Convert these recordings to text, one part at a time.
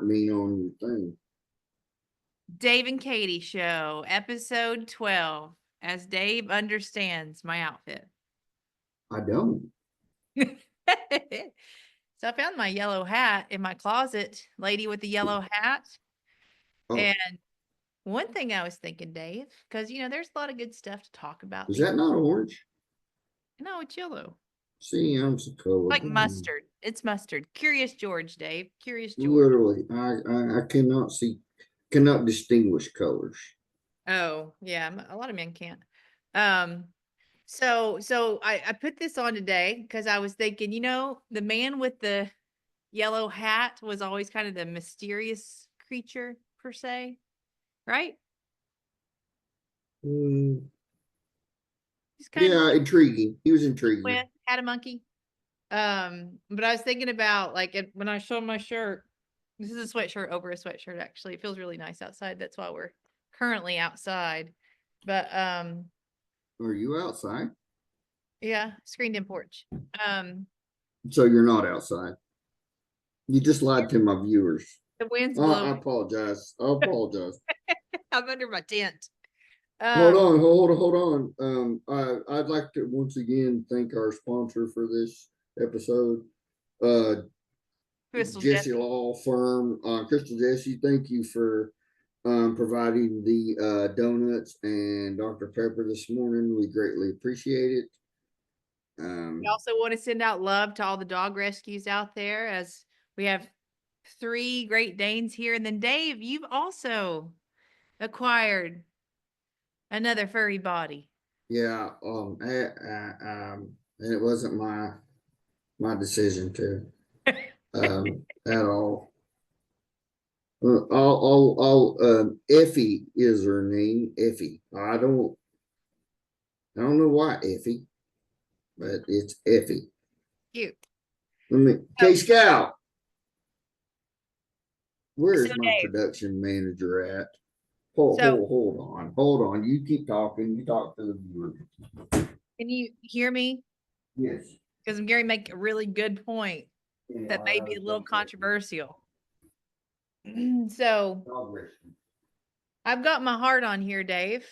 mean on your thing? Dave and Katie Show, episode 12, as Dave understands my outfit. I don't. So I found my yellow hat in my closet, lady with the yellow hat. Oh, And one thing I was thinking, Dave, because there's a lot of good stuff to talk about. is that not orange? No, it's yellow. See, I'm so Like colorblind. mustard. It's mustard. Curious George, Dave. Curious George. Literally, I cannot distinguish colors. Oh, yeah. A lot of men can't. So I put this on today because I was thinking, the man with the yellow hat was always kind of the mysterious creature per se, right? Mm, He's kind of yeah, intriguing. He was intriguing. had a monkey. But I was thinking about when I show my shirt. This is a sweatshirt over a sweatshirt. Actually, it feels really nice outside. That's why we're currently outside. But Are you outside? yeah, screened in porch. So you're not outside. You just lied to my viewers. The wind's I blowing. apologize. I apologize. I'm under my tent. Hold on. I'd like to once again thank our sponsor for this episode, Crystal Jesse Law Firm. Crystal Jesse, thank you for providing the donuts and Dr. Pepper this morning. We greatly appreciate it. We also want to send out love to all the dog rescues out there, as we have 3 Great Danes here. And then Dave, you've also acquired another furry body. Yeah, and it wasn't my decision to at all. Effie is her name. Effie. I don't know why Effie, but it's Effie. Cute. K Scout. Where's So my Dave, production manager at? Hold on. You keep talking. You talk to the viewers. can you hear me? Yes. Because I'm going to make a really good point that may be a little controversial. So I've got my heart on here, Dave,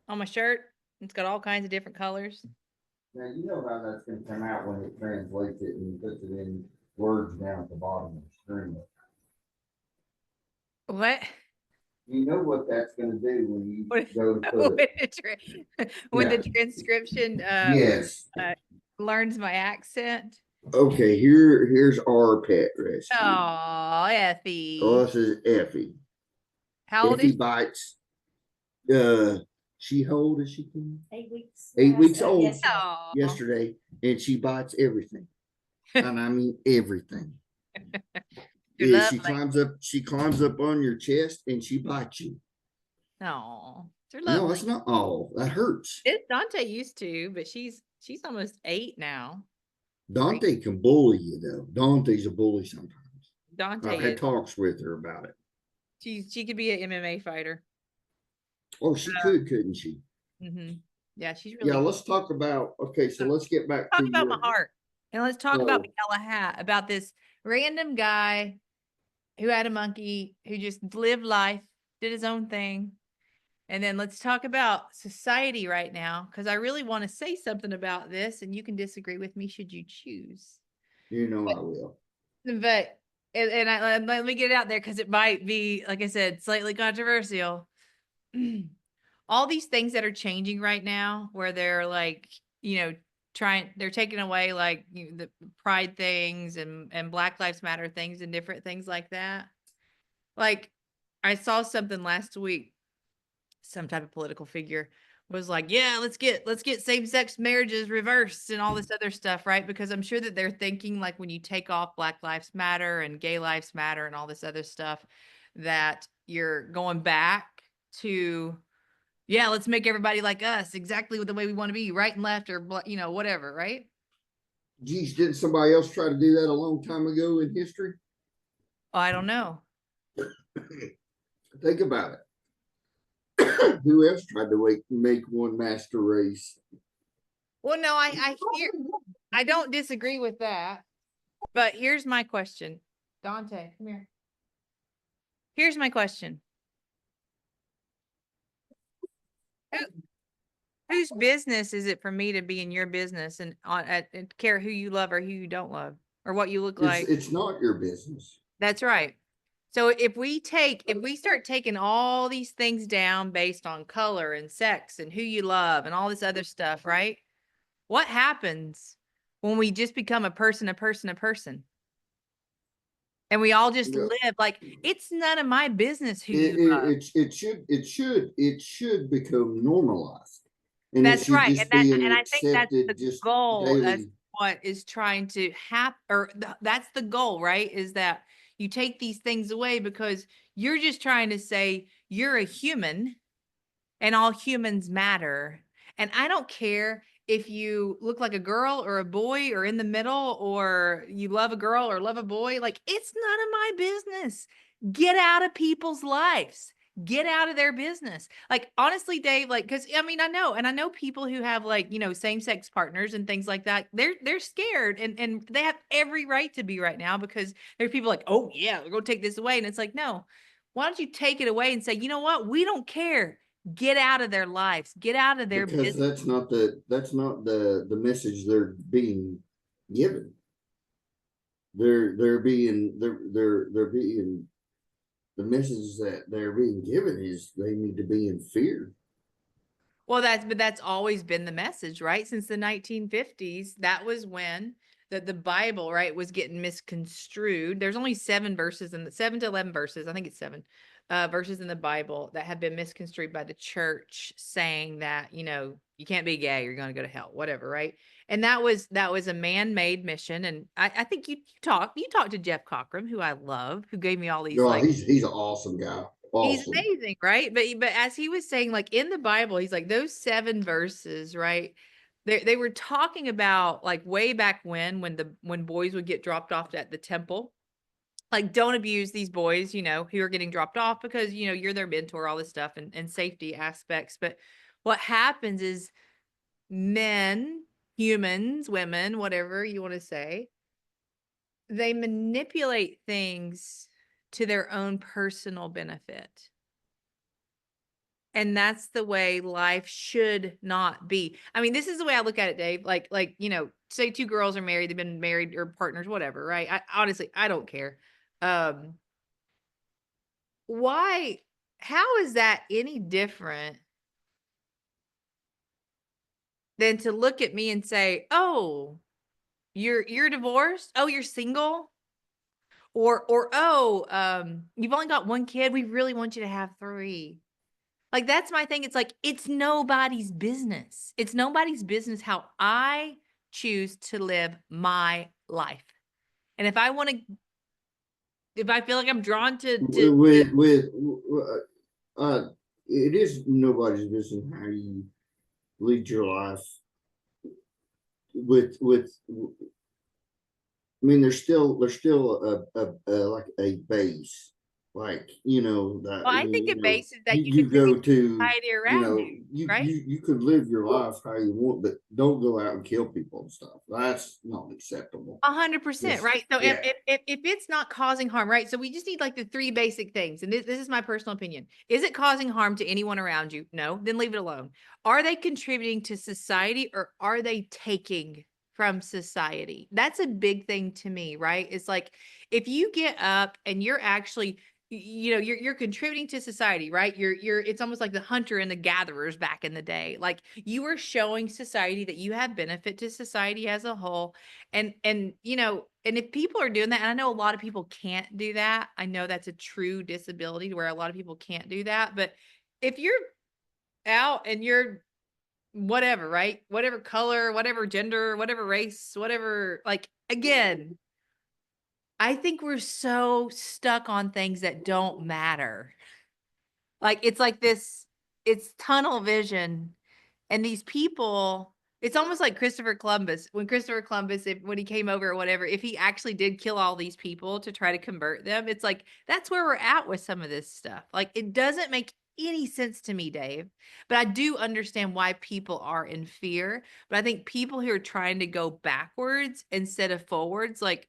on my shirt. It's got all kinds of different colors. Now you know how that's going to come out when it translates it and puts it in words down at the bottom of the screen. What? You know what that's going to do when you go to put it. When the transcription Yes. learns my accent. Okay, here's our pet rescue. Oh, Effie. Oh, this is Effie. How old is Effie bites. How old is she? 8 weeks. 8 weeks old. yesterday. And she bites everything. And I mean everything. You're She climbs up on your chest and she bites you. No, they're No, lovely. it's not all. That hurts. Dante used to, but she's almost 8 now. Dante can bully you though. Dante's a bully sometimes. Dante I've had talks with her about it. She could be an MMA fighter. Oh, she could, couldn't she? Mm-hmm. Yeah, she's really. Yeah, let's talk about. Okay, so let's get back to about my heart, and let's talk about the yellow hat, about this random guy who had a monkey, who just lived life, did his own thing. And then let's talk about society right now, because I really want to say something about this, and you can disagree with me should you choose. I will. But let me get it out there, because it might be, like I said, slightly controversial. All these things that are changing right now, where they're they're taking away the pride things and Black Lives Matter things and different things like that. Like, I saw something last week, some type of political figure was like, yeah, let's get same-sex marriages reversed and all this other stuff, right? Because I'm sure that they're thinking, like, when you take off Black Lives Matter and Gay Lives Matter and all this other stuff, that you're going back to, yeah, let's make everybody like us, exactly the way we want to be, right and left, or whatever, right? Geez, didn't somebody else try to do that a long time ago in history? I don't know. Think about it. Who else tried to make one master race? Well, no, I don't disagree with that. But here's my question. Dante, come here. Here's my question. Whose business is it for me to be in your business and care who you love or who you don't love or what you look like? It's not your business. That's right. So if we start taking all these things down based on color and sex and who you love and all this other stuff, right? What happens when we just become a person, a person, a person? And we all just Yeah. live like it's none of my business who It, you it, love. it should become normalized, and it That's should right. just be And I think that's accepted the just goal. That's daily. what is trying to happen, or that's the goal, right? Is that you take these things away because you're just trying to say you're a human and all humans matter. And I don't care if you look like a girl or a boy or in the middle or you love a girl or love a boy. Like, it's none of my business. Get out of people's lives. Get out of their business. Like, honestly, Dave, like, because I mean, I know people who have like, same-sex partners and things like that. They're scared and they have every right to be right now because there's people like, oh yeah, we're gonna take this away. And it's like, no, why don't you take it away and say, you know what? We don't care. Get out of their lives. Get out of their Because business. that's not the message they're being given. They're being the message that they're being given is they need to be in fear. Well, but that's always been the message, right? Since the 1950s, that was when the Bible, right, was getting misconstrued. There's only 7 verses in the 7 to 11 verses. I think it's 7 verses in the Bible that have been misconstrued by the church saying that, you can't be gay, you're going to go to hell, whatever, right? And that was a man-made mission. And I think you talked to Jeff Cochran, who I love, who gave me all these Oh, like he's an awesome guy. he's Awesome. amazing, right? But as he was saying, like in the Bible, he's like those 7 verses, right? They were talking about like way back when boys would get dropped off at the temple. Like, don't abuse these boys, who are getting dropped off because you're their mentor, all this stuff and safety aspects. But what happens is men, humans, women, whatever you want to say, they manipulate things to their own personal benefit. And that's the way life should not be. I mean, this is the way I look at it, Dave. Like, say 2 girls are married, they've been married or partners, whatever, right? I honestly, I don't care. Um, why how is that any different than to look at me and say, "Oh, you're divorced? Oh, you're single?" Or, "Oh, you've only got 1 kid. We really want you to have 3." Like, that's my thing. It's like, it's nobody's business. It's nobody's business how I choose to live my life. And if I feel like I'm drawn to With uh, it is nobody's business how you lead your life with I mean, there's still a like a base, like that. well, I I think mean, a base is that you you contribute go to to, society around you, right? you could live your life how you want, but don't go out and kill people and stuff. That's not acceptable. 100%, Just right? So if yeah, if if if it's not causing harm, right? So we just need like the 3 basic things. And this is my personal opinion. Is it causing harm to anyone around you? No, then leave it alone. Are they contributing to society or are they taking from society? That's a big thing to me, right? It's like if you get up and you're actually you're contributing to society, right? You're it's almost like the hunter and the gatherers back in the day. Like you are showing society that you have benefit to society as a whole. And if people are doing that, and I know a lot of people can't do that. I know that's a true disability where a lot of people can't do that. But if you're out and you're whatever, right? Whatever color, whatever gender, whatever race, whatever, like again, I think we're so stuck on things that don't matter. Like it's like this, it's tunnel vision. And these people, it's almost like Christopher Columbus. When Christopher Columbus, when he came over or whatever, if he actually did kill all these people to try to convert them, it's like that's where we're at with some of this stuff. Like it doesn't make any sense to me, Dave. But I do understand why people are in fear. But I think people who are trying to go backwards instead of forwards, like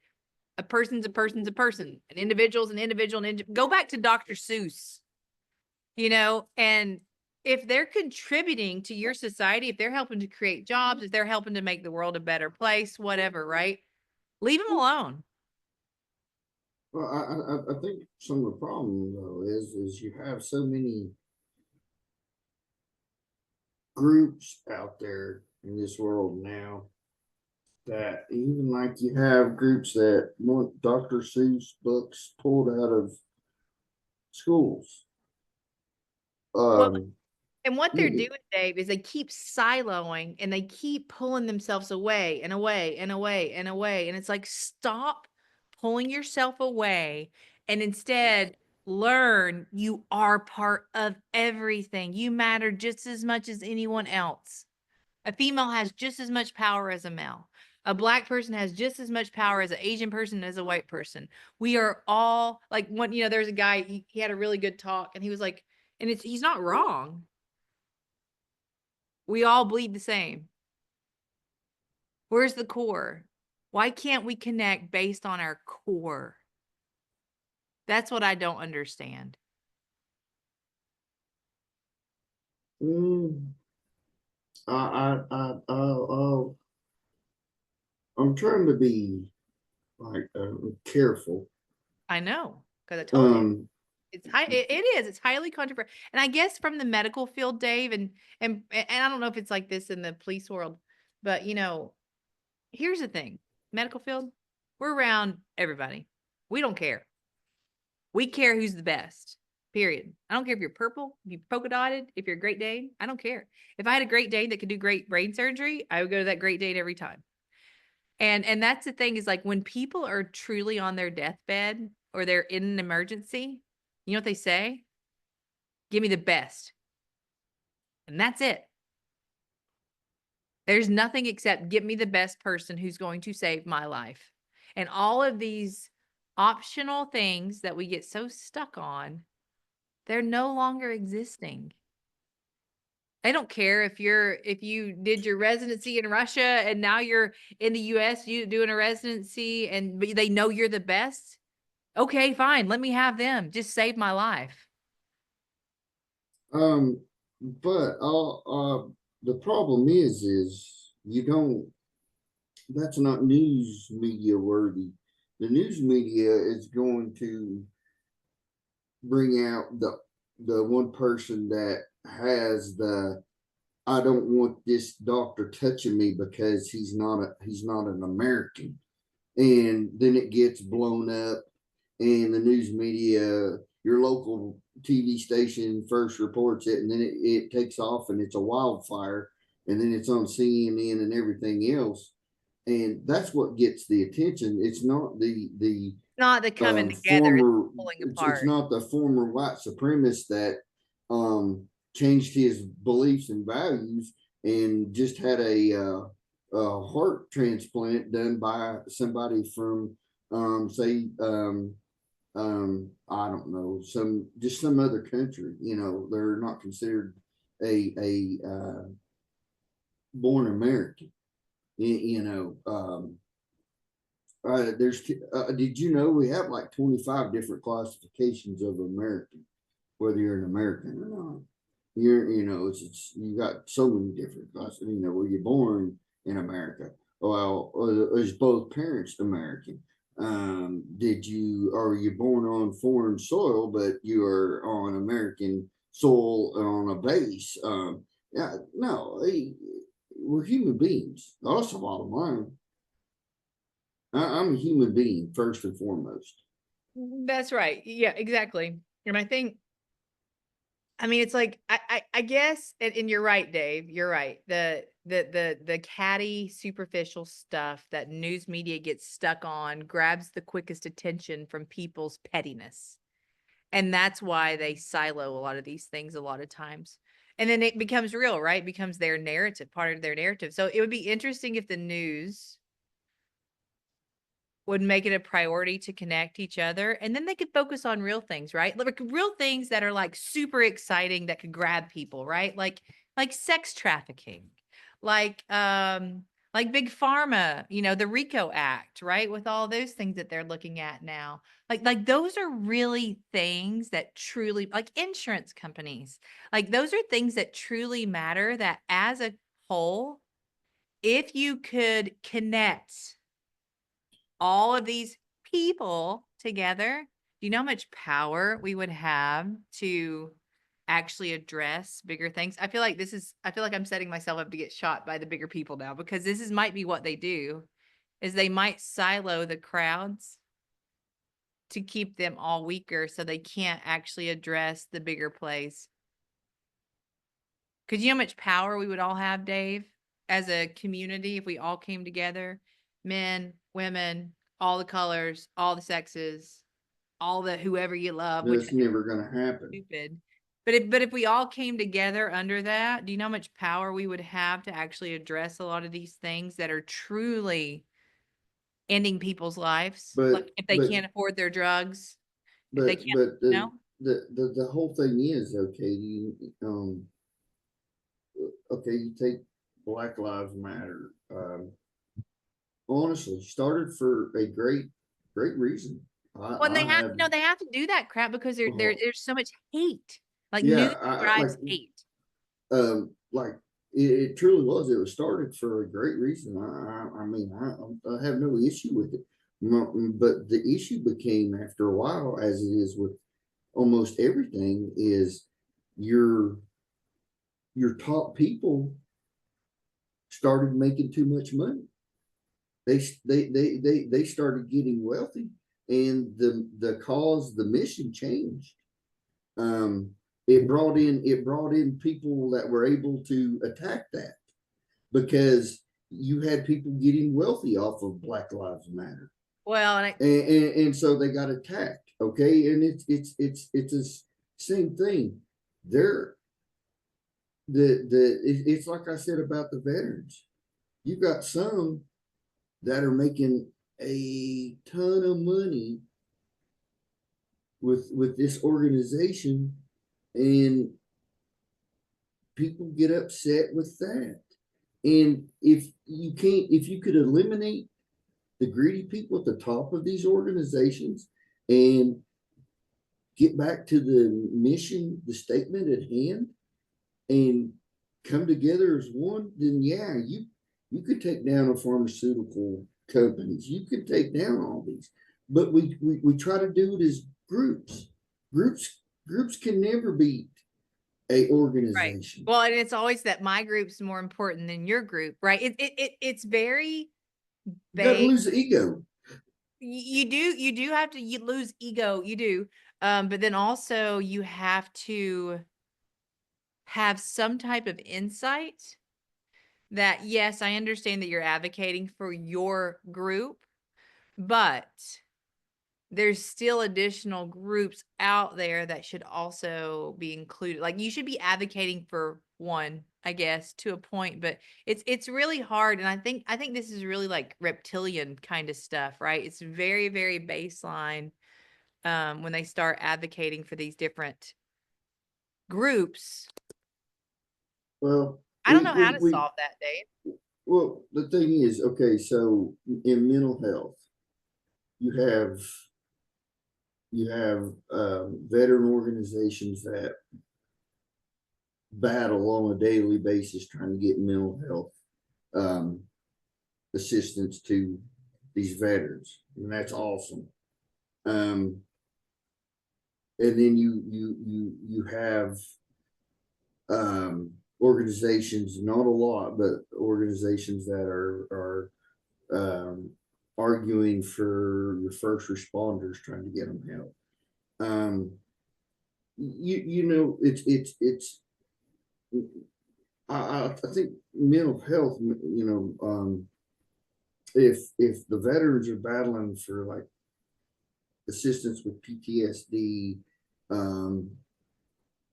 A person's a person's a person. An individual's an individual. Go back to Dr. Seuss, and if they're contributing to your society, if they're helping to create jobs, if they're helping to make the world a better place, whatever, right? Leave them alone. Well, I think some of the problem though is you have so many groups out there in this world now that even like you have groups that want Dr. Seuss books pulled out of schools. Well, Um, and what they're you- doing, Dave, is they keep siloing and they keep pulling themselves away and away and away and away. And it's like, stop pulling yourself away and instead learn you are part of everything. You matter just as much as anyone else. A female has just as much power as a male. A black person has just as much power as an Asian person as a white person. We are all like there's a guy, he had a really good talk and he was like, and he's not wrong. We all bleed the same. Where's the core? Why can't we connect based on our core? That's what I don't understand. mm, I'm trying to be like careful. I know, because I told you Um, it's high. It is. It's highly controversial. And I guess from the medical field, Dave, and I don't know if it's like this in the police world, but here's the thing: medical field, we're around everybody. We don't care. We care who's the best. Period. I don't care if you're purple, if you're polka dotted, if you're a Great Dane. I don't care. If I had a Great Dane that could do great brain surgery, I would go to that Great Dane every time. And that's the thing is like when people are truly on their deathbed or they're in an emergency, you know what they say? Give me the best. And that's it. There's nothing except give me the best person who's going to save my life. And all of these optional things that we get so stuck on, they're no longer existing. They don't care if you did your residency in Russia and now you're in the US, you doing a residency but they know you're the best. Okay, fine. Let me have them. Just save my life. um, but the problem is you don't. That's not news media worthy. The news media is going to bring out the one person that has the I don't want this doctor touching me because he's not an American, and then it gets blown up, and the news media, your local TV station first reports it, and then it takes off and it's a wildfire, and then it's on CNN and everything else, and that's what gets the attention. It's not the Not the coming together, it's former. pulling It's apart. not the former white supremacist that changed his beliefs and values and just had a heart transplant done by somebody from say I don't know, some other country. They're not considered a born American. There's did you know we have like 25 different classifications of American, whether you're an American or not. It's you got so many different classes. Were you born in America? Well, is both parents American? Are you born on foreign soil, but you are on American soil on a base? Yeah, no, we're human beings. That's the bottom line. I'm a human being first and foremost. That's right. Yeah, exactly. And I mean, it's like I guess, and you're right, Dave. You're right. The catty, superficial stuff that news media gets stuck on grabs the quickest attention from people's pettiness. And that's why they silo a lot of these things a lot of times. And then it becomes real, right? It becomes their narrative, part of their narrative. So it would be interesting if the news would make it a priority to connect each other, and then they could focus on real things, right? Like real things that are like super exciting that could grab people, right? Like sex trafficking, like like big pharma, the RICO Act, right? With all those things that they're looking at now. Like those are really things that truly, like insurance companies, like those are things that truly matter, that as a whole, if you could connect all of these people together, do you know how much power we would have to actually address bigger things? I feel like I'm setting myself up to get shot by the bigger people now, because might be what they do, is they might silo the crowds to keep them all weaker so they can't actually address the bigger plays. Could you know how much power we would all have, Dave, as a community, if we all came together? Men, women, all the colors, all the sexes, all the whoever you love, which That's never gonna is happen. stupid. But if we all came together under that, do you know how much power we would have to actually address a lot of these things that are truly ending people's lives? But Like if they can't afford their drugs, if they can't, but you know? the whole thing is, okay, okay, you take Black Lives Matter. Honestly, started for a great reason. Well, and I have, they have to do that crap because there's so much hate. Like news yeah, drives hate. like it truly was. It was started for a great reason. I mean, I have no issue with it. But the issue became after a while, as it is with almost everything, is your your top people started making too much money. They started getting wealthy, and the mission changed. Um, it brought in people that were able to attack that, because you had people getting wealthy off of Black Lives Matter, Well, and so they got attacked. Okay, and it's the same thing. They're it's like I said about the veterans. You got some that are making a ton of money with this organization, and people get upset with that. And if you could eliminate the greedy people at the top of these organizations and get back to the mission, the statement at hand, and come together as one, then yeah, you could take down the pharmaceutical companies. You could take down all these, but we try to do it as groups. Groups can never beat a right. organization. Well, and it's always that my group's more important than your group, right? It's very You got to vague. lose the ego. You do have to, you lose ego, you do. But then also you have to have some type of insight that, yes, I understand that you're advocating for your group, but there's still additional groups out there that should also be included. Like you should be advocating for one, I guess, to a point, but it's really hard. And I think this is really like reptilian kind of stuff, right? It's very, very baseline when they start advocating for these different groups. Well, I don't know how to solve that, Dave. well, the thing is, okay, so in mental health, you have veteran organizations that battle on a daily basis trying to get mental health um, assistance to these veterans, and that's awesome. Um, and then you have organizations, not a lot, but organizations that are arguing for your first responders, trying to get them help. Um, you know, it's I think mental health, if the veterans are battling for like assistance with PTSD, um,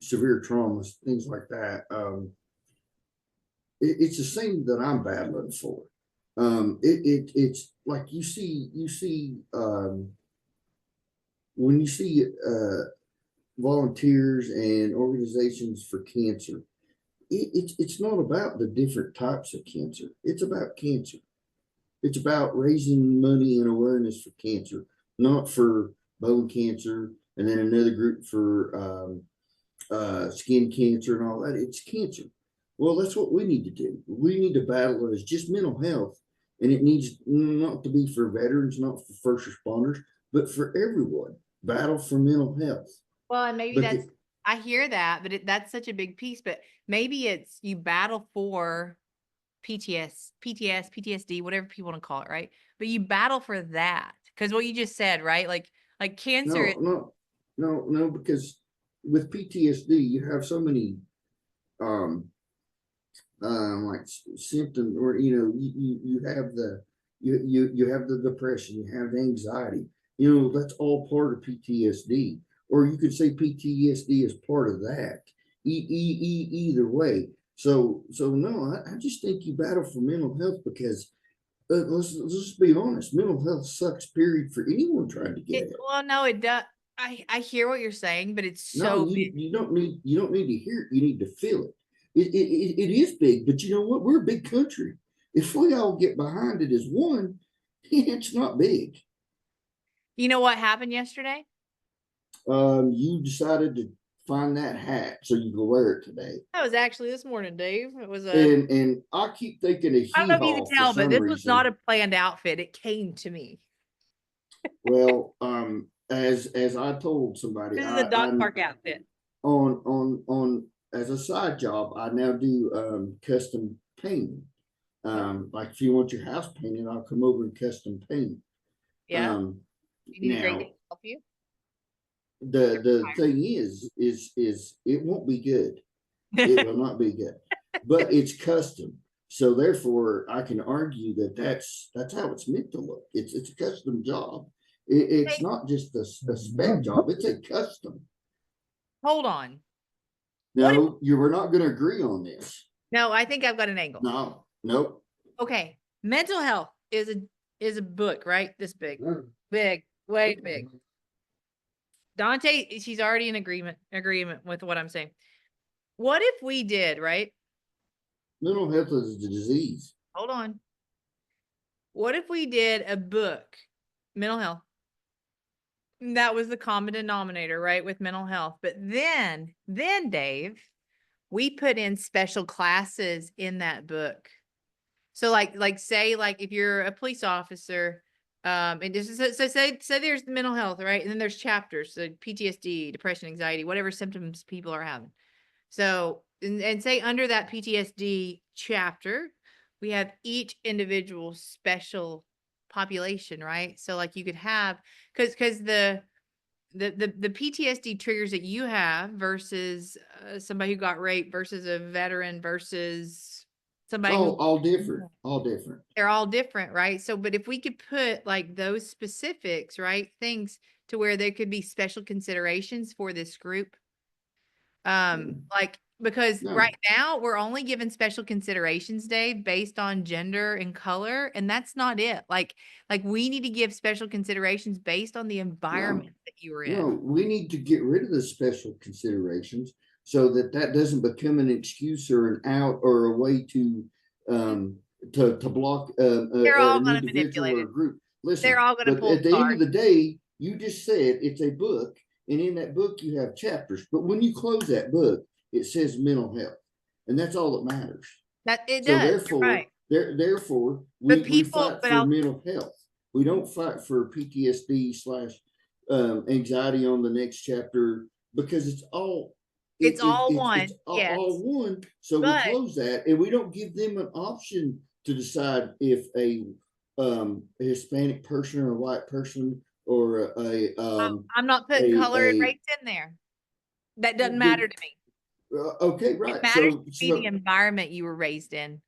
severe traumas, things like that, it's the same that I'm battling for. It's like when you see volunteers and organizations for cancer, it's not about the different types of cancer. It's about cancer. It's about raising money and awareness for cancer, not for bone cancer, and then another group for skin cancer and all that. It's cancer. Well, that's what we need to do. We need to battle it as just mental health, and it needs not to be for veterans, not for first responders, but for everyone. Battle for mental health. Well, and maybe Because that's, I hear that, but that's such a big piece, but maybe it's you battle for PTSD, whatever people want to call it, right? But you battle for that because what you just said, right? Like cancer is, no, because with PTSD, you have so many um like symptoms, or you have you have the depression, you have the anxiety, that's all part of PTSD, or you could say PTSD is part of that. Either way. So no, I just think you battle for mental health because let's just be honest, mental health sucks, period, for anyone trying to get it. well, no, it does. I hear what you're saying, but it's No, so big. you don't need to hear it. You need to feel it. It is big, but you know what? We're a big country. If we all get behind it as one, it's not big. You know what happened yesterday? You decided to find that hat so you can wear it today, That was actually this morning, Dave. It was and I keep thinking of I don't know hee if you haw can for tell, but some this was not reason. a planned outfit. It came to me. Well, as I told somebody, This is a dog I'm park outfit. on as a side job. I now do custom painting. Like if you want your house painted, I'll come over and custom paint. Yeah. Um, You need a great now to help you. the thing is it won't be good. It will not be good, but it's custom. So therefore, I can argue that that's how it's meant to look. It's a custom job. It's not just a spec job. It's a custom. Hold on. What if, No, you were not going to agree on this. no, I think I've got an angle. No, nope. Okay. Mental health is a book, right? This big. Big, way big. Dante, she's already in agreement with what I'm saying. What if we did, right? Mental health is a disease. Hold on. What if we did a book, mental health? That was the common denominator, right? With mental health. But then Dave, we put in special classes in that book. So like say like if you're a police officer, and this is so say there's mental health, right? And then there's chapters, so PTSD, depression, anxiety, whatever symptoms people are having. So and say under that PTSD chapter, we have each individual special population, right? So like you could have because the PTSD triggers that you have versus somebody who got raped versus a veteran versus somebody who All different, all different. they're all different, right? So, but if we could put like those specifics, right, things to where there could be special considerations for this group, like because right No, now we're only given special considerations, Dave, based on gender and color, and that's not it. Like we need to give special considerations based on the no, environment that you were in. no. We need to get rid of the special considerations so that that doesn't become an excuse or an out or a way um to block They're all an going to individual manipulate or it. a group. They're Listen, all going to but pull at the end of cards. the day, you just said it's a book, and in that book you have chapters. But when you close that book, it says mental health, and that's all that matters. That it So does. You're therefore, right. therefore, But we people, fight but for I'll, mental health. We don't fight for PTSD slash anxiety on the next chapter because it's all it's all it's one. Yes. all one. So we But close that, and we don't give them an option to decide if a Hispanic person or a white person or I'm not putting color and a race in there. That doesn't matter to me. okay, It right. matters So to me the environment you were raised in.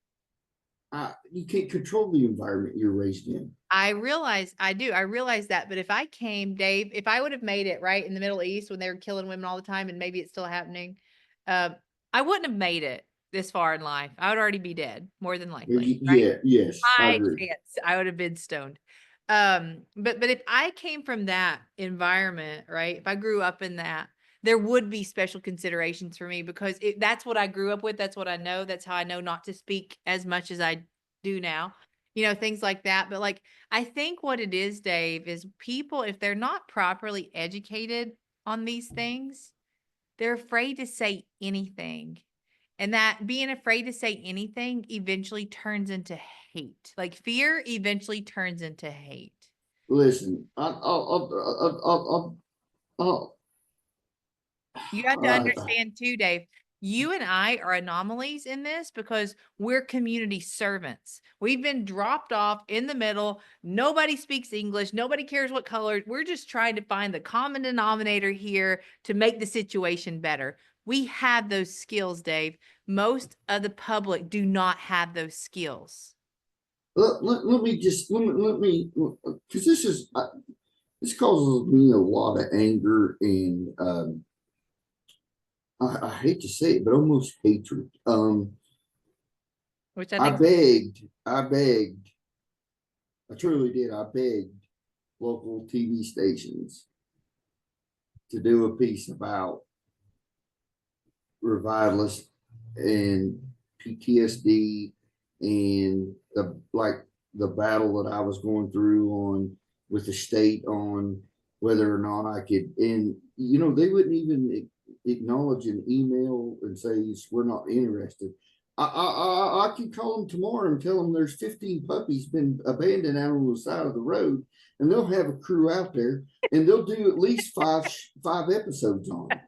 you can't control the environment you're raised in. I realize I do. I realize that. But if I came, Dave, if I would have made it right in the Middle East when they were killing women all the time, and maybe it's still happening, uh, I wouldn't have made it this far in life. I would already be dead, more than likely, right? Yeah, yes, I High agree. chance I would have been stoned. But if I came from that environment, right? If I grew up in that, there would be special considerations for me because that's what I grew up with. That's what I know. That's how I know not to speak as much as I do now, things like that. But like, I think what it is, Dave, is people, if they're not properly educated on these things, they're afraid to say anything. And that being afraid to say anything eventually turns into hate. Like fear eventually turns into hate. Listen, You have to I, understand too, Dave. You and I are anomalies in this because we're community servants. We've been dropped off in the middle. Nobody speaks English. Nobody cares what color. We're just trying to find the common denominator here to make the situation better. We have those skills, Dave. Most of the public do not have those skills. let me just let me because this causes me a lot of anger and I hate to say it, but almost hatred. Which I I think. begged, I truly did. I begged local TV stations to do a piece about revivalists and PTSD and the battle that I was going through on with the state on whether or not I could, and they wouldn't even acknowledge an email and say we're not interested. I can call them tomorrow and tell them there's 15 puppies been abandoned out on the side of the road, and they'll have a crew out there, and they'll do at least five episodes on it.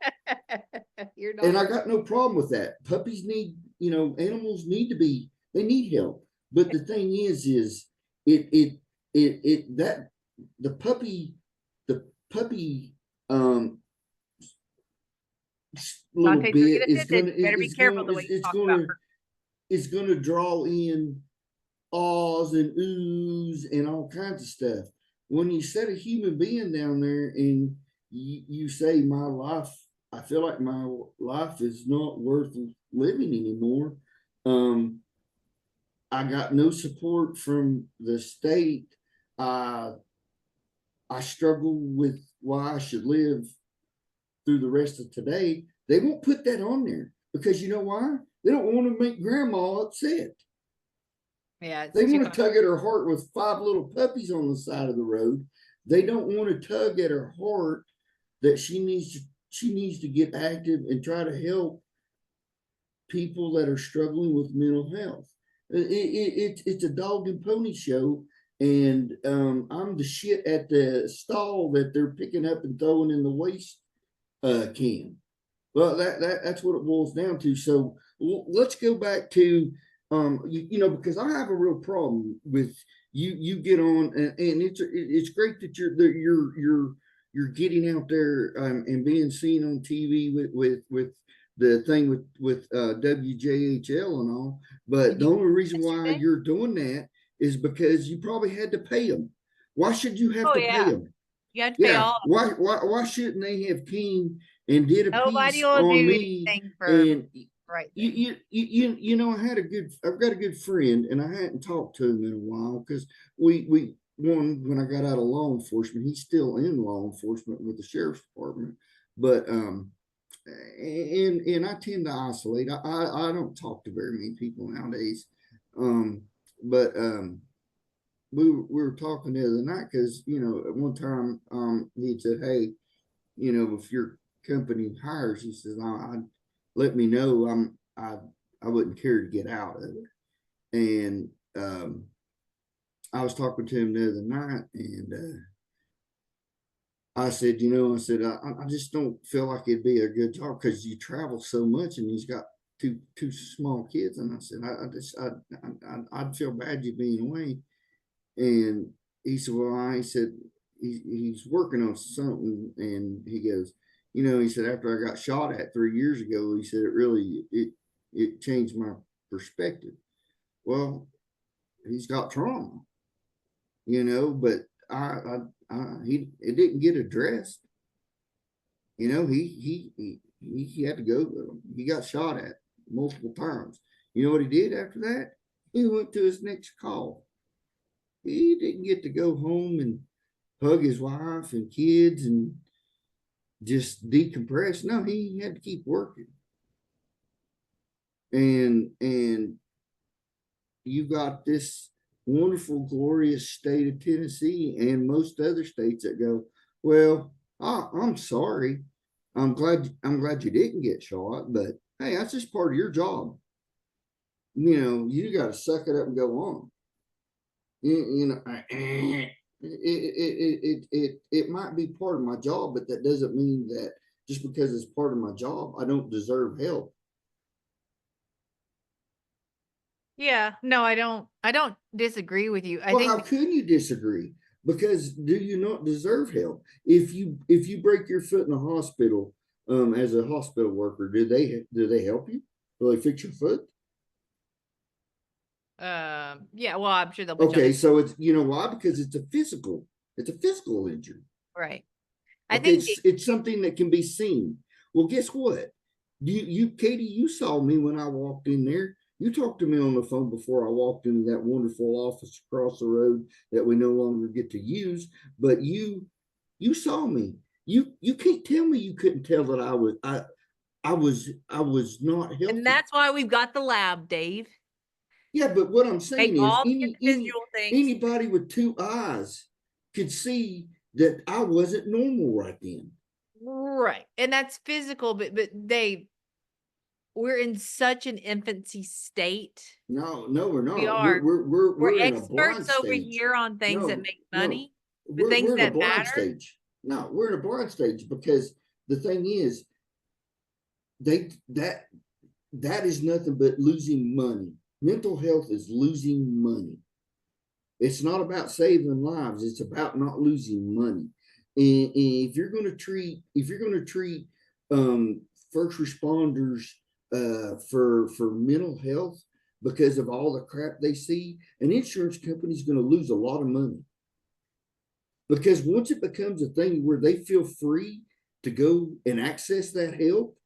You're not And I wrong. got no problem with that. Puppies need, animals need to be, they need help. But the thing is that the puppy little Dante's gonna bit get offended. You better be careful the way you talk about her. is gonna draw in ahs and oohs and all kinds of stuff. When you set a human being down there and you say my life, I feel like my life is not worth living anymore. I got no support from the state. I struggle with why I should live through the rest of today. They won't put that on there because you know why? They don't want to make grandma upset. Yeah, They it's too want to tug at her heart with 5 little puppies on the side of the road. They don't want to tug at her heart that she needs to get active and try to help people that are struggling with mental health. It's a dog and pony show, and I'm the shit at the stall that they're picking up and throwing in the waste can. Well, that's what it boils down to. So let's go back to because I have a real problem with you get on and it's great that you're getting out there and being seen on TV with the thing with WJHL and all. But Did the you only reason why yesterday? you're doing that is because you probably had to pay them. Why should you have Oh to pay yeah, them? you have to pay Yeah, all. why shouldn't they have came and did a Nobody piece will on do me? anything for And the right you thing. I've got a good friend, and I hadn't talked to him in a while because we one when I got out of law enforcement, he's still in law enforcement with the sheriff's department, but and I tend to isolate. I don't talk to very many people nowadays, but we were talking the other night because at one time he said, hey, if your company hires, he says, I let me know. I wouldn't care to get out of it. And I was talking to him the other night, and I said, I just don't feel like it'd be a good job because you travel so much, and he's got two small kids. And I said, I'd feel bad you being away. And he said, well, he said he's working on something, and he goes, he said after I got shot at 3 years ago, he said it changed my perspective. Well, he's got trauma, but he it didn't get addressed. He had to go. He got shot at multiple times. You know what he did after that? He went to his next call. He didn't get to go home and hug his wife and kids and just decompress. No, he had to keep working. And you got this wonderful, glorious state of Tennessee and most other states that go, well, I'm sorry. I'm glad you didn't get shot, but hey, that's just part of your job. You got to suck it up and go on. It might be part of my job, but that doesn't mean that just because it's part of my job, I don't deserve help. Yeah, no, I don't disagree with you. I Well, how think can you disagree? Because do you not deserve help? If you break your foot in the hospital, as a hospital worker, do they help you? Do they fix your foot? yeah, well, I'm sure they'll put you on Okay, so it's why? Because it's a physical injury. right. I Okay, think it's something that can be seen. Well, guess what? Katie, you saw me when I walked in there. You talked to me on the phone before I walked into that wonderful office across the road that we no longer get to use. But you saw me. You can't tell me you couldn't tell that I was not and healthy. that's why we've got the lab, Dave. Yeah, but what I'm Take saying is all the any individual things. anybody with two eyes could see that I wasn't normal right then. Right. And that's physical, but Dave, we're in such an infancy state. No, no, we're We not. We're are. we're we're We're we're in a blind experts over stage. here on things that No, make no, money, the we're things we're in a that blind matter. stage. No, we're in a blind stage because the thing is, they that is nothing but losing money. Mental health is losing money. It's not about saving lives. It's about not losing money. And if you're going to treat um, first responders for mental health because of all the crap they see, an insurance company is going to lose a lot of money because once it becomes a thing where they feel free to go and access that help,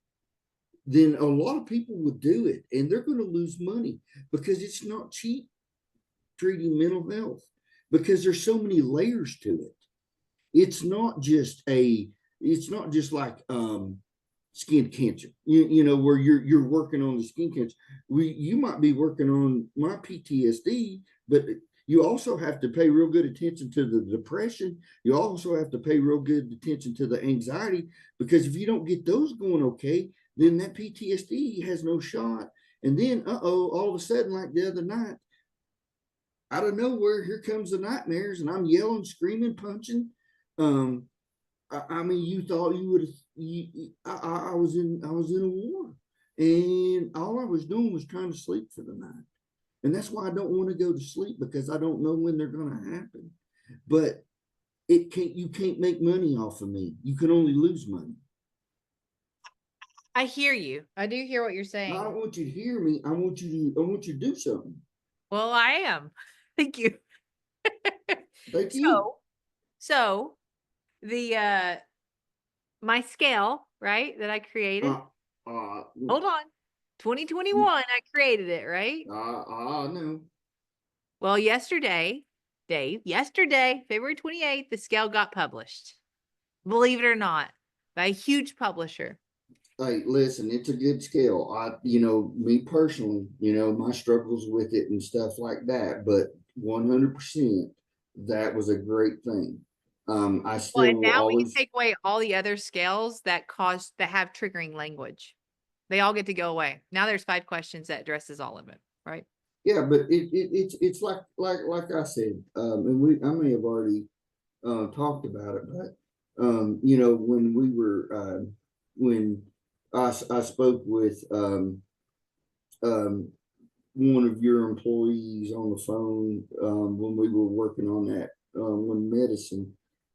then a lot of people would do it, and they're going to lose money because it's not cheap treating mental health because there's so many layers to it. It's not just a it's not just like skin cancer, where you're working on the skin cancer. You might be working on my PTSD, but you also have to pay real good attention to the depression. You also have to pay real good attention to the anxiety, because if you don't get those going okay, then that PTSD has no shot. And then all of a sudden, like the other night, out of nowhere, here comes the nightmares, and I'm yelling, screaming, punching. Um, I mean, you thought you would have. I was in a war, and all I was doing was trying to sleep for the night, and that's why I don't want to go to sleep, because I don't know when they're going to happen. But you can't make money off of me. You can only lose money. I hear you. I do hear what you're I saying. don't want you to hear me. I want you to do something. Well, I am. Thank you. Thank you. So, so the my scale, right, that I created. Uh, uh, Hold on. 2021, I created it, right? no. Well, yesterday, Dave, yesterday, February 28th, the scale got published. Believe it or not, by a huge publisher. Hey, listen, it's a good scale. Me personally, my struggles with it and stuff like that, but 100%, that was a great thing. I Well, still and will now we can always, take away all the other scales that have triggering language. They all get to go away. Now there's 5 questions that addresses all of it, right? yeah, but it's like I said, and I may have already talked about it, but when I spoke with um, one of your employees on the phone when we were working on that one medicine,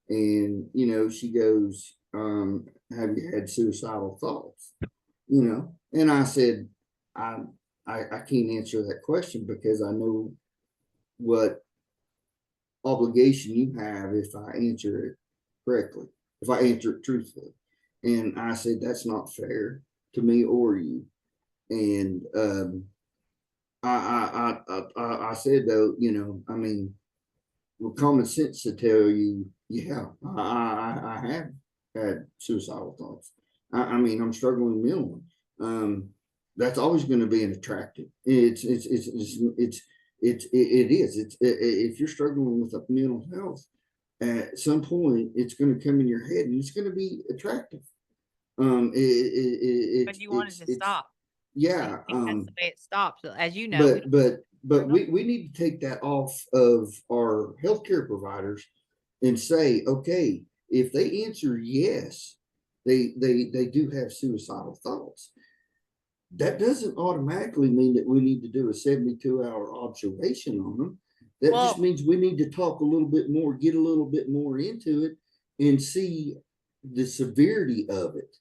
and she goes, "Have you had suicidal thoughts?" And I said, "I I can't answer that question because I know what obligation you have if I answer it correctly, if I answer it truthfully." And I said, "That's not fair to me or you." And I said, though, I mean, with common sense to tell you, yeah, I have. had suicidal thoughts. I mean, I'm struggling mentally. That's always going to be an attractive. It is. If you're struggling with a mental health, at some point, it's going to come in your head and it's going to be attractive. But you want it to It's, stop. And I yeah. think that's the way it stops. As you know, we But we need to take that off of our healthcare providers and say, okay, if they answer yes, they do have suicidal thoughts. That doesn't automatically mean that we need to do a 72-hour observation on them. That just well, means we need to talk a little bit more, get a little bit more into it, and see the severity of it.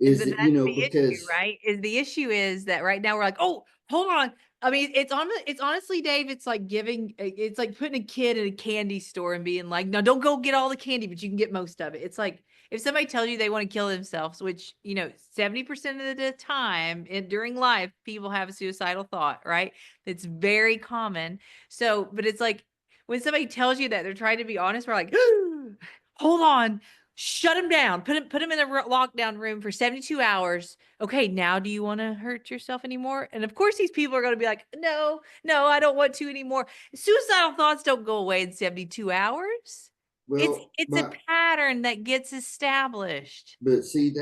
Is but that, that's the issue, because, right? Is the issue is that right now we're like, oh, hold on. I mean, it's honestly, Dave, it's like it's like putting a kid in a candy store and being like, no, don't go get all the candy, but you can get most of it. It's like if somebody tells you they want to kill themselves, which, 70% of the time during life, people have a suicidal thought, right? It's very common. So, but it's like when somebody tells you that they're trying to be honest, we're like, hold on, shut him down, put him in a lockdown room for 72 hours. Okay, now do you want to hurt yourself anymore? And of course, these people are going to be like, no, no, I don't want to anymore. Suicidal thoughts don't go away in 72 hours. It's well, it's a but pattern that gets established. But see,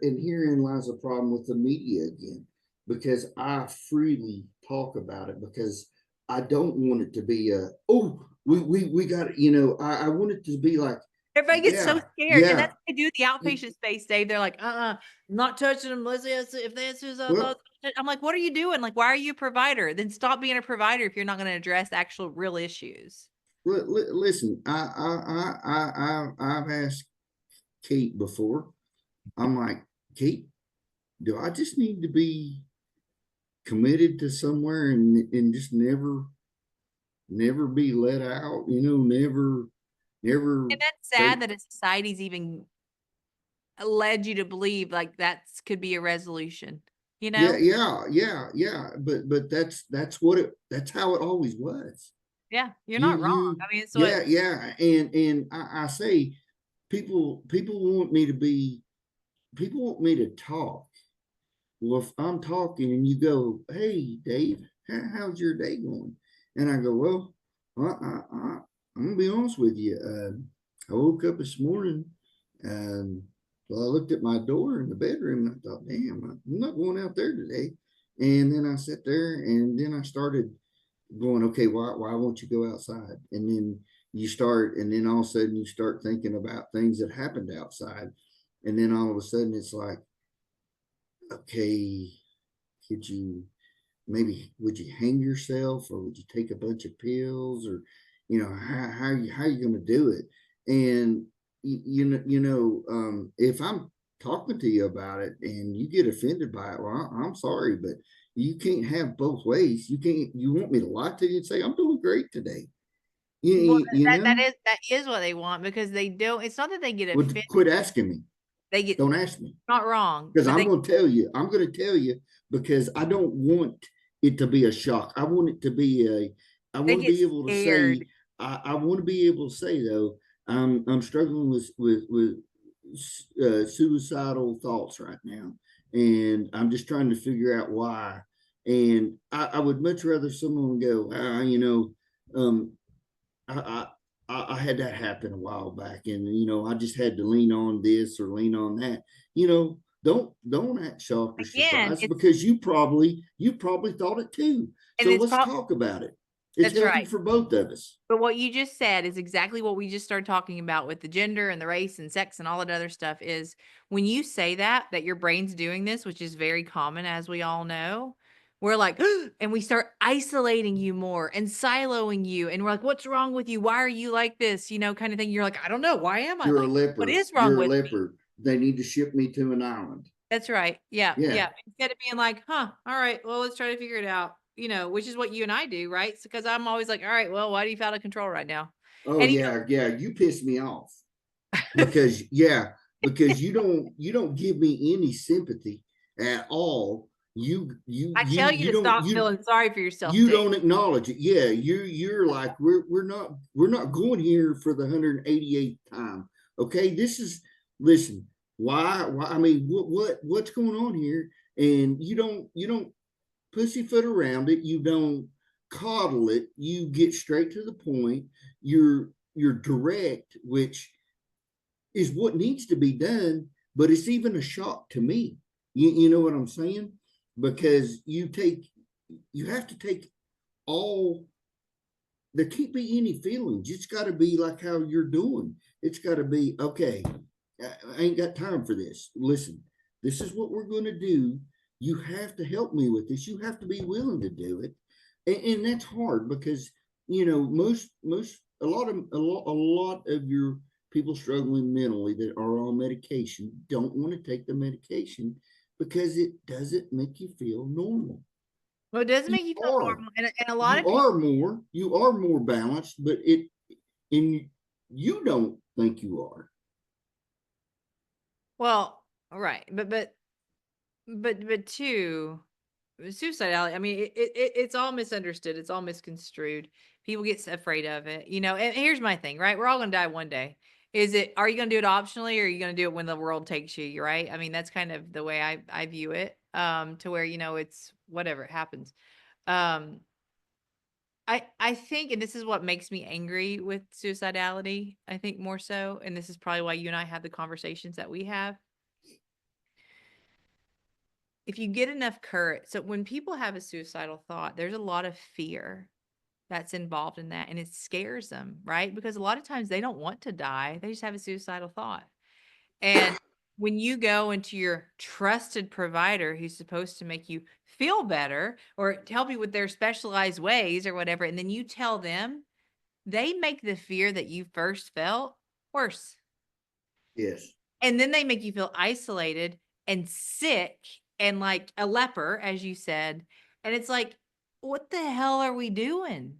and herein lies a problem with the media again, because I freely talk about it because I don't want it to be oh, we got it, I want it to be like, Everybody gets so yeah, scared, and yeah. that's what they do the outpatient space, Dave. They're like, I'm not touching them unless if they have suicidal Well, thoughts. I'm like, what are you doing? Like, why are you a provider? Then stop being a provider if you're not going to address actual real issues. listen, I've asked Kate before. I'm like, Kate, do I just need to be committed to somewhere and just never be let out, never And that's sad think, that a society's even led you to believe like that's could be a resolution, you yeah, know? yeah. But that's how it always was. Yeah, you're not wrong. I mean, it's what Yeah. And I say people want me to talk. Well, if I'm talking and you go, hey, Dave, how's your day going? And I go, well, I'm going to be honest with you. I woke up this morning and well, I looked at my door in the bedroom and I thought, damn, I'm not going out there today. And then I sat there and then I started going, okay, why won't you go outside? And then and then all of a sudden you start thinking about things that happened outside. And then all of a sudden it's like, okay, could you maybe would you hang yourself or would you take a bunch of pills or how you going to do it? And if I'm talking to you about it and you get offended by it, well, I'm sorry, but you can't have both ways. You want me to lie to you and say I'm doing great today. well You know, that is what they want because they don't it's not that they get well, offended, quit asking me. they get Don't ask me. not wrong, Because but they I'm going to tell you because I don't want it to be a shock. I they want to get be able to say, scared. I want to be able to say though, I'm struggling with suicidal thoughts right now. And I'm just trying to figure out why. And I would much rather someone go, um, I, I had that happen a while back, and I just had to lean on this or lean on that. Don't act shocked or Again, surprised it's because you probably thought it too. and So it's let's probably talk about it. It's that's healthy right. for both of us. But what you just said is exactly what we just started talking about with the gender and the race and sex and all that other stuff is when you say that your brain's doing this, which is very common as we all know, we're like, and we start isolating you more and siloing you. And we're like, what's wrong with you? Why are you like this? Kind of thing. You're like, I don't know. Why am I You're a like, what leopard. is wrong You're a with me? leopard. They need to ship me to an island. That's right. Yeah. Yeah. Yeah. Instead of being like, all right, well, let's try to figure it out, which is what you and I do, right? Because I'm always like, all right, well, why do you feel out of control right now? Oh And yeah. You piss me off because you don't give me any sympathy at all. I tell you to stop feeling sorry for yourself, you Dave. don't acknowledge it. Yeah, you're like we're not going here for the 188th time. Okay, this is listen, why, I mean, what's going on here? And you don't pussyfoot around it. You don't coddle it. You get straight to the point. You're direct, which is what needs to be done, but it's even a shock to me. You know what I'm saying? Because you have to take all, there can't be any feelings. It's got to be like how you're doing. It's got to be, okay, I ain't got time for this. Listen, this is what we're going to do. You have to help me with this. You have to be willing to do it. And that's hard because, a lot of your people struggling mentally that are on medication don't want to take the medication because it doesn't make you feel normal. Well, it doesn't You make you feel are, normal. And a lot you of people, are more, you are more balanced, but in you don't think you are. well, right. But two, suicidality, I mean, it's all misunderstood. It's all misconstrued. People get afraid of it, and here's my thing, right? We're all going to die one day. Are you going to do it optionally or are you going to do it when the world takes you? Right. I mean, that's kind of the way I view it, to where, it's whatever it happens. Um, I think, and this is what makes me angry with suicidality, I think more so, and this is probably why you and I have the conversations that we have. If you get enough courage, so when people have a suicidal thought, there's a lot of fear that's involved in that, and it scares them, right? Because a lot of times they don't want to die, they just have a suicidal thought. And when you go into your trusted provider who's supposed to make you feel better or to help you with their specialized ways or whatever, and then you tell them, they make the fear that you first felt worse. Yes. And then they make you feel isolated and sick and like a leper, as you said. And it's like, what the hell are we doing?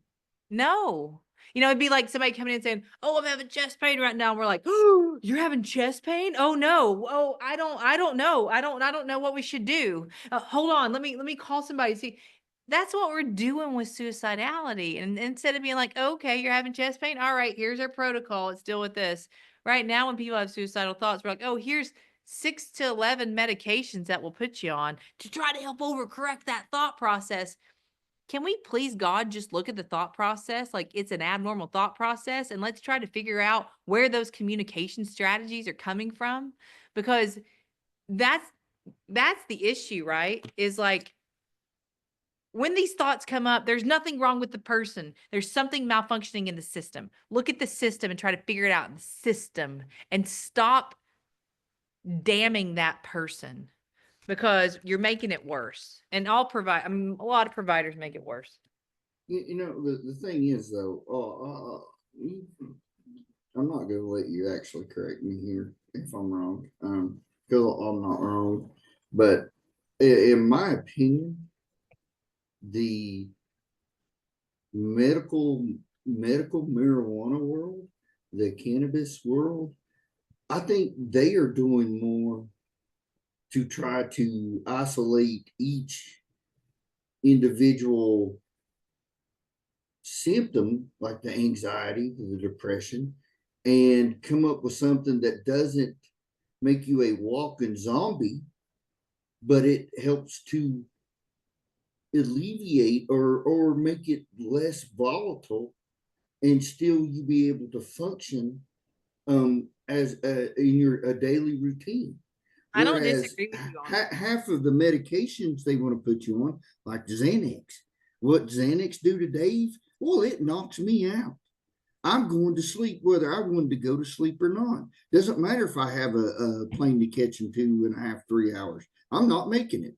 No. It'd be like somebody coming in saying, "Oh, I'm having chest pain right now." And we're like, "Oh, you're having chest pain? Oh no. Oh, I don't know. I don't know what we should do. Hold on. Let me call somebody." See, that's what we're doing with suicidality. And instead of being like, "Okay, you're having chest pain. All right, here's our protocol. Let's deal with this." Right now, when people have suicidal thoughts, we're like, "Oh, here's 6 to 11 medications that will put you on to try to help overcorrect that thought process." Can we please God just look at the thought process like it's an abnormal thought process, and let's try to figure out where those communication strategies are coming from? Because that's that's the issue, right? Is like when these thoughts come up, there's nothing wrong with the person. There's something malfunctioning in the system. Look at the system and try to figure it out in the system and stop damning that person because you're making it worse. And I mean, a lot of providers make it worse. The thing is though, I'm not going to let you actually correct me here if I'm wrong, because I'm not wrong. But in my opinion, the medical medical marijuana world, the cannabis world, I think they are doing more to try to isolate each individual symptom, like the anxiety, the depression, and come up with something that doesn't make you a walking zombie, but it helps to alleviate or make it less volatile and still you be able to function as in your a daily routine. I don't Whereas disagree with you on that. half of the medications they want to put you on, like Xanax, what Xanax do to Dave? Well, it knocks me out. I'm going to sleep whether I wanted to go to sleep or not. Doesn't matter if I have a plane to catch in 2.5, 3 hours. I'm not making it.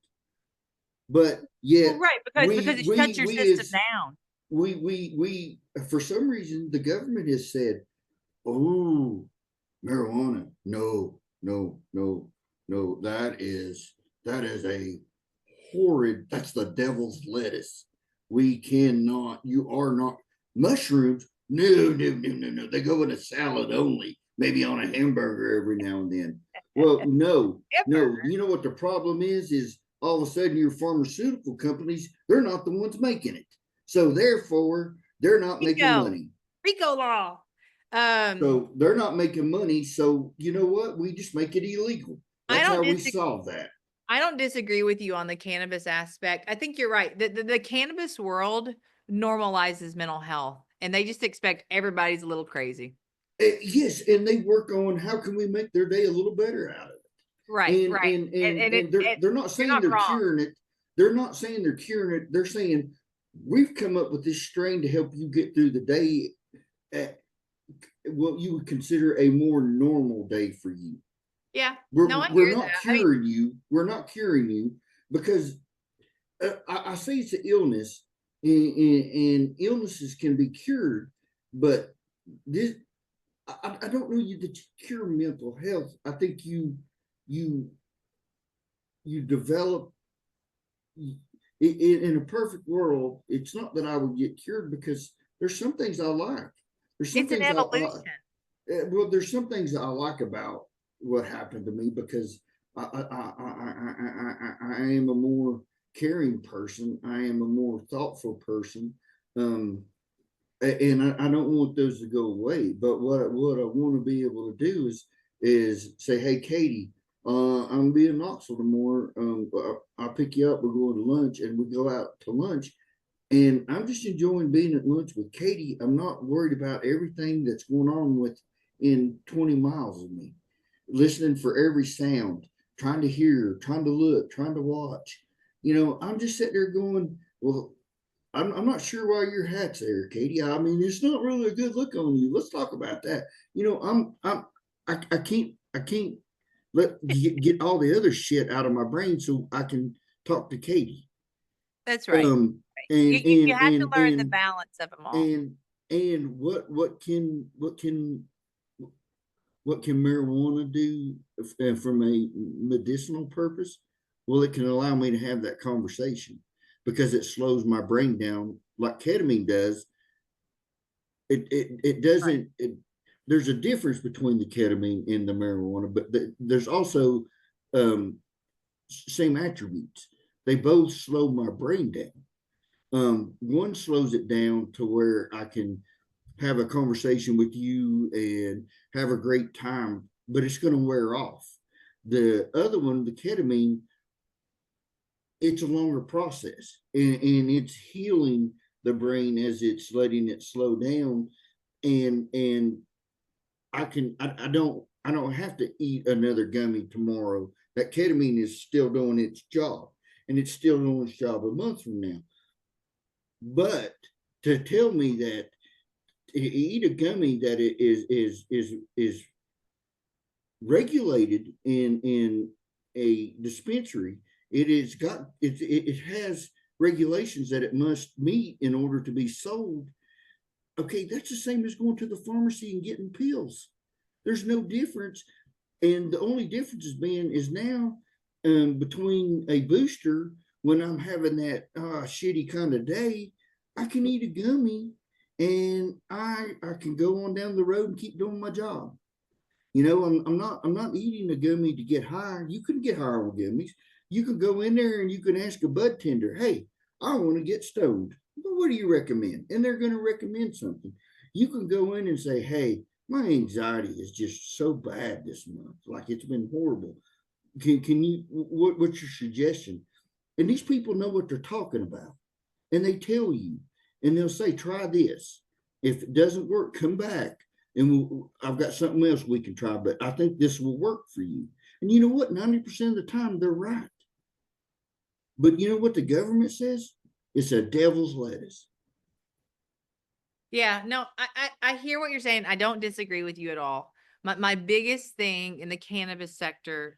But Well, yet right, because it shuts your we system as down. we for some reason the government has said, oh, marijuana, no, no, no, no, that is a horrid, that's the devil's lettuce. We cannot, you are not, mushrooms, no, no, no, no, no, they go in a salad only, maybe on a hamburger every now and then. Well, no, no, Hamburger. you know what the problem is all of a sudden your pharmaceutical companies, they're not the ones making it, so therefore they're not making Rico. money. Rico law. Um, So they're not making money. So you know what? We just make it illegal. I That's don't how we disagree. solve that. I don't disagree with you on the cannabis aspect. I think you're right. The cannabis world normalizes mental health, and they just expect everybody's a little crazy. Yes, and they work on how can we make their day a little better out of it. Right, right. And they're not You're saying not they're wrong. curing it. They're not saying they're curing it. They're saying we've come up with this strain to help you get through the day at what you would consider a more normal day for you. Yeah. We're No, I we're hear not that. I mean, curing you. We're not curing you because I say it's an illness, and illnesses can be cured, but this I don't know you that you cure mental health. I think you you develop in a perfect world. It's not that I would get cured because there's some things I like. There's some it's an things evolution. well, there's some things that I like about what happened to me because I am a more caring person. I am a more thoughtful person. Um, and I don't want those to go away. But what I want to be able to do is say, hey, Katie, I'm gonna be in Knoxville tomorrow. I'll pick you up. We're going to lunch, and we go out to lunch. And I'm just enjoying being at lunch with Katie. I'm not worried about everything that's going on in 20 miles of me, listening for every sound, trying to hear, trying to look, trying to watch. I'm just sitting there going, well, I'm not sure why your hat's there, Katie. I mean, it's not really a good look on you. Let's talk about that. I can't get all the other shit out of my brain so I can talk to Katie. That's right. Right. And You and have to and learn the and balance of them all. and and what can marijuana do from a medicinal purpose? Well, it can allow me to have that conversation because it slows my brain down like ketamine does. It Right. doesn't. There's a difference between the ketamine and the marijuana, but there's also um, same attributes. They both slow my brain down. One slows it down to where I can have a conversation with you and have a great time, but it's going to wear off. The other one, the ketamine, it's a longer process, and it's healing the brain as it's letting it slow down. And I don't have to eat another gummy tomorrow. That ketamine is still doing its job, and it's still doing its job a month from now. But to tell me that eat a gummy that is regulated in a dispensary. It has regulations that it must meet in order to be sold. Okay, that's the same as going to the pharmacy and getting pills. There's no difference, and the only difference is now between a booster when I'm having that shitty kind of day, I can eat a gummy and I can go on down the road and keep doing my job. I'm not eating a gummy to get high. You can get higher with gummies. You can go in there and you can ask a bud tender, hey, I want to get stoned. Well, what do you recommend? And they're going to recommend something. You can go in and say, hey, my anxiety is just so bad this month. Like it's been horrible. Can you what's your suggestion? And these people know what they're talking about. And they tell you, and they'll say, try this. If it doesn't work, come back and I've got something else we can try, but I think this will work for you. And you know what? 90% of the time, they're right. But you know what the government says? It's a devil's lettuce. Yeah, no, I hear what you're saying. I don't disagree with you at all. My biggest thing in the cannabis sector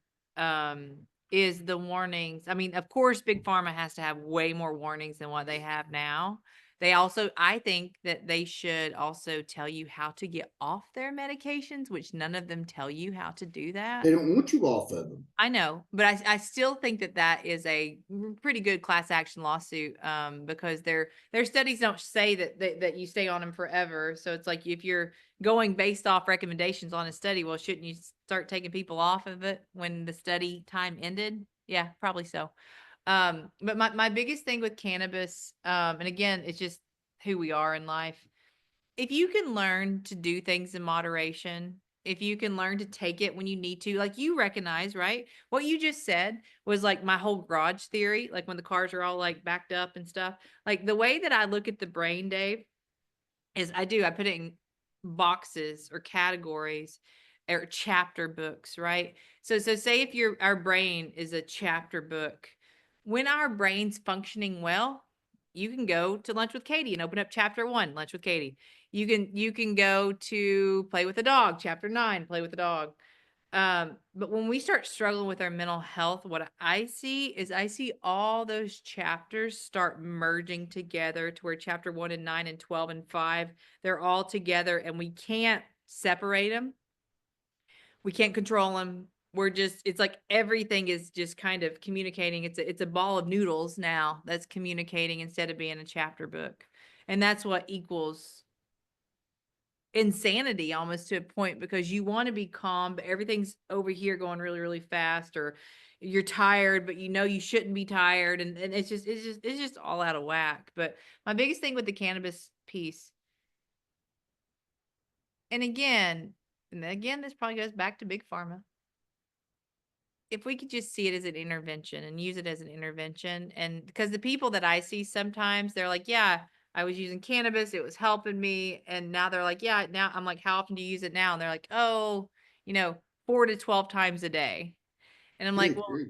is the warnings. I mean, of course, big pharma has to have way more warnings than what they have now. They also, I think that they should also tell you how to get off their medications, which none of them tell you how to do that. They don't want you off of them. I know, but I still think that that is a pretty good class action lawsuit, because their studies don't say that you stay on them forever. So it's like if you're going based off recommendations on a study, well, shouldn't you start taking people off of it when the study time ended? Yeah, probably so. But my biggest thing with cannabis, and again, it's just who we are in life. if you can learn to do things in moderation, if you can learn to take it when you need to, like you recognize, right? What you just said was like my whole garage theory, like when the cars are all like backed up and stuff. Like the way that I look at the brain, Dave, is I put it in boxes or categories or chapter books, right? So say if our brain is a chapter book, when our brain's functioning well, you can go to lunch with Katie and open up chapter 1, lunch with Katie. You can go to play with a dog, chapter 9, play with a dog. But when we start struggling with our mental health, what I see all those chapters start merging together to where chapter 1 and 9 and 12 and 5, they're all together and we can't separate them. We can't control them. It's like everything is just kind of communicating. It's a ball of noodles now that's communicating instead of being a chapter book. And that's what equals insanity almost to a point, because you want to be calm, but everything's over here going really, really fast, or you're tired, but you know you shouldn't be tired. And it's just all out of whack. But my biggest thing with the cannabis piece, and again, this probably goes back to big pharma. If we could just see it as an intervention and use it as an intervention, and because the people that I see sometimes, they're like, yeah, I was using cannabis, it was helping me. And now they're like, yeah, now I'm like, how often do you use it now? And they're like, oh, 4 to 12 times a day. And I'm like, Good well, grief.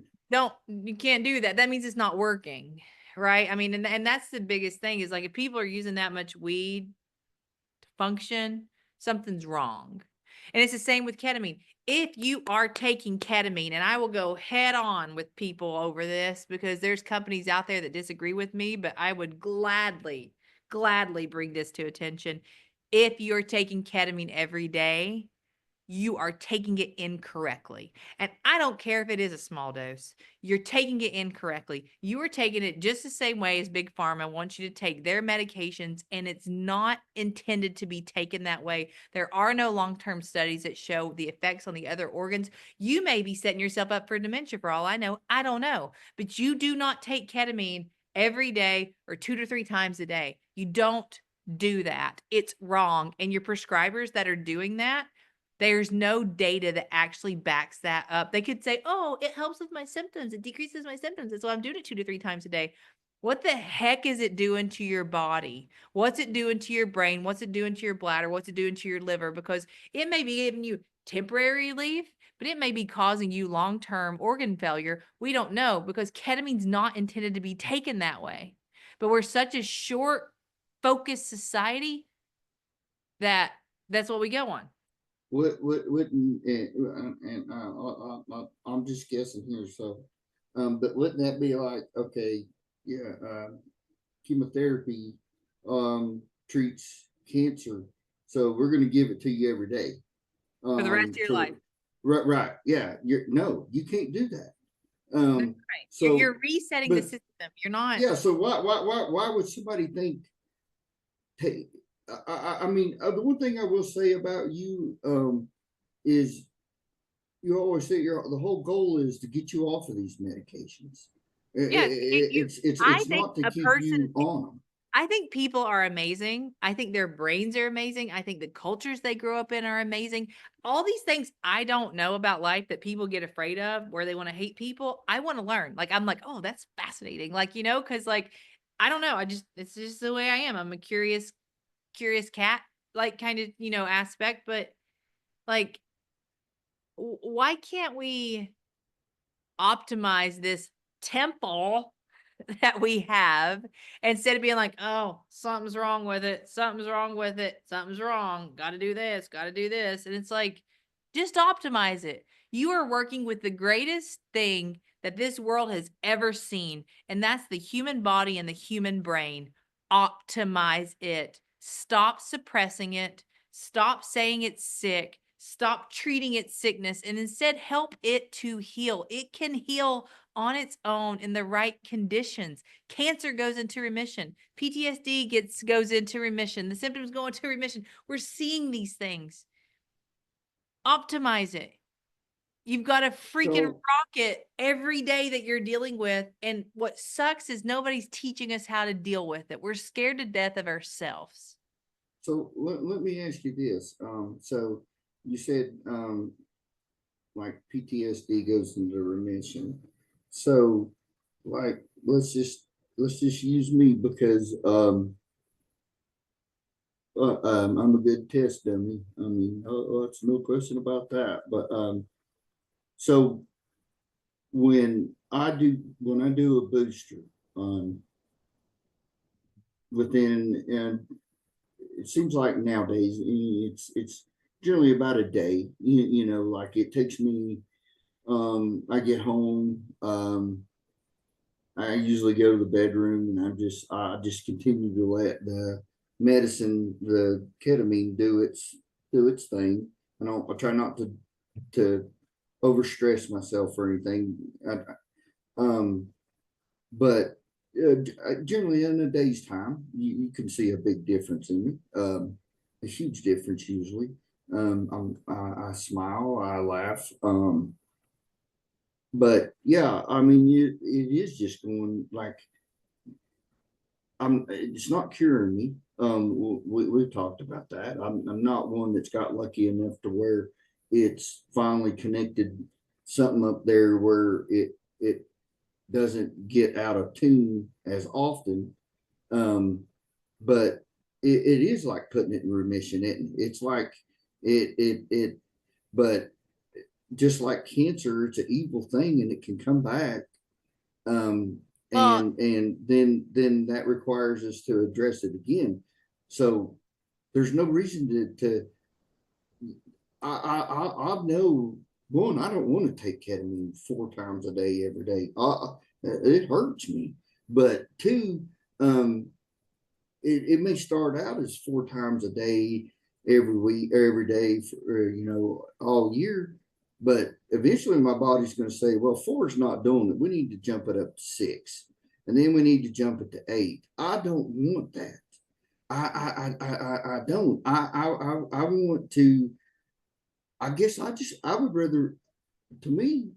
you can't do that. That means it's not working. Right. I mean, and that's the biggest thing is like, if people are using that much weed to function, something's wrong. And it's the same with ketamine. If you are taking ketamine, and I will go head on with people over this because there's companies out there that disagree with me, but I would gladly bring this to attention. If you're taking ketamine every day, you are taking it incorrectly. And I don't care if it is a small dose. You're taking it incorrectly. You are taking it just the same way as Big Pharma wants you to take their medications, and it's not intended to be taken that way. There are no long-term studies that show the effects on the other organs. You may be setting yourself up for dementia for all I know. I don't know. But you do not take ketamine every day or 2 to 3 times a day. You don't do that. It's wrong. And your prescribers that are doing that, there's no data that actually backs that up. They could say, oh, it helps with my symptoms. It decreases my symptoms. And so I'm doing it 2 to 3 times a day. What the heck is it doing to your body? What's it doing to your brain? What's it doing to your bladder? What's it doing to your liver? Because it may be giving you temporary relief, but it may be causing you long-term organ failure. We don't know, because ketamine's not intended to be taken that way. But we're such a short focused society that that's what we go on. I'm just guessing here, so, but wouldn't that be like, okay, yeah, chemotherapy, treats cancer, so we're gonna give it to you every day, For the rest of your life. right, yeah, no, you can't do that. That's right. You're So, resetting the but system. You're not. yeah, so why would somebody think, take, I mean, the one thing I will say about you, is you always say the whole goal is to get you off of these medications. Yes, I It's think not to a keep person you on them. I think people are amazing. I think their brains are amazing. I think the cultures they grow up in are amazing. All these things I don't know about life that people get afraid of, where they want to hate people, I want to learn. Like, I'm like, "Oh, that's fascinating." Like, cuz like I don't know, it's just the way I am. I'm a curious cat like kind of, aspect, but like why can't we optimize this temple that we have, instead of being like, oh, something's wrong with it. Something's wrong with it. Something's wrong. Got to do this. Got to do this. And it's like, just optimize it. You are working with the greatest thing that this world has ever seen, and that's the human body and the human brain. Optimize it. Stop suppressing it. Stop saying it's sick. Stop treating its sickness, and instead help it to heal. It can heal on its own in the right conditions. Cancer goes into remission. PTSD goes into remission. The symptoms go into remission. We're seeing these things. Optimize it. You've got a freaking So, rocket every day that you're dealing with. And what sucks is nobody's teaching us how to deal with it. We're scared to death of ourselves. So let me ask you this. So you said, like PTSD goes into remission. So like, let's just use me because, I'm a good test dummy. I mean, it's no question about that. But, so when I do a booster, um, within, and it seems like nowadays it's generally about a day. You know, like it takes me. I get home. I usually go to the bedroom and I just continue to let the medicine, the ketamine, do its thing. I try not to overstress myself or anything. Um, but generally in a day's time, you can see a big difference in me. A huge difference usually. I smile, I laugh. But yeah, I mean, it is just going like, it's not curing me. We've talked about that. I'm not one that's got lucky enough to where it's finally connected something up there where it doesn't get out of tune as often. Um, but it is like putting it in remission. It's like it, but just like cancer, it's an evil thing and it can come back. um, Well, and then that requires us to address it again. So there's no reason to I know, one, I don't want to take ketamine 4 times a day every day. It hurts me. But two, um, it may start out as 4 times a day every week, every day for, all year. But eventually my body's going to say, well, four is not doing it. We need to jump it up to six. And then we need to jump it to eight. I don't want that. I don't. I want to, I guess I would rather, to me,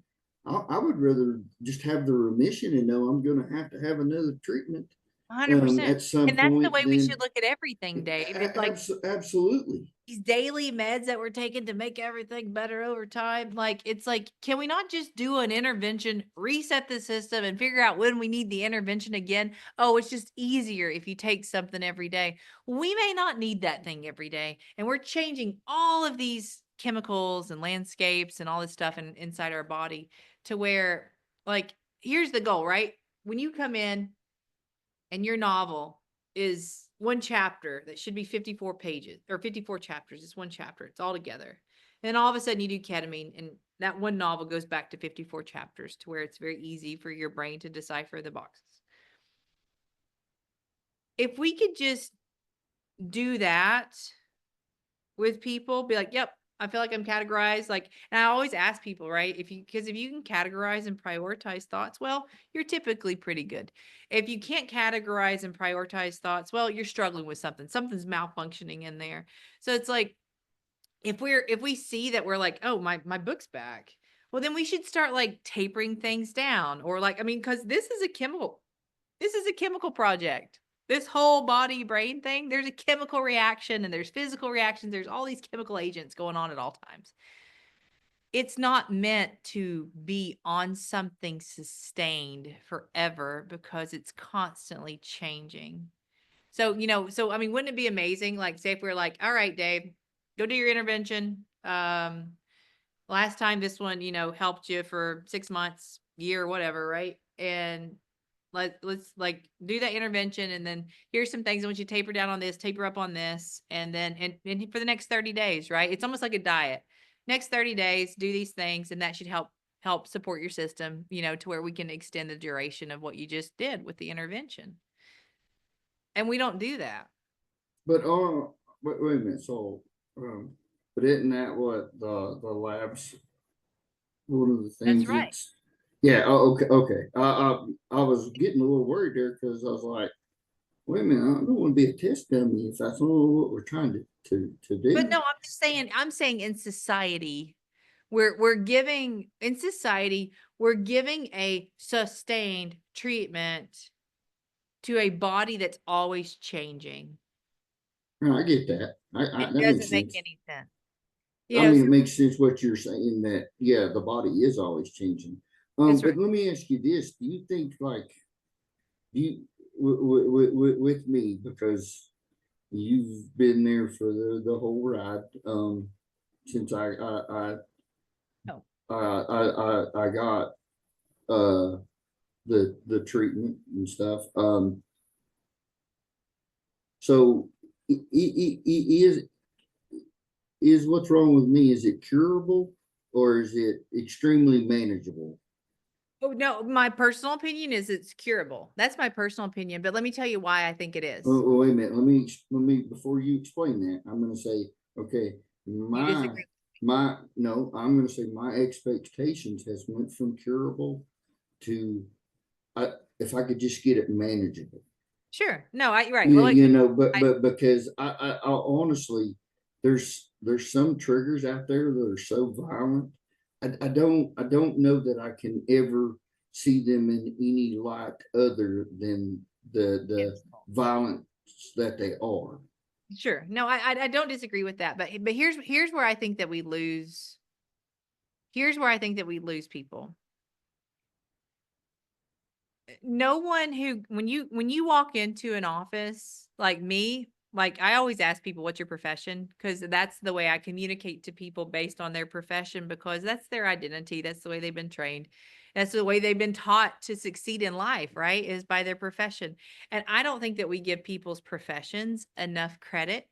I would rather just have the remission and know I'm going to have another treatment, 100%. at some And that's the point. way we Then should look at everything, Dave. It's like absolutely. these daily meds that we're taking to make everything better over time. Like, it's like, can we not just do an intervention, reset the system, and figure out when we need the intervention again? Oh, it's just easier if you take something every day. We may not need that thing every day. And we're changing all of these chemicals and landscapes and all this stuff inside our body to where, like, here's the goal, right? When you come in, and your novel is one chapter that should be 54 pages or 54 chapters. It's one chapter. It's all together. And all of a sudden you do ketamine and that one novel goes back to 54 chapters to where it's very easy for your brain to decipher the boxes. If we could just do that with people, be like, yep, I feel like I'm categorized. Like, and I always ask people, right? Because if you can categorize and prioritize thoughts, well, you're typically pretty good. If you can't categorize and prioritize thoughts, well, you're struggling with something. Something's malfunctioning in there. So it's like, if we see that we're like, oh, my book's back, well, then we should start like tapering things down or like, I mean, because this is a chemical project. This whole body brain thing, there's a chemical reaction and there's physical reactions. There's all these chemical agents going on at all times. It's not meant to be on something sustained forever because it's constantly changing. So, so I mean, wouldn't it be amazing? Like, say if we're like, all right, Dave, go do your intervention. Last time this one, helped you for 6 months, year, whatever, right? And let's like do that intervention and then here's some things I want you to taper down on this, taper up on this, and then and for the next 30 days, right? It's almost like a diet. Next 30 days, do these things, and that should help support your system, to where we can extend the duration of what you just did with the intervention. And we don't do that. But wait a minute. So, um, but isn't that what the labs? One of the That's things right. it's, yeah. Oh, okay, okay. I was getting a little worried there because I was like, wait a minute, I don't want to be a test dummy if that's all what we're trying to But do. no, I'm saying in society, we're giving a sustained treatment to a body that's always changing. I get that. It That makes doesn't make sense. any sense. I So mean, it makes sense what you're saying that, yeah, the body is always changing. that's right. But let me ask you this. Do you think like you with me, because you've been there for the whole ride, since Oh, I got the treatment and stuff. So is what's wrong with me? Is it curable or is it extremely manageable? oh no, my personal opinion is it's curable. That's my personal opinion, but let me tell you why I think it is. Wait a minute. Let me before you explain that. I'm going to say, okay, You disagree? no. I'm going to say my expectations has went from curable to, I, if I could just get it manageable. Sure. No, right. You, Well, you know, I but because I honestly, there's some triggers out there that are so violent. I don't know that I can ever see them in any light other than the violence that they are. sure. No, I don't disagree with that, but here's where I think that we lose. Here's where I think that we lose people. No one who when you walk into an office like me, like I always ask people what's your profession, because that's the way I communicate to people based on their profession, because that's their identity, that's the way they've been trained, that's the way they've been taught to succeed in life, right, is by their profession. And I don't think that we give people's professions enough credit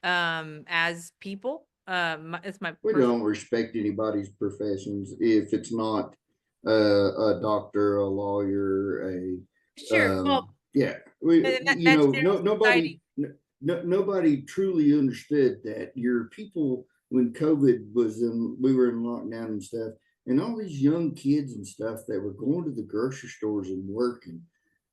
as people. It's my We personal. don't respect anybody's professions if it's not a doctor, a lawyer, Sure, well, yeah. We, you that's know, general society. nobody truly understood that your people when COVID was in, we were in lockdown and stuff, and all these young kids and stuff that were going to the grocery stores and working,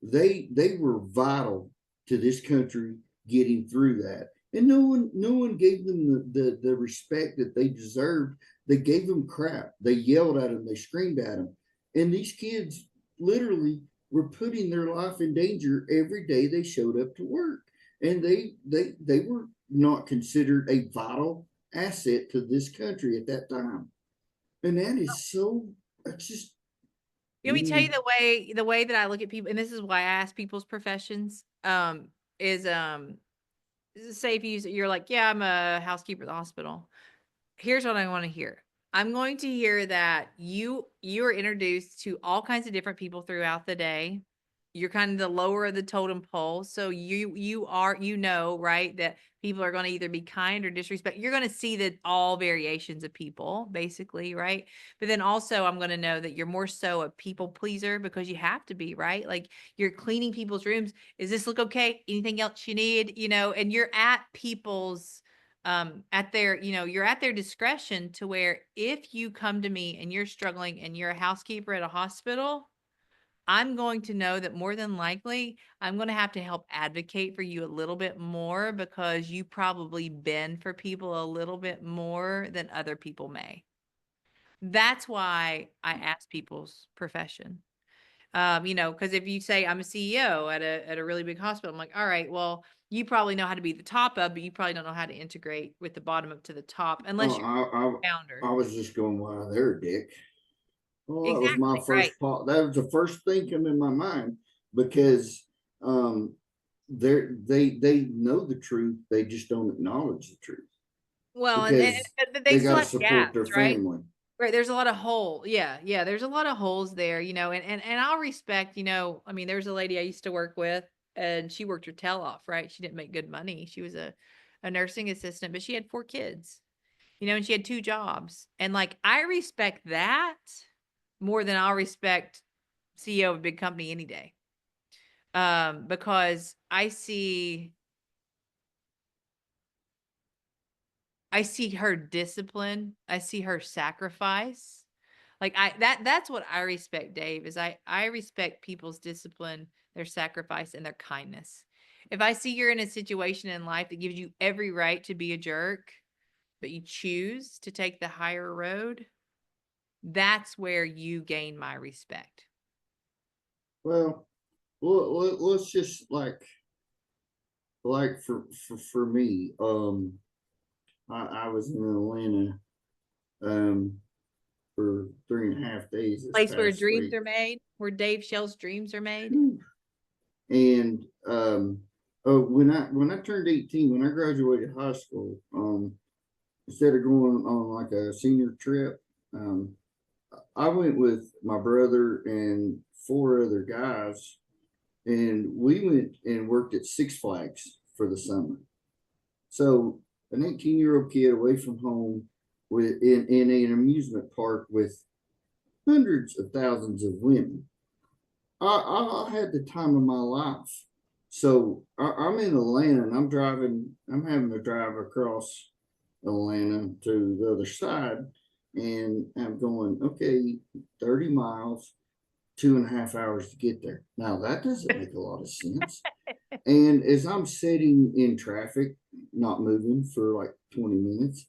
they were vital to this country getting through that. And no one gave them the respect that they deserved. They gave them crap. They yelled at them. They screamed at them. And these kids literally were putting their life in danger every day they showed up to work. And they were not considered a vital asset to this country at that time. And that is so, it's just, Let me tell you mm, the way that I look at people, and this is why I ask people's professions, is say if you're like, yeah, I'm a housekeeper at the hospital. Here's what I want to hear. I'm going to hear that you are introduced to all kinds of different people throughout the day. You're kind of the lower of the totem pole. So you are, right, that people are going to either be kind or disrespect. You're going to see that all variations of people, basically, right? But then also I'm going to know that you're more so a people pleaser because you have to be, right? Like you're cleaning people's rooms. Is this look okay? Anything else you need? And you're at people's at their, you're at their discretion, to where if you come to me and you're struggling and you're a housekeeper at a hospital, I'm going to know that more than likely I'm going to have to help advocate for you a little bit more, because you probably been for people a little bit more than other people may. That's why I ask people's profession. Because if you say I'm a CEO at a really big hospital, I'm like, all right, well, you probably know how to be the top of, but you probably don't know how to integrate with the bottom up to the top, unless oh, you're a founder. I was just going, wow, they're a dick. Well, that was my Exactly right. first part. That was the first thing come in my mind because um, they know the truth. They just don't acknowledge the truth Well, because but they they still got to have support gaps, their right? family. Right. There's a lot of hole. Yeah, yeah. There's a lot of holes there, and I'll respect, I mean, there's a lady I used to work with, and she worked her tail off, right? She didn't make good money. She was a nursing assistant, but she had 4 kids, and she had 2 jobs. And like I respect that more than I'll respect CEO of a big company any day. Because I see her discipline, I see her sacrifice. Like that's what I respect, Dave, is I respect people's discipline, their sacrifice, and their kindness. If I see you're in a situation in life that gives you every right to be a jerk, but you choose to take the higher road, that's where you gain my respect. Well, let's just like for me, I was in Atlanta, for 3.5 days this Place where past dreams week. are made, where Dave Shell's dreams are made. Whew. And, oh, when I turned 18, when I graduated high school, instead of going on like a senior trip, um, I went with my brother and four other guys, and we went and worked at Six Flags for the summer. So an 18-year-old kid away from home with in an amusement park with hundreds of thousands of women. I had the time of my life. So I'm in Atlanta and I'm having to drive across Atlanta to the other side. And I'm going, okay, 30 miles, 2.5 hours to get there. Now that doesn't make a lot of sense. And as I'm sitting in traffic, not moving for like 20 minutes,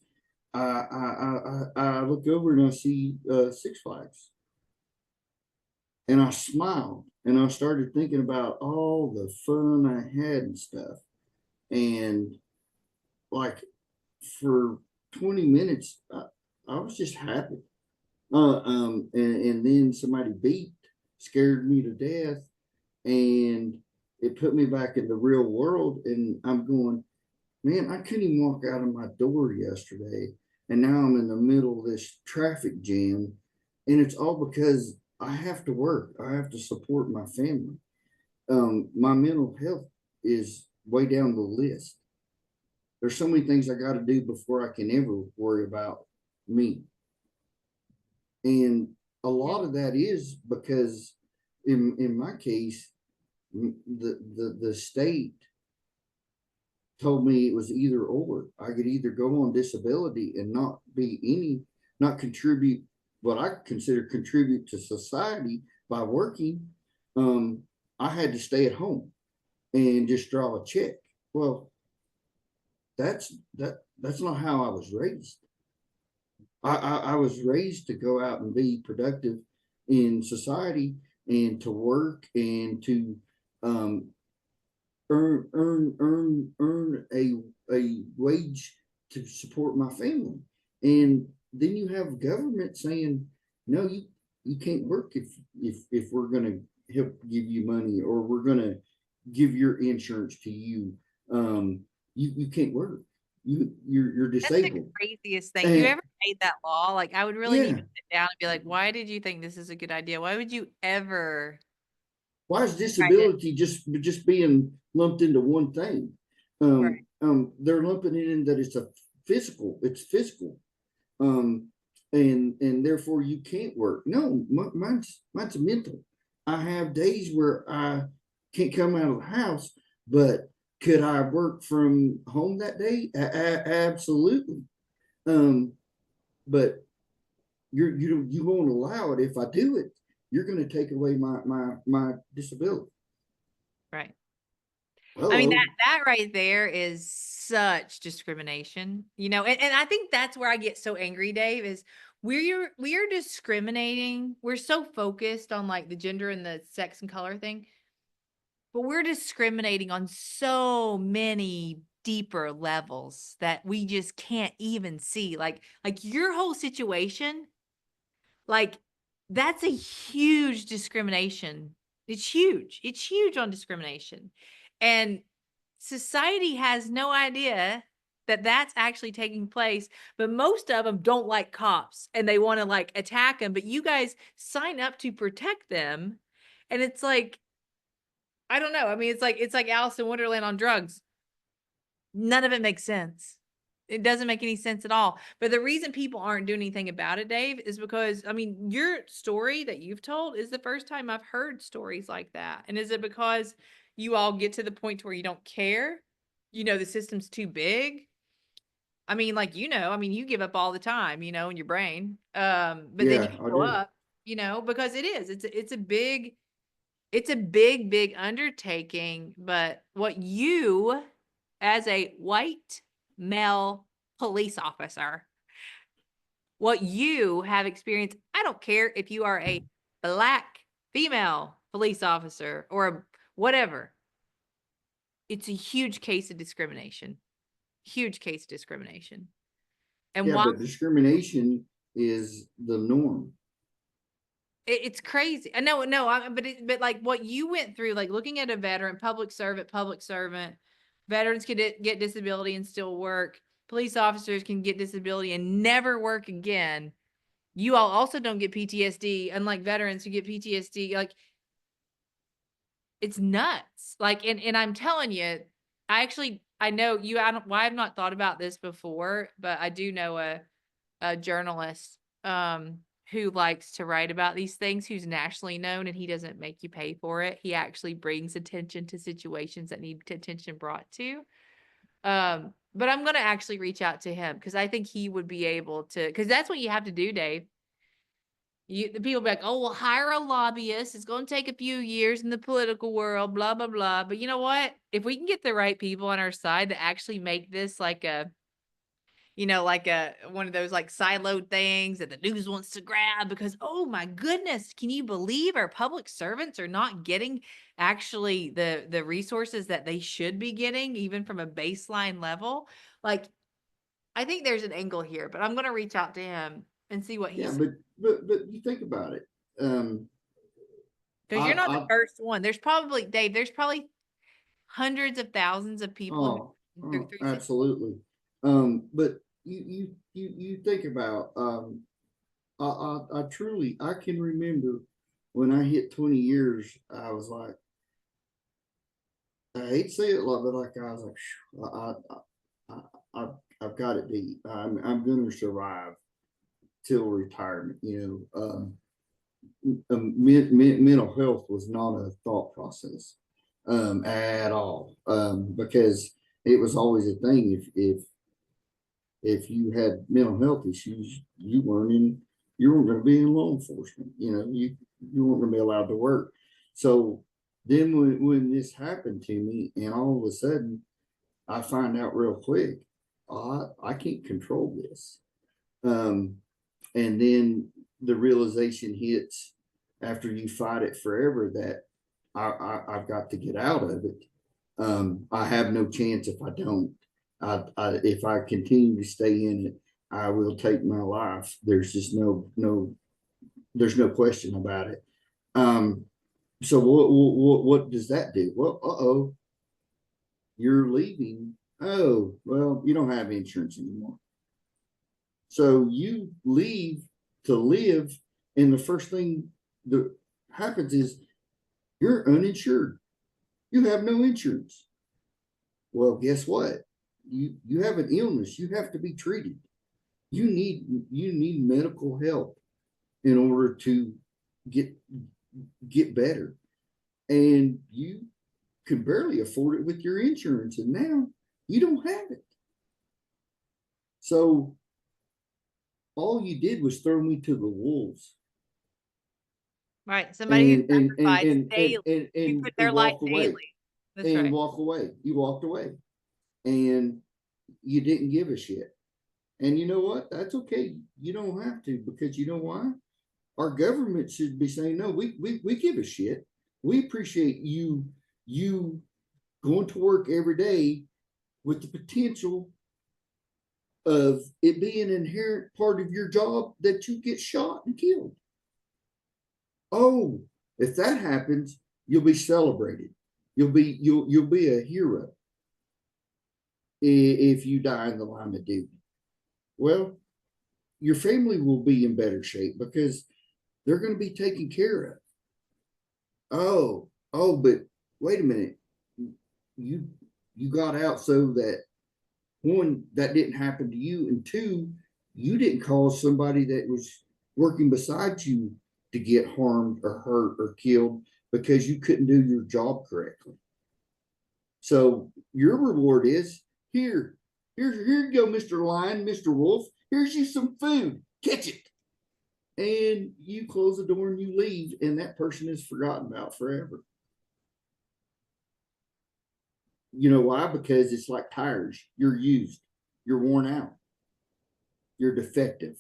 I look over and I see Six Flags, and I smiled and I started thinking about all the fun I had and stuff. And like for 20 minutes, I was just happy. And then somebody scared me to death, and it put me back in the real world. And I'm going, man, I couldn't even walk out of my door yesterday. And now I'm in the middle of this traffic jam. And it's all because I have to work. I have to support my family. My mental health is way down the list. There's so many things I got to do before I can ever worry about me. And a lot of that is because in my case, the state told me it was either or. I could either go on disability and not contribute what I consider contribute to society by working. Um, I had to stay at home and just draw a check. Well, that's not how I was raised. I was raised to go out and be productive in society and to work and to um, earn a wage to support my family. And then you have government saying, no, you can't work if we're going to help give you money, or we're going to give your insurance to you. You can't work. You're That's the disabled. craziest thing. You And ever made that law? Like, I would really need yeah, to sit down and be like, why did you think this is a good idea? Why would you ever why is try to? disability just being lumped into one thing? Right. They're lumping it in that it's physical, um, and therefore you can't work. No, mine's mental. I have days where I can't come out of the house, but could I work from home that day? Absolutely. Um, but you won't allow it. If I do it, you're going to take away my disability. Right. I mean, Hello. that right there is such discrimination, and I think that's where I get so angry, Dave, is we are discriminating. We're so focused on like the gender and the sex and color thing, but we're discriminating on so many deeper levels that we just can't even see. Like your whole situation, like that's a huge discrimination. It's huge. It's huge on discrimination. And society has no idea that that's actually taking place, but most of them don't like cops and they want to like attack them, but you guys sign up to protect them. And it's like, I don't know. I mean, it's like Alice in Wonderland on drugs. None of it makes sense. It doesn't make any sense at all. But the reason people aren't doing anything about it, Dave, is because, I mean, your story that you've told is the first time I've heard stories like that. And is it because you all get to the point where you don't care? The system's too big. I mean, like, I mean, you give up all the time, in your brain. But then you Yeah, I show do. up, because it is. It's a big, big undertaking. But what you, as a white male police officer, what you have experienced, I don't care if you are a black female police officer or whatever, it's a huge case of discrimination. Huge case of discrimination. And Yeah, why but discrimination is the norm. it's crazy. I know, no, but like what you went through, like looking at a veteran, public servant, veterans can get disability and still work. Police officers can get disability and never work again. You all also don't get PTSD, unlike veterans who get PTSD. Like, it's nuts. Like, and I'm telling you, I know you, I don't, why I've not thought about this before, but I do know a journalist, who likes to write about these things, who's nationally known, and he doesn't make you pay for it. He actually brings attention to situations that need attention brought to. But I'm gonna actually reach out to him because I think he would be able to, because that's what you have to do, Dave. The people be like, oh, well, hire a lobbyist. It's going to take a few years in the political world, blah, blah, blah. But you know what? If we can get the right people on our side to actually make this like a, like a one of those like siloed things that the news wants to grab because, oh my goodness, can you believe our public servants are not getting actually the resources that they should be getting, even from a baseline level? Like, I think there's an angle here, but I'm going to reach out to him and see what he Yeah, says. but you think about it. Because you're not the I first one. There's probably, Dave, there's probably hundreds of thousands of people who oh, through absolutely. But you think about I truly I can remember when I hit 20 years, I was like, I hate to say it like, but like I was like, I, I've got it beat. I'm going to survive till retirement. Mental health was not a thought process at all because it was always a thing. If you had mental health issues, you weren't going to be in law enforcement. You weren't going to be allowed to work. So then when this happened to me, and all of a sudden I find out real quick, I can't control this. And then the realization hits after you fight it forever that I've got to get out of it. I have no chance if I don't. If I continue to stay in it, I will take my life. There's just there's no question about it. So what does that do? Well, you're leaving. Oh, well, you don't have insurance anymore. So you leave to live, and the first thing that happens is you're uninsured. You have no insurance. Well, guess what? You have an illness. You have to be treated. You need medical help in order to get get better. And you could barely afford it with your insurance, and now you don't have it. So all you did was throw me to the wolves right. Somebody who sacrificed and daily, who put their life walk away daily. That's right. You walked away and you didn't give a shit. And you know what? That's okay. You don't have to, because you know why? Our government should be saying, no, we give a shit. We appreciate you going to work every day with the potential of it being an inherent part of your job that you get shot and killed. Oh, if that happens, you'll be celebrated. You'll be a hero if you die in the line of duty. Well, your family will be in better shape because they're going to be taken care of. But wait a minute. You you got out so that, one, that didn't happen to you, and two, you didn't cause somebody that was working beside you to get harmed or hurt or killed because you couldn't do your job correctly. So your reward is here you go, Mr. Lion, Mr. Wolf. Here's you some food. Catch it. And you close the door and you leave, and that person is forgotten about forever. You know why? Because it's like tires. You're used. You're worn out. You're defective.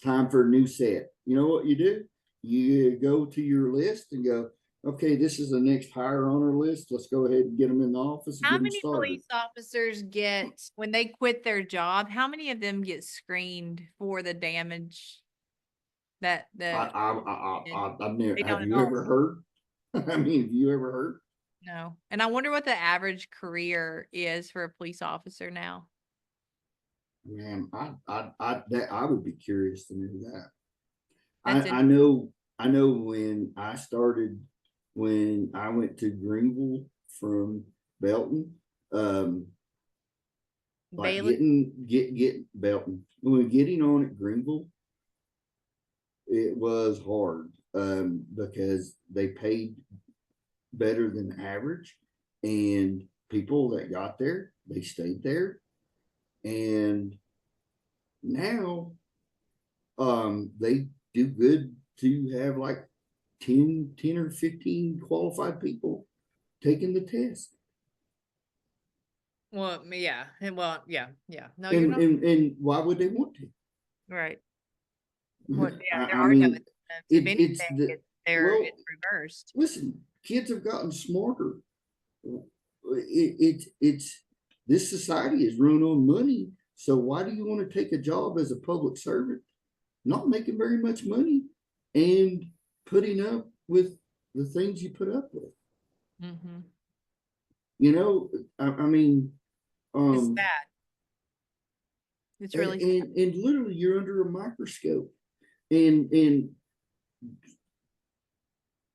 Time for a new set. You know what you do? You go to your list and go, okay, this is the next hire on our list. Let's go ahead and get them in the office and How get them many started. police officers get, when they quit their job, how many of them get screened for the damage that I've never, they don't have at you all? ever heard? I mean, have you ever heard? No. And I wonder what the average career is for a police officer now. Man, I would be curious to know that. That's I know, when I started, when I went to Greenville from Belton, like Bailey. get Belton, when getting on at Greenville, it was hard, because they paid better than average, and people that got there, they stayed there, and now, they do good to have like 10 or 15 qualified people taking the test. Well, yeah. Well, yeah. Yeah. No, you're And not why would they want to? right. What, yeah, there I are no mean, incentives. If it's anything, the, it's well, reversed. listen, kids have gotten smarter. It's this society is run on money. So why do you want to take a job as a public servant, not making very much money, and putting up with the things you put up with? Mm-hmm. You know, I mean, It's um, sad. It's and, really sad. and literally you're under a microscope, and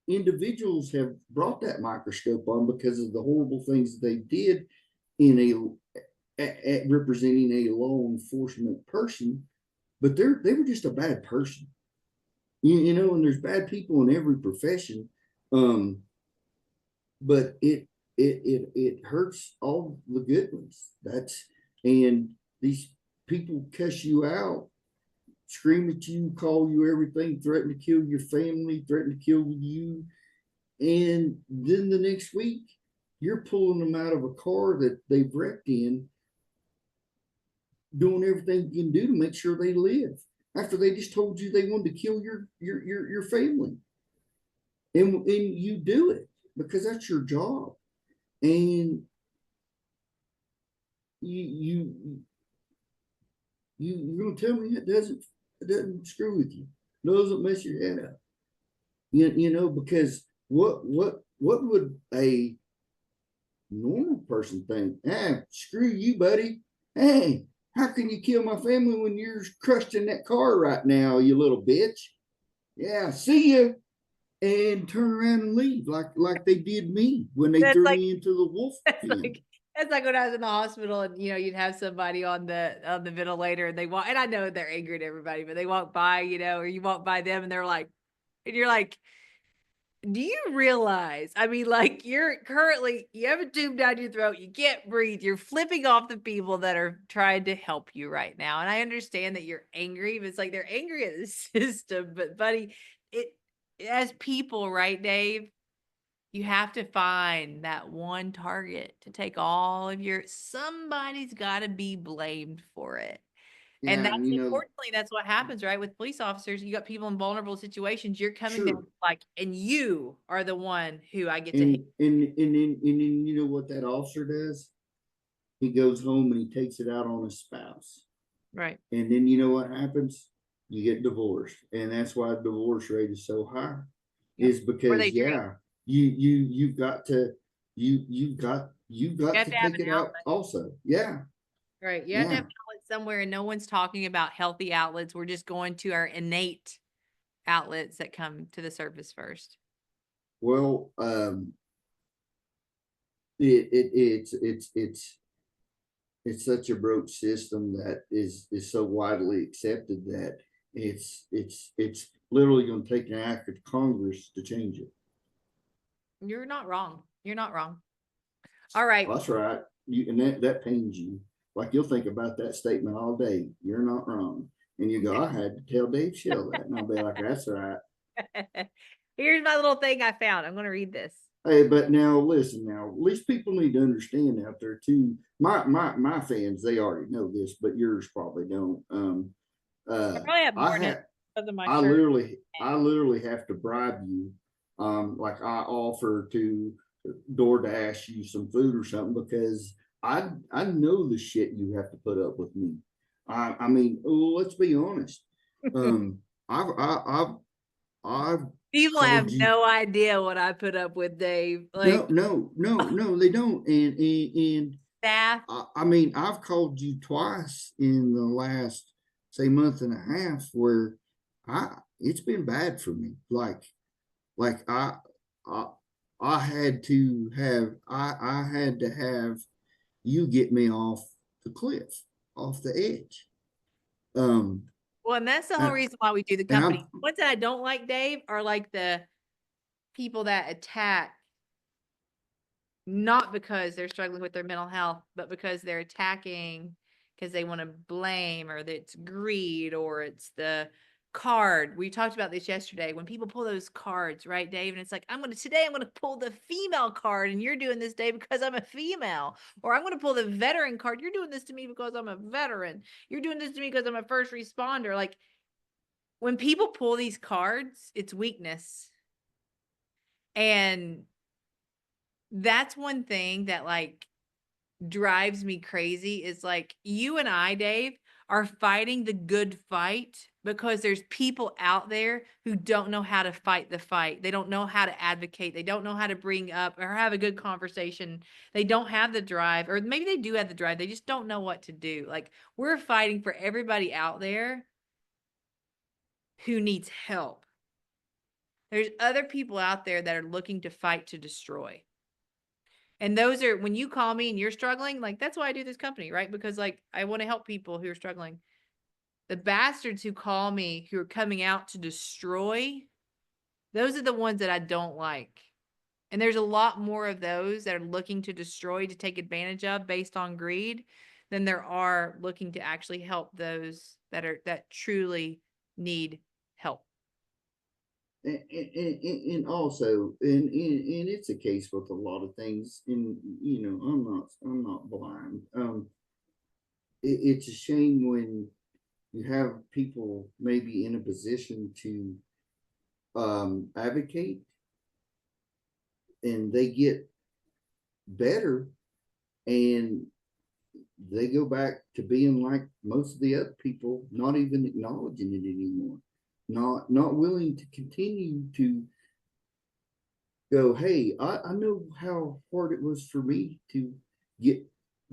individuals have brought that microscope on because of the horrible things that they did in at representing a law enforcement person, but they were just a bad person. You know, and there's bad people in every profession. Um, but it hurts all the good ones. That's, and these people cuss you out, scream at you, call you everything, threaten to kill your family, threaten to kill you, and then the next week you're pulling them out of a car that they've wrecked in, doing everything you can do to make sure they live after they just told you they wanted to kill your family, and you do it because that's your job, and you you're gonna tell me it doesn't screw with you, doesn't mess your head up, you know, because what would a normal person think? Ah, screw you, buddy. Hey, how can you kill my family when you're crushed in that car right now, you little bitch? Yeah, see you, and turn around and leave like they did me when they That's threw like me into the wolf that's pen. like that's like when I was in the hospital and you'd have somebody on the ventilator and they walk, and I know they're angry at everybody, but they walk by, or you walk by them and they're like, and you're like, do you realize? I mean, like you have a tube down your throat, you can't breathe, you're flipping off the people that are trying to help you right now. And I understand that you're angry, but it's like they're angry at the system. But buddy, it as people, right, Dave? You have to find that one target to take all of somebody's got to be blamed for it. And Yeah, that's and you know, unfortunately, that's what happens, right? With police officers, you got people in vulnerable situations. You're coming down sure. like, and you are the one who I get to hate. And then you know what that officer does? He goes home and he takes it out on his spouse. Right. And then you know what happens? You get divorced. And that's why the divorce rate is so high. Yep. Is Or because they drink. yeah, you've got to you've You got have to to have take an it out outlet. also. Yeah. Right. You have to have Yeah. an outlet somewhere, and no one's talking about healthy outlets. We're just going to our innate outlets that come to the surface first. Well, it's such a broke system that is so widely accepted that it's literally going to take an act of Congress to change it. You're not wrong. You're not wrong. All right. Well, that's right. And that pains you. Like you'll think about that statement all day. You're not wrong. And you go, I had to tell Dave Shell that. And I'll be like, that's right. Here's my little thing I found. I'm going to read this. Hey, but now listen, now at least people need to understand out there too. My fans, they already know this, but yours probably don't. I probably have I more now have because of my I shirt. literally I literally have to bribe you. like I offer to DoorDash you some food or something because I know the shit you have to put up with me. I mean, let's be honest. Um, I've I've People have called you. no idea what I put up with, Dave. No, Like no, no, no, they don't. And staff. I mean, I've called you twice in the last, say, month and a half where it's been bad for me. Like I, I I had to have you get me off the cliff, off the edge. Um, Well, and that's the whole and, reason why we do the and I've, company. Ones that I don't like, Dave, are like the people that attack not because they're struggling with their mental health, but because they're attacking because they want to blame, or that it's greed, or it's the card. We talked about this yesterday when people pull those cards, right, Dave? And it's like, today I'm gonna pull the female card, and you're doing this, Dave, because I'm a female. Or I'm gonna pull the veteran card. You're doing this to me because I'm a veteran. You're doing this to me because I'm a first responder. Like when people pull these cards, it's weakness. And that's one thing that like drives me crazy is like you and I, Dave, are fighting the good fight because there's people out there who don't know how to fight the fight. They don't know how to advocate. They don't know how to bring up or have a good conversation. They don't have the drive, or maybe they do have the drive. They just don't know what to do. Like we're fighting for everybody out there who needs help. There's other people out there that are looking to fight to destroy. And those are when you call me and you're struggling, like that's why I do this company, right? Because like I want to help people who are struggling. The bastards who call me who are coming out to destroy, those are the ones that I don't like. And there's a lot more of those that are looking to destroy, to take advantage of based on greed, than there are looking to actually help those that truly need help. and also, and it's a case with a lot of things. And I'm not blind. It's a shame when you have people maybe in a position to advocate and they get better and they go back to being like most of the other people, not even acknowledging it anymore, not willing to continue to go, hey, I know how hard it was for me to get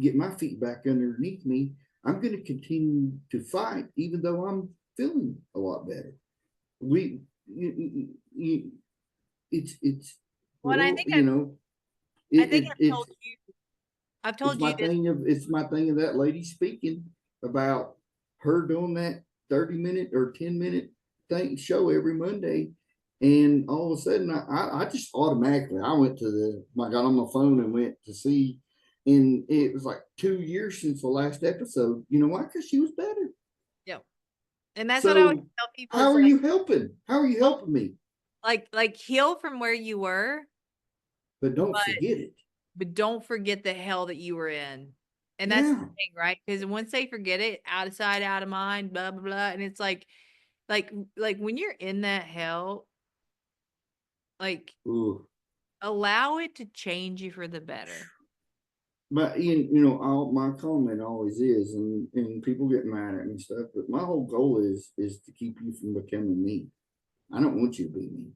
get my feet back underneath me. I'm going to continue to fight even though I'm feeling a lot better. We you, it's Well, and well, you know, I think it's I've told you this. it's my thing of that lady speaking about her doing that 30-minute or 10-minute thing show every Monday. And all of a sudden I just automatically I went to I got on my phone and went to see, and it was like 2 years since the last episode. You know why? Because she was better. Yeah. And that's what I always So tell people. how It's are you helping? How are you helping me? like heal from where you were, But don't but forget it. don't forget the hell that you were in. And that's the Yeah. thing, right? Because once they forget it, out of sight, out of mind, blah blah blah. And it's like when you're in that hell, like Ooh. allow it to change you for the better. But my comment always is, and people get mad at me and stuff, but my whole goal is to keep you from becoming me. I don't want you to be me.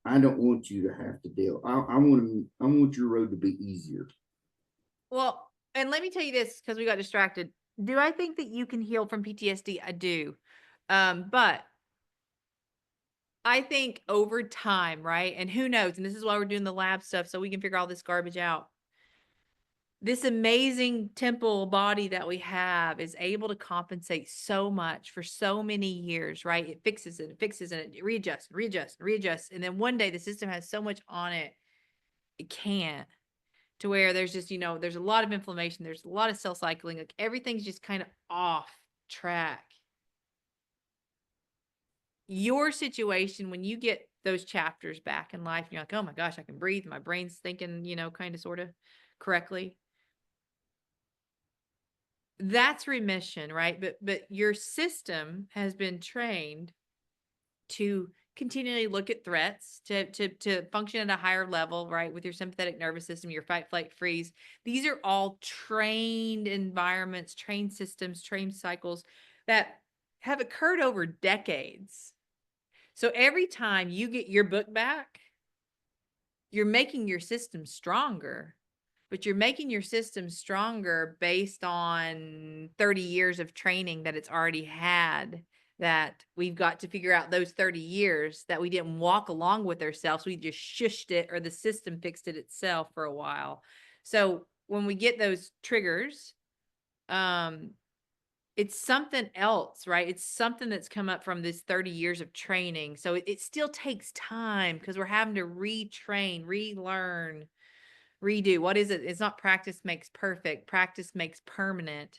I don't want you to have to deal. I want your road to be easier. Well, and let me tell you this, because we got distracted. Do I think that you can heal from PTSD? I do. But I think over time, right? And who knows? And this is why we're doing the lab stuff so we can figure all this garbage out. This amazing temple body that we have is able to compensate so much for so many years, right? It fixes it, it readjusts, readjusts, readjusts. And then one day the system has so much on it, it can't, to where there's just, there's a lot of inflammation, there's a lot of cell cycling, like everything's just kind of off track. Your situation, when you get those chapters back in life, and you're like, oh my gosh, I can breathe, my brain's thinking, kind of sort of correctly. That's remission, right? But your system has been trained to continually look at threats to function at a higher level, right? With your sympathetic nervous system, your fight, flight, freeze. These are all trained environments, trained systems, trained cycles that have occurred over decades. So every time you get your book back, you're making your system stronger, but you're making your system stronger based on 30 years of training that it's already had, that we've got to figure out those 30 years that we didn't walk along with ourselves. We just shushed it, or the system fixed it itself for a while. So when we get those triggers, it's something else, right? It's something that's come up from this 30 years of training. So it still takes time because we're having to retrain, relearn, redo. What is it? It's not practice makes perfect. Practice makes permanent.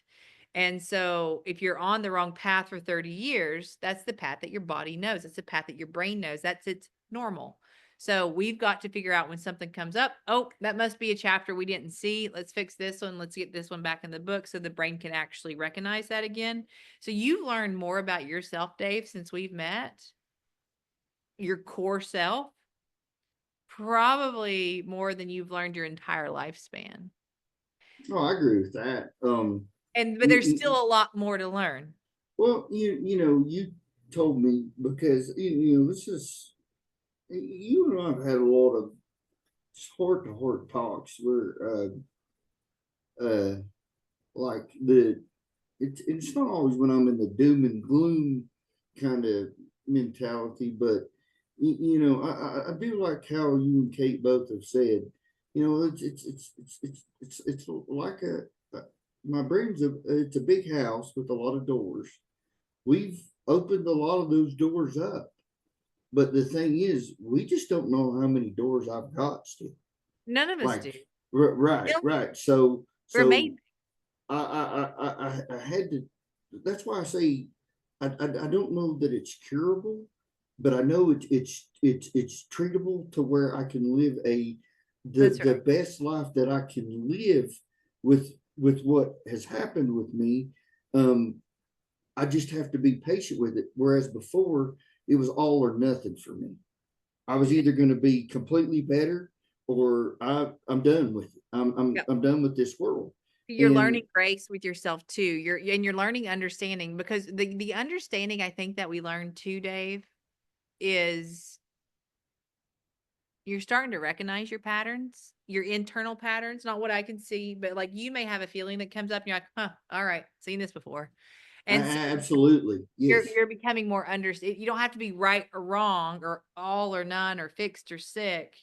And so if you're on the wrong path for 30 years, that's the path that your body knows. It's the path that your brain knows. That's its normal. So we've got to figure out when something comes up, oh, that must be a chapter we didn't see. Let's fix this one. Let's get this one back in the book so the brain can actually recognize that again. So you've learned more about yourself, Dave, since we've met, your core self, probably more than you've learned your entire lifespan. Oh, I agree with that. But there's still a lot more to learn. Well, you told me because this is you and I've had a lot of heart to heart talks where like it's not always when I'm in the doom and gloom kind of mentality, but I do like how you and Kate both have said, it's like my brain's it's a big house with a lot of doors. We've opened a lot of those doors up, but the thing is, we just don't know how many doors I've got still. None of us do. Like, right, Still, right. So, we're so amazing. I had to. That's why I say I don't know that it's curable, but I know it's treatable to where I can live That's the right. best life that I can live with what has happened with me. Um, I just have to be patient with it. Whereas before, it was all or nothing for me. I was either going to be completely better or I'm done with it. Yeah. I'm done with this world. You're And learning grace with yourself too. You're learning understanding, because the understanding I think that we learn too, Dave, is you're starting to recognize your patterns, your internal patterns, not what I can see, but like you may have a feeling that comes up and you're like, huh, all right, seen this before. And so absolutely, yes. you're becoming more you don't have to be right or wrong or all or none or fixed or sick.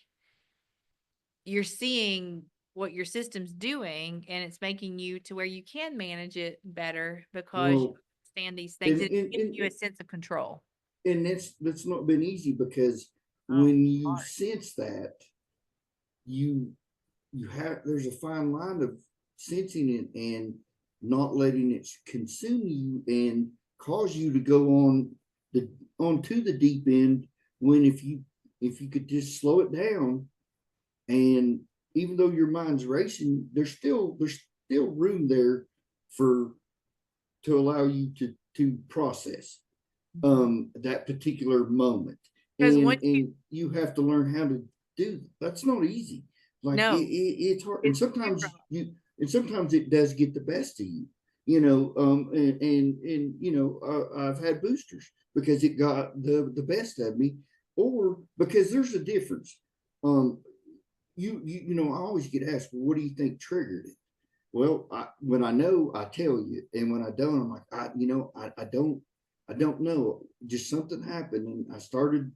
You're seeing what your system's doing, and it's making you to where you can manage it better because you Well, understand these things. and It's and, giving and, you a sense of control. and that's not been easy because Oh, when you hard. sense that you you have there's a fine line of sensing it and not letting it consume you and cause you to go the onto the deep end when if you could just slow it down, and even though your mind's racing, there's still room there for to allow you to process that particular moment, Because once you and you have to learn how to do that. That's not easy. Like know it's hard, and it's super hard. sometimes it does get the best of you, and I've had boosters because it got the best of me, or because there's a difference. um I always get asked, well, what do you think triggered it? Well, when I know, I tell you, and when I don't, I'm like, I don't know. Just something happened, and I started.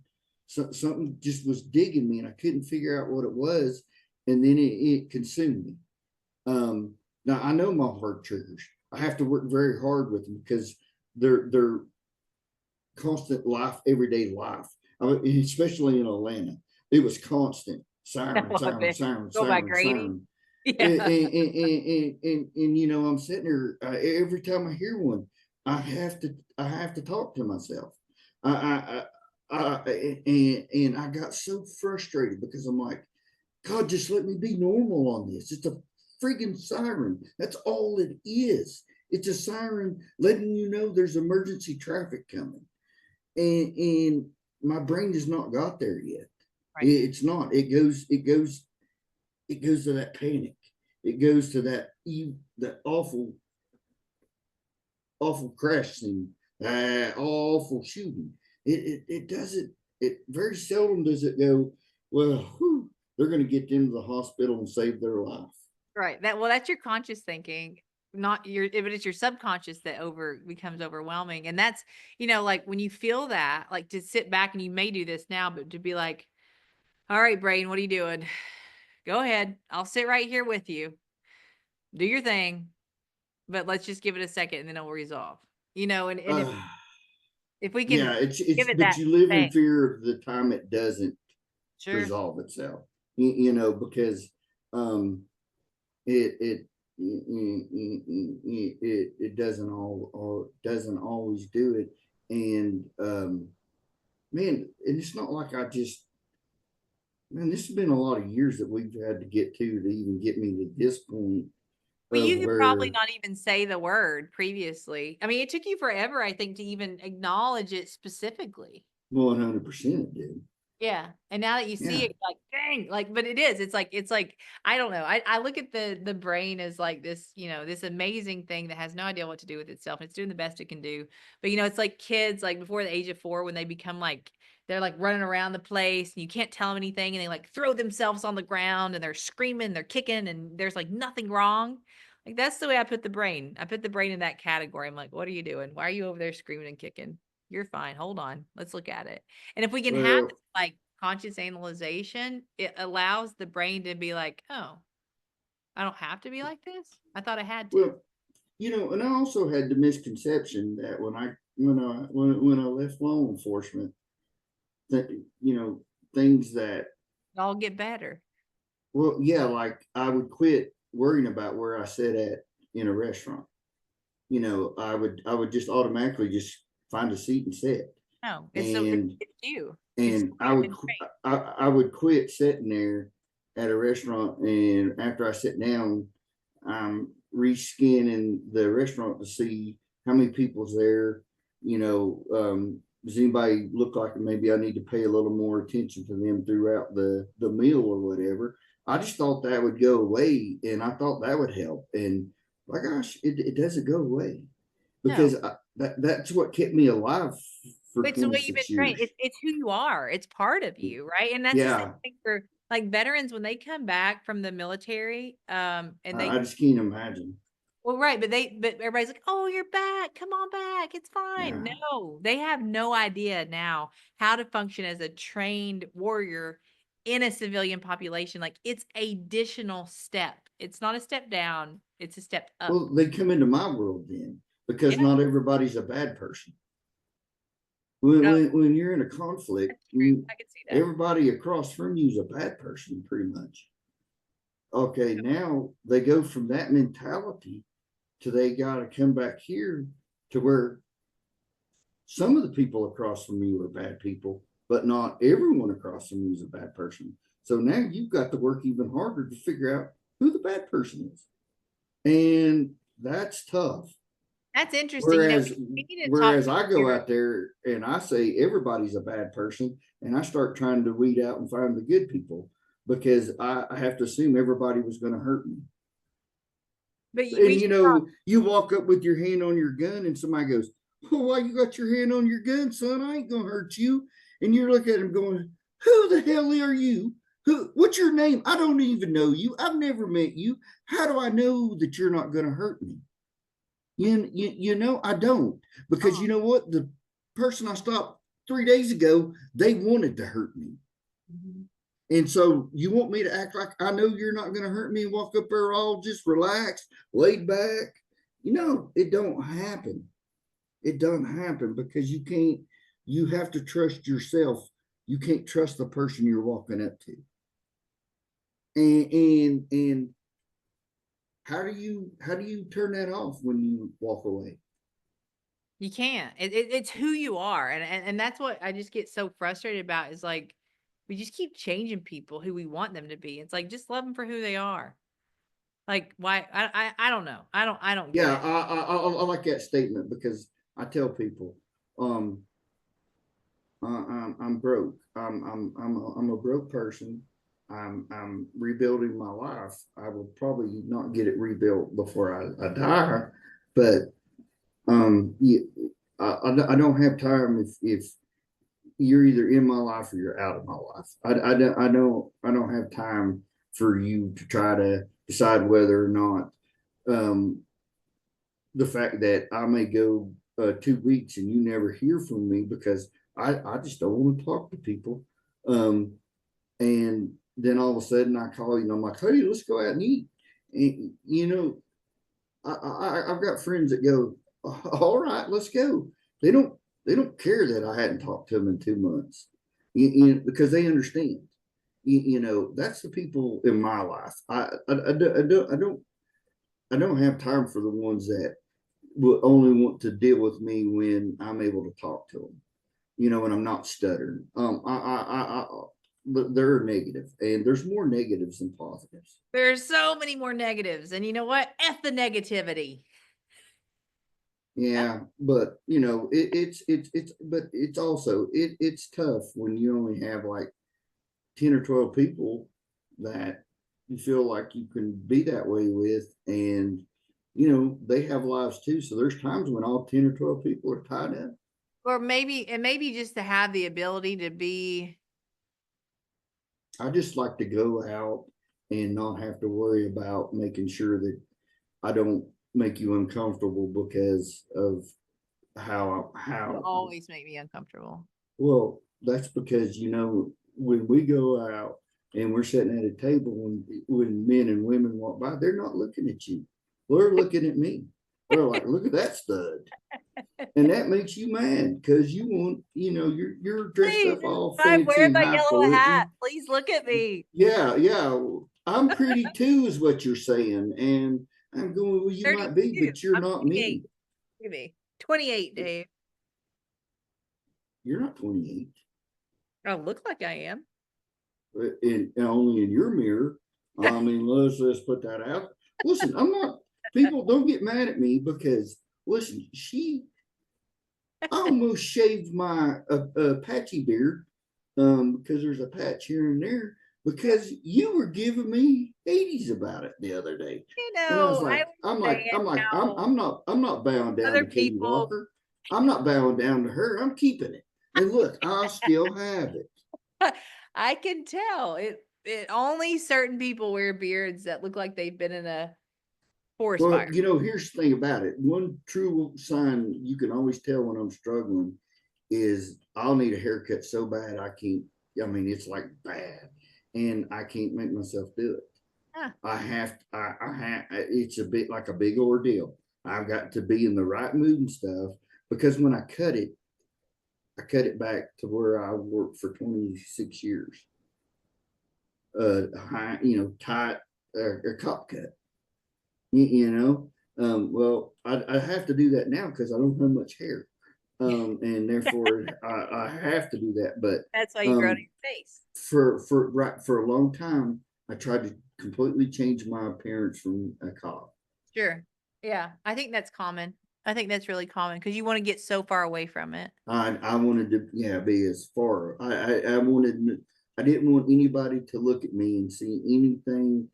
Something just was digging me, and I couldn't figure out what it was, and then it consumed me. Now I know my heart triggers. I have to work very hard with them because they're constant life, everyday life. Especially in Atlanta, it was constant siren, I siren, bet. siren, Go by siren, grading. siren. Yeah. And I'm sitting there every time I hear one, I have to talk to myself. And I got so frustrated because I'm like, God, just let me be normal on this. It's a freaking siren. That's all it is. It's a siren letting you know there's emergency traffic coming. And my brain has not got there yet. Right. It's not. It goes to that panic. It goes to that awful crash scene, awful shooting. It doesn't. It very seldom does it go. Well, whew, they're going to get them to the hospital and save their life. Right. That's your conscious thinking, not your, but it's your subconscious that becomes overwhelming. And that's, like when you feel that, like to sit back, and you may do this now, but to be like, all right, brain, what are you doing? Go ahead. I'll sit right here with you. Do your thing, but let's just give it a second and then it'll resolve. And Uh, if we yeah, can it's give it but that you live in space. fear of the time it doesn't Sure. resolve itself. Because um it it doesn't doesn't always do it. And man, and it's not like I just, man, this has been a lot of years that we've had to get to even get me to this point Well, of you could probably where, not even say the word previously. I mean, it took you forever, I think, to even acknowledge it specifically. 100% it did. Yeah. And now that you see Yeah. it, like, dang, like, but it is, it's like, I don't know. I look at the brain as like this, this amazing thing that has no idea what to do with itself. And it's doing the best it can do. But it's like kids, like before the age of 4, when they become like, they're like running around the place and you can't tell them anything. And they like throw themselves on the ground and they're screaming, they're kicking, and there's like nothing wrong. Like that's the way I put the brain. I put the brain in that category. I'm like, what are you doing? Why are you over there screaming and kicking? You're fine. Hold on. Let's look at it. And if we can have Well, like conscious analyzation, it allows the brain to be like, oh, I don't have to be like this. I thought I had to. well, and I also had the misconception that when I left law enforcement, that things that, It'll all get better. well, yeah, like I would quit worrying about where I sit at in a restaurant. I would just automatically just find a seat and sit. No, And it's you. It's and you've been trained. I would quit sitting there at a restaurant, and after I sit down, I'm rescanning the restaurant to see how many people's there. Does anybody look like maybe I need to pay a little more attention to them throughout the meal or whatever? I just thought that would go away, and I thought that would help. And my gosh, it doesn't go away, No, because that's what kept me alive for it's the way you've been 26 trained. years. It's who you are. It's part of you, right? And that's the same Yeah, thing for like veterans when they come back from the military, and I just can't imagine. well, right, but everybody's like, "Oh, you're back. Come on back. It's fine." Yeah. No, they have no idea now how to function as a trained warrior in a civilian population. Like it's additional step. It's not a step down, it's a step up. Well, they come into my world then, because Yeah. not everybody's a bad person. When Oh, when, when you're in a conflict, that's true. I can see that. everybody across from you is a bad person, pretty much. Okay, now they go from that mentality to they got to come back here to where some of the people across from you are bad people, but not everyone across from you is a bad person. So now you've got to work even harder to figure out who the bad person is. And that's tough. That's interesting. Whereas We need to talk whereas I go here. out there and I say everybody's a bad person, and I start trying to weed out and find the good people, because I have to assume everybody was going to hurt me. But And we should talk. you walk up with your hand on your gun and somebody goes, "Oh, why you got your hand on your gun, son? I ain't gonna hurt you." And you look at him going, "Who the hell are you? What's your name? I don't even know you. I've never met you. How do I know that you're not gonna hurt me?" I don't, because Oh, you know what? The person I stopped 3 days ago, they wanted to hurt me. mhm. And so you want me to act like I know you're not going to hurt me and walk up there all just relaxed, laid back? It don't happen. It doesn't happen, because you have to trust yourself. You can't trust the person you're walking up to. And how do you turn that off when you walk away? You can't. It's who you are, and that's what I just get so frustrated about. Is like we just keep changing people who we want them to be. It's like just love them for who they are. Like why? I don't know. I don't get Yeah, it. I like that statement, because I tell people, um, I'm broke. I'm a broke person. I'm rebuilding my life. I will probably not get it rebuilt before I die, but yeah, I don't have time if you're either in my life or you're out of my life. I don't have time for you to try to decide whether or not um, the fact that I may go 2 weeks and you never hear from me because I just don't want to talk to people. Um, and then all of a sudden I call you and I'm like, hey, let's go out and eat. And, I've got friends that go, all right, let's go. They don't they don't care that I hadn't talked to them in 2 months, because they understand. That's the people in my life. I don't have time for the ones that will only want to deal with me when I'm able to talk to them. When I'm not stuttering. But they're negative, and there's more negatives than positives. There's so many more negatives. And you know what? F the negativity. Yeah, but but it's also it's tough when you only have like 10 or 12 people that you feel like you can be that way with, and they have lives too. So there's times when all 10 or 12 people are tied up. Or maybe just to have the ability to be. I just like to go out and not have to worry about making sure that I don't make you uncomfortable because of You how always make me uncomfortable. well, that's because when we go out and we're sitting at a table, when men and women walk by, they're not looking at you. They're looking at me. They're like, look at that stud. And that makes you mad because you want, you're dressed Please, up all I'm fancy wearing and my yellow hat. highfalutin. Please look at me. Yeah, yeah. I'm pretty too, is what you're saying. And I'm going, well, you might be, 32. but you're I'm not 28. me. Look at me. 28, Dave. You're not 28. I look like I am. And only in your mirror. I mean, let's put that out. Listen, I'm not. People don't get mad at me because listen, I almost shaved my patchy beard because there's a patch here and there because you were giving me 80s about it the other day, and I was I like, understand how I'm not bowing down other to Katie people. Walker. I'm not bowing down to her. I'm keeping it. And look, I still have it. I can tell it only certain people wear beards that look like they've been in a forest Well, fire. here's the thing about it. One true sign you can always tell when I'm struggling is I'll need a haircut so bad I can't. I mean, it's like bad, and I can't make myself do it. Huh. I have. I have. It's a bit like a big ordeal. I've got to be in the right mood and stuff because when I cut it back to where I worked for 26 years. High, tight, a cop cut. Well, I have to do that now because I don't have much hair, and therefore I have to do that. But That's why you grow it in your face. for a long time, I tried to completely change my appearance from a cop. Sure. Yeah, I think that's common. I think that's really common because you want to get so far away from it. I wanted to be as far. I didn't want anybody to look at me and see anything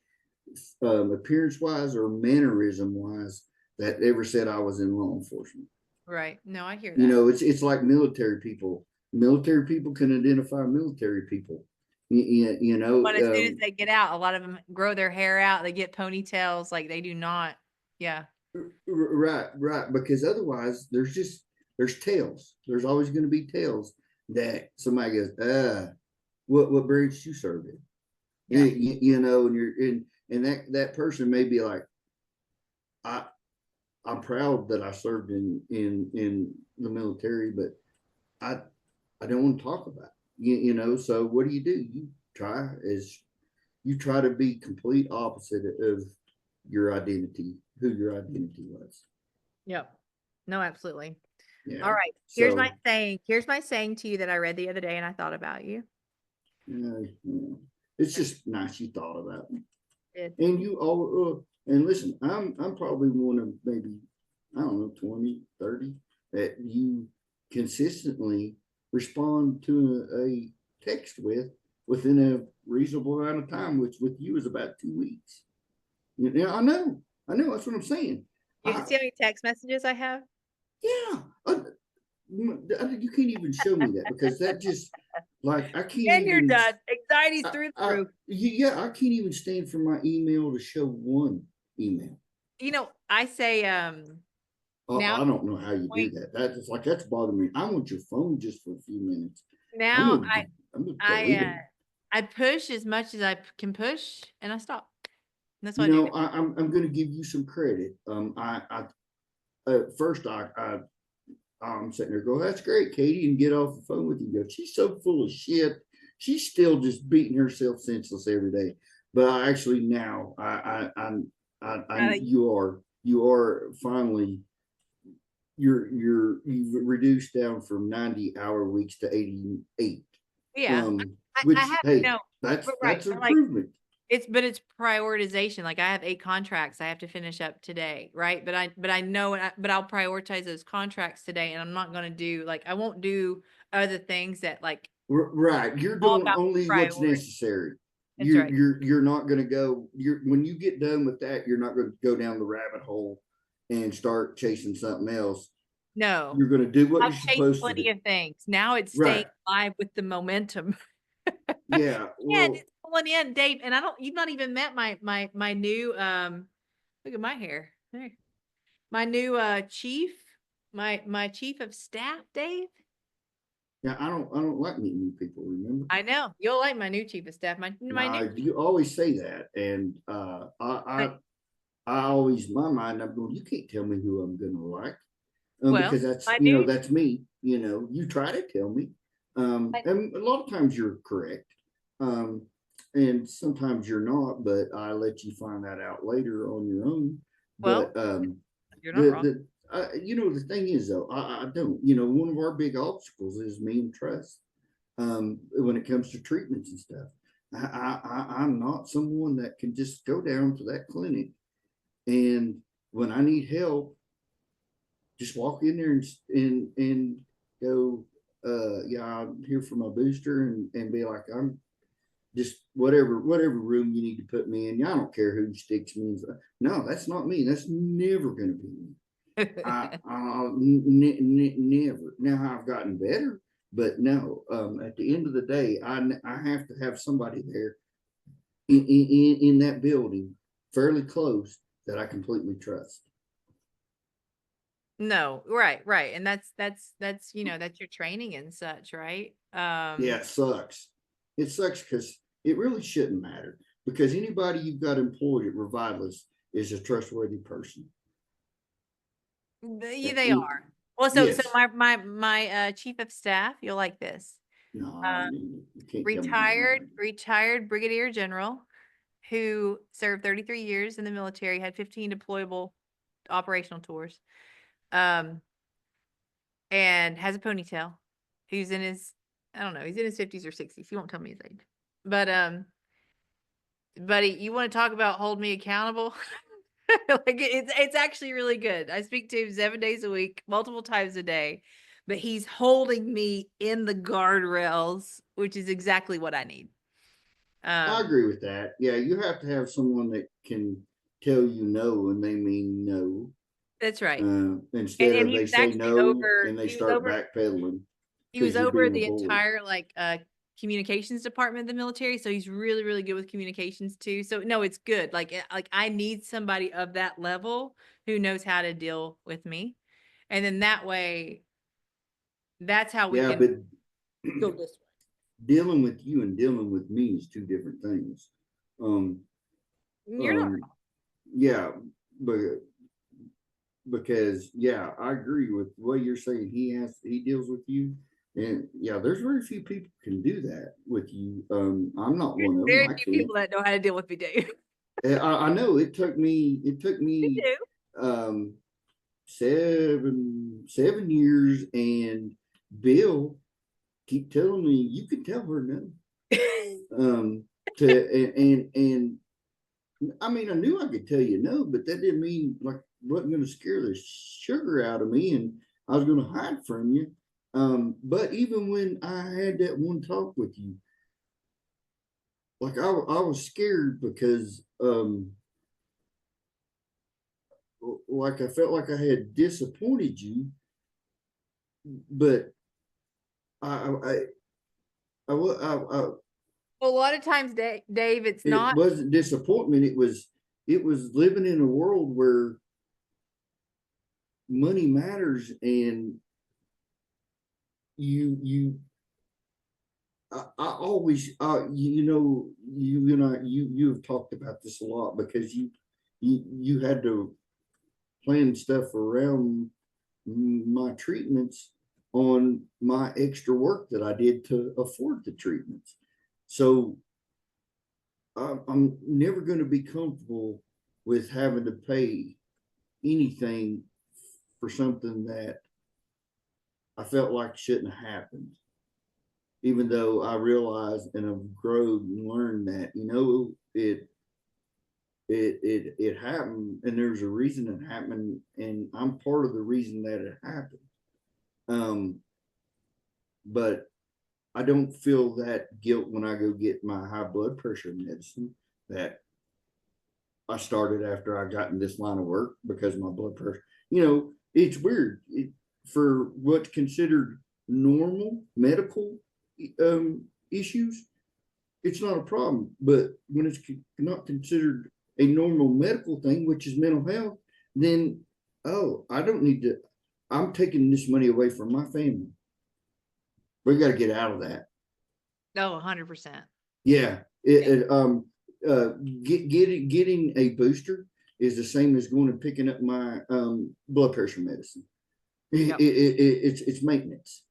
appearance wise or mannerism wise that ever said I was in law enforcement. Right. No, I hear that. It's like military people. Military people can identify military people. But as soon as they get out, a lot of them grow their hair out. They get ponytails. Like they do not. Yeah. Right. Because otherwise, there's tails. There's always going to be tails that somebody goes, what branch you serve in? Yeah. And you're in, and that person may be like, I'm proud that I served in the military, but I don't want to talk about it. So what do? You try to be complete opposite of your identity, who your identity was. Yep. No, absolutely. Yeah. All right. Here's So my saying. Here's my saying to you that I read the other day and I thought about you. it's just nice you thought about me. It, And you all and listen, I'm probably one of maybe, I don't know, 20, 30 that you consistently respond to a text within a reasonable amount of time, which with you is about 2 weeks. I know, that's what I'm saying. You see how many text messages I have? Yeah, you can't even show me that because that just like I can't And you're even. done. Anxiety's through the roof. Yeah, I can't even stand for my email to show one email. I say now I don't know how you do point that. That's like that's bothering me. I want your phone just for a few minutes. I'm now gonna I'm gonna delete I them. I push as much as I can push and I stop. And that's what I do now. I'm gonna give you some credit. First I'm sitting there going, that's great, Katie, and get off the phone with you. Go, she's so full of shit. She's still just beating herself senseless every day. But I actually now you are finally you've reduced down from 90-hour weeks to 88. Yeah. I Which have, hey, that's right. an Like improvement. it's prioritization. Like I have 8 contracts I have to finish up today, right? But I know, but I'll prioritize those contracts today, and I'm not going to do I won't do other things that Right, you're all doing about only what's priority. necessary. That's right. You're not going to go. When you get done with that, you're not going to go down the rabbit hole and start chasing something else. No, You're going to do what I've you're chased supposed to plenty do. of things. Now it's staying Right. alive with the momentum. Yeah. And Well, it's pulling in, Dave. And you've not even met my new look at my hair. There. My new chief, my chief of staff, Dave. yeah. I don't like meeting new people. Remember? I know you'll like my new chief of staff. My new You always say that, and I always in my mind I'm going. You can't tell me who I'm going to like, well because that's my new that's me. You try to tell me, my, and a lot of times you're correct, and sometimes you're not. But I let you find that out later on your own. well But you're not wrong. the thing is though, I don't. One of our big obstacles is me and trust. When it comes to treatments and stuff, I'm not someone that can just go down to that clinic and when I need help, just walk in there and go, yeah, I'm here for my booster and be like, I'm just whatever room you need to put me in. Yeah, I don't care who sticks me in. No, that's not me. That's never going to be me. Never. Now I've gotten better, but no. At the end of the day, I have to have somebody there in that building, fairly close, that I completely trust. No, right. And that's that's your training and such, right? Yeah, it sucks. It sucks because it really shouldn't matter because anybody you've got employed at Revivus is a trustworthy person. They are. Well, so Yes. my chief of staff, you'll like this. No, Um, you can't tell me you don't like retired brigadier general who served 33 years in the military, had 15 deployable operational tours, and has a ponytail. Who's in his, I don't know, he's in his 50s or 60s. He won't tell me his age. But buddy, you want to talk about hold me accountable? It's actually really good. I speak to him 7 days a week, multiple times a day, but he's holding me in the guardrails, which is exactly what I need. I agree with that. Yeah, you have to have someone that can tell you no when they mean no. That's right. Instead And of he they was say actually no over, and they start backpedaling he was because you're over being a the bully. entire communications department of the military. So he's really, really good with communications too. So no, it's good. Like I need somebody of that level who knows how to deal with me. And then that way, that's how we Yeah, can but go this way. dealing with you and dealing with me is two different things. Um, You're not um, yeah, but because yeah, I agree with what you're saying. He deals with you, and yeah, there's very few people can do that with you. I'm not one of them. very I few can't. people that know how to deal with me, Dave. I know it took me. You Um, 7 years, and Bill keep telling me you can tell her no. do. And I mean, I knew I could tell you no, but that didn't mean like wasn't going to scare the sugar out of me, and I was going to hide from you. But even when I had that one talk with you, like I was scared because like I felt like I had disappointed you, but I I I A lot of times, Dave, it's it not. wasn't disappointment. It was living in a world where money matters, and you I always you know you and I you have talked about this a lot because you had to plan stuff around my treatments on my extra work that I did to afford the treatments. So I'm never going to be comfortable with having to pay anything for something that I felt like shouldn't have happened. Even though I realized and I've grown and learned that, it happened and there's a reason it happened, and I'm part of the reason that it happened. Um, but I don't feel that guilt when I go get my high blood pressure medicine that I started after I got in this line of work because my blood pressure, it's weird. For what's considered normal medical issues, it's not a problem. But when it's not considered a normal medical thing, which is mental health, then, oh, I don't need to, I'm taking this money away from my family. We got to get out of that. No, 100%. Yeah. Uh, getting a booster is the same as going and picking up my blood pressure medicine. Yep. It's maintenance.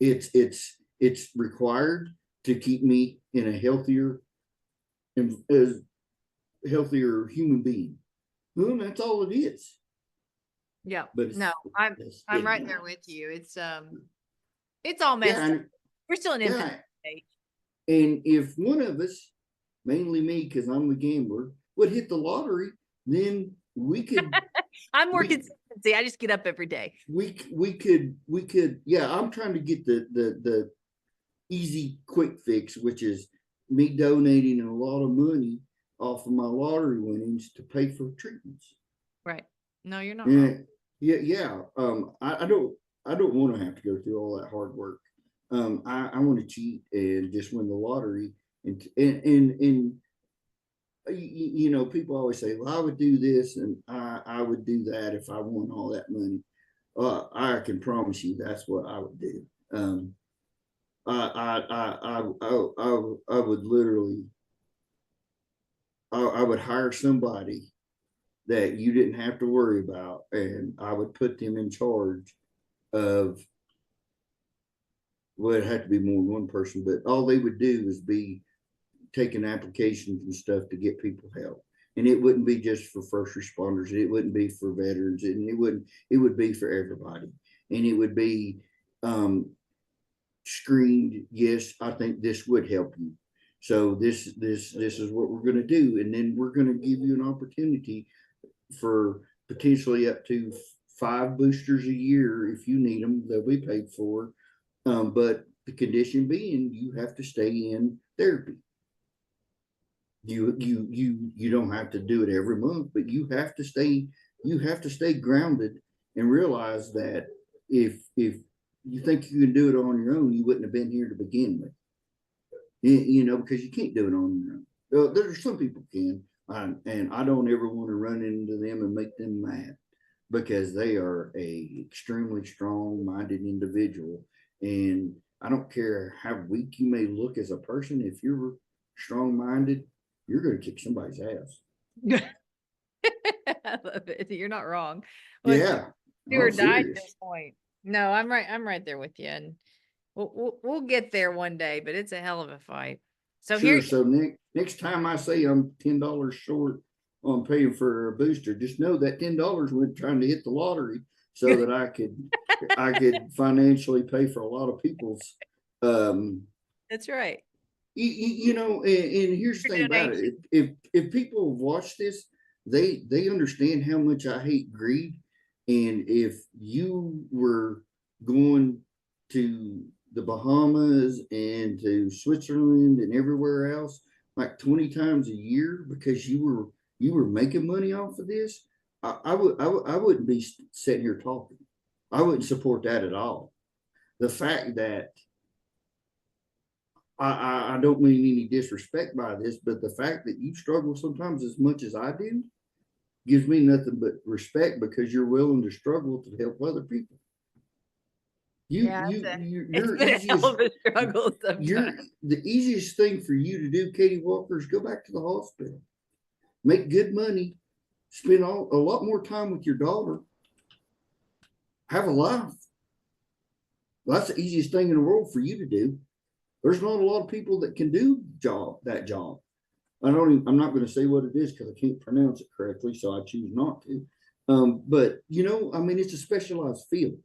It's required to keep me in a healthier and healthier human being. Well, that's all it is. Yep. But No, I'm right there with you. It's all messed up. We're still in infancy stage. And if one of us, mainly me, because I'm the gambler, would hit the lottery, then we could. I'm more consistency. I just get up every day. We could. Yeah, I'm trying to get the easy quick fix, which is me donating a lot of money off of my lottery winnings to pay for treatments. Right. No, you're not wrong. Yeah. I don't want to have to go through all that hard work. I want to cheat and just win the lottery, and people always say, well, I would do this and I would do that if I won all that money. I can promise you that's what I would do. I would literally, I would hire somebody that you didn't have to worry about, and I would put them in charge of, well, it had to be more than one person, but all they would do is be taking applications and stuff to get people help. And it wouldn't be just for first responders. It wouldn't be for veterans, and it would be for everybody. And it would be screened. Yes, I think this would help you. So this is what we're going to do. And then we're going to give you an opportunity for potentially up to 5 boosters a year. If you need them, they'll be paid for. But the condition being you have to stay in therapy. You don't have to do it every month, but you have to stay grounded and realize that if you think you can do it on your own, you wouldn't have been here to begin with. Because you can't do it on your own. There's some people can, and I don't ever want to run into them and make them mad, because they are a extremely strong-minded individual, and I don't care how weak you may look as a person. If you're strong-minded, you're going to kick somebody's ass. I love it. You're not wrong. Well, yeah, do or die at this point. No, I'm right there with you, and we'll get there one day. But it's a hell of a fight. So sure. So next time I say I'm $10 short on paying for a booster, just know that $10 went trying to hit the lottery so that I could financially pay for a lot of people's. That's right. And here's the thing about it: if people watch this, they understand how much I hate greed, and if you were going to the Bahamas and to Switzerland and everywhere else like 20 times a year because you were making money off of this, I wouldn't be sitting here talking. I wouldn't support that at all. The fact that I don't mean any disrespect by this, but the fact that you struggle sometimes as much as I do gives me nothing but respect because you're willing to struggle to help other people. Yeah, it's Your been a hell easiest of a struggle your sometimes. the easiest thing for you to do, Katie Walker, is go back to the hospital, make good money, spend a lot more time with your daughter, have a life. That's the easiest thing in the world for you to do. There's not a lot of people that can do that job. I'm not going to say what it is because I can't pronounce it correctly, so I choose not to. But you know, I mean, it's a specialized field.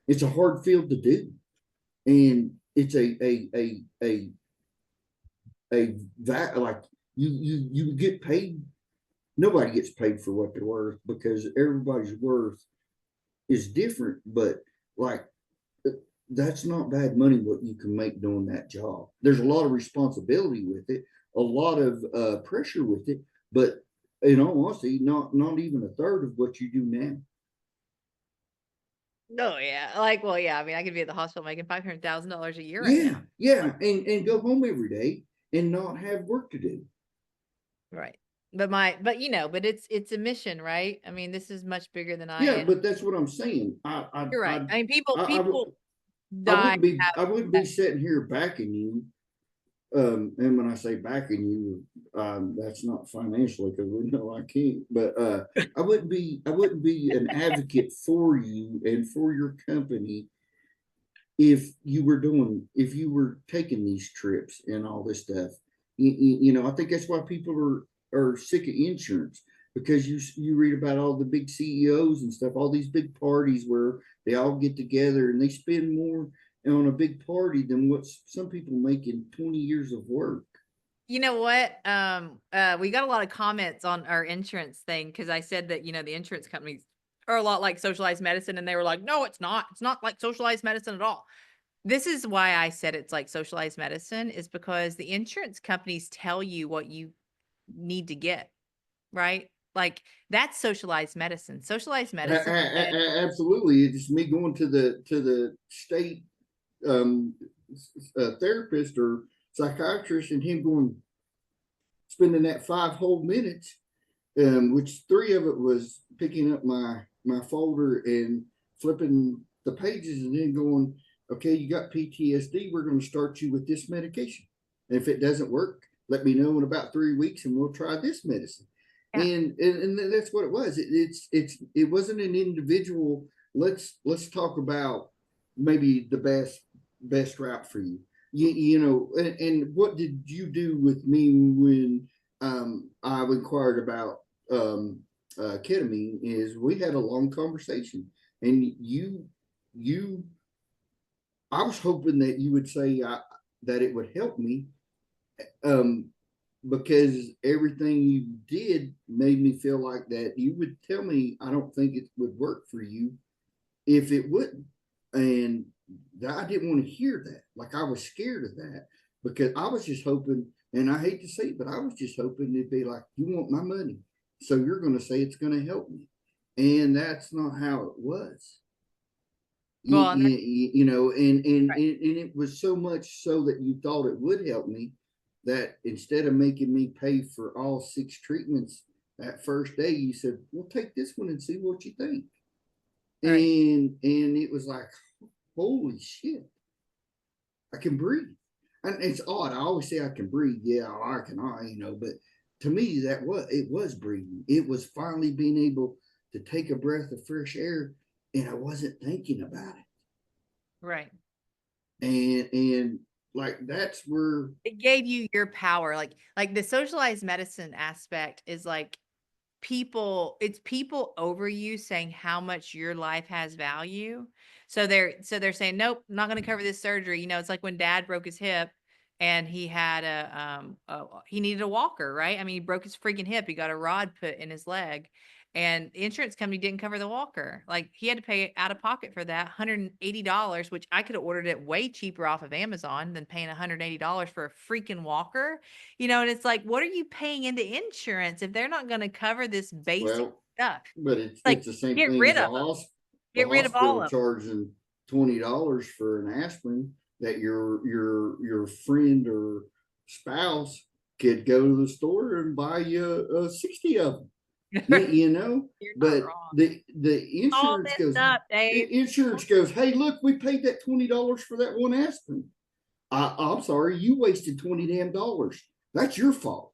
It's a hard field to do, and it's a that like you get paid. Nobody gets paid for what they're worth because everybody's worth is different. But like that's not bad money what you can make doing that job. There's a lot of responsibility with it, a lot of pressure with it, but in all honesty, not even a third of what you do now. No, yeah. Like, well, yeah, I mean, I could be at the hospital making $500,000 a year right now. Yeah, and go home every day and not have work to do. Right. But it's a mission, right? I mean, this is much bigger than I Yeah, am. but that's what I'm saying. You're right. I mean, I people die I having wouldn't that. be sitting here backing you. And when I say backing you, that's not financially because we know I can't. But I wouldn't be an advocate for you and for your company if you were taking these trips and all this stuff. You know, I think that's why people are sick of insurance because you read about all the big CEOs and stuff, all these big parties where they all get together and they spend more on a big party than what some people make in 20 years of work. You know what? We got a lot of comments on our insurance thing because I said that, the insurance companies are a lot like socialized medicine, and they were like, "No, it's not. It's not like socialized medicine at all." This is why I said it's like socialized medicine is because the insurance companies tell you what you need to get, right? Like that's socialized medicine. Socialized medicine says, Absolutely, it's just me going to the state um, therapist or psychiatrist and him going spending that 5 whole minutes, which three of it was picking up my folder and flipping the pages and then going, okay, you got PTSD. We're going to start you with this medication. And if it doesn't work, let me know in about 3 weeks and we'll try this medicine. yeah, And that's what it was. It wasn't an individual. Let's talk about maybe the best route for you. You know, and what did you do with me when I inquired about ketamine? Is we had a long conversation, and you I was hoping that you would say that it would help me, um, because everything you did made me feel like that you would tell me I don't think it would work for you if it wouldn't. And I didn't want to hear that. Like I was scared of that because I was just hoping, and I hate to say it, but I was just hoping it'd be like, you want my money. So you're going to say it's going to help me. And that's not how it was. well, and that's You know, right. and it was so much so that you thought it would help me that instead of making me pay for all 6 treatments that first day, you said, well, take this one and see what you think. Right. And it was like, holy shit, I can breathe. And it's odd. I always say I can breathe. Yeah, you know, but to me, it was breathing. It was finally being able to take a breath of fresh air and I wasn't thinking about it. Right. And like that's where It gave you your power. Like the socialized medicine aspect is like it's people over you saying how much your life has value. So they're saying, "Nope, I'm not gonna cover this surgery." It's like when dad broke his hip and he had he needed a walker, right? I mean, he broke his freaking hip. He got a rod put in his leg. and the insurance company didn't cover the walker. Like he had to pay out of pocket for that $180, which I could have ordered it way cheaper off of Amazon than paying $180 for a freaking walker. And it's like, what are you paying into insurance if they're not going to cover this basic Well, stuff? but it's Like, the same get thing rid as of them. the Get rid of all hospital of them. charging $20 for an aspirin that your friend or spouse could go to the store and buy you 60 of them. You know, You're not but wrong. the All insurance messed goes, up, Dave. insurance goes, hey, look, we paid that $20 for that one aspirin. I'm sorry, you wasted 20 damn dollars. That's your fault.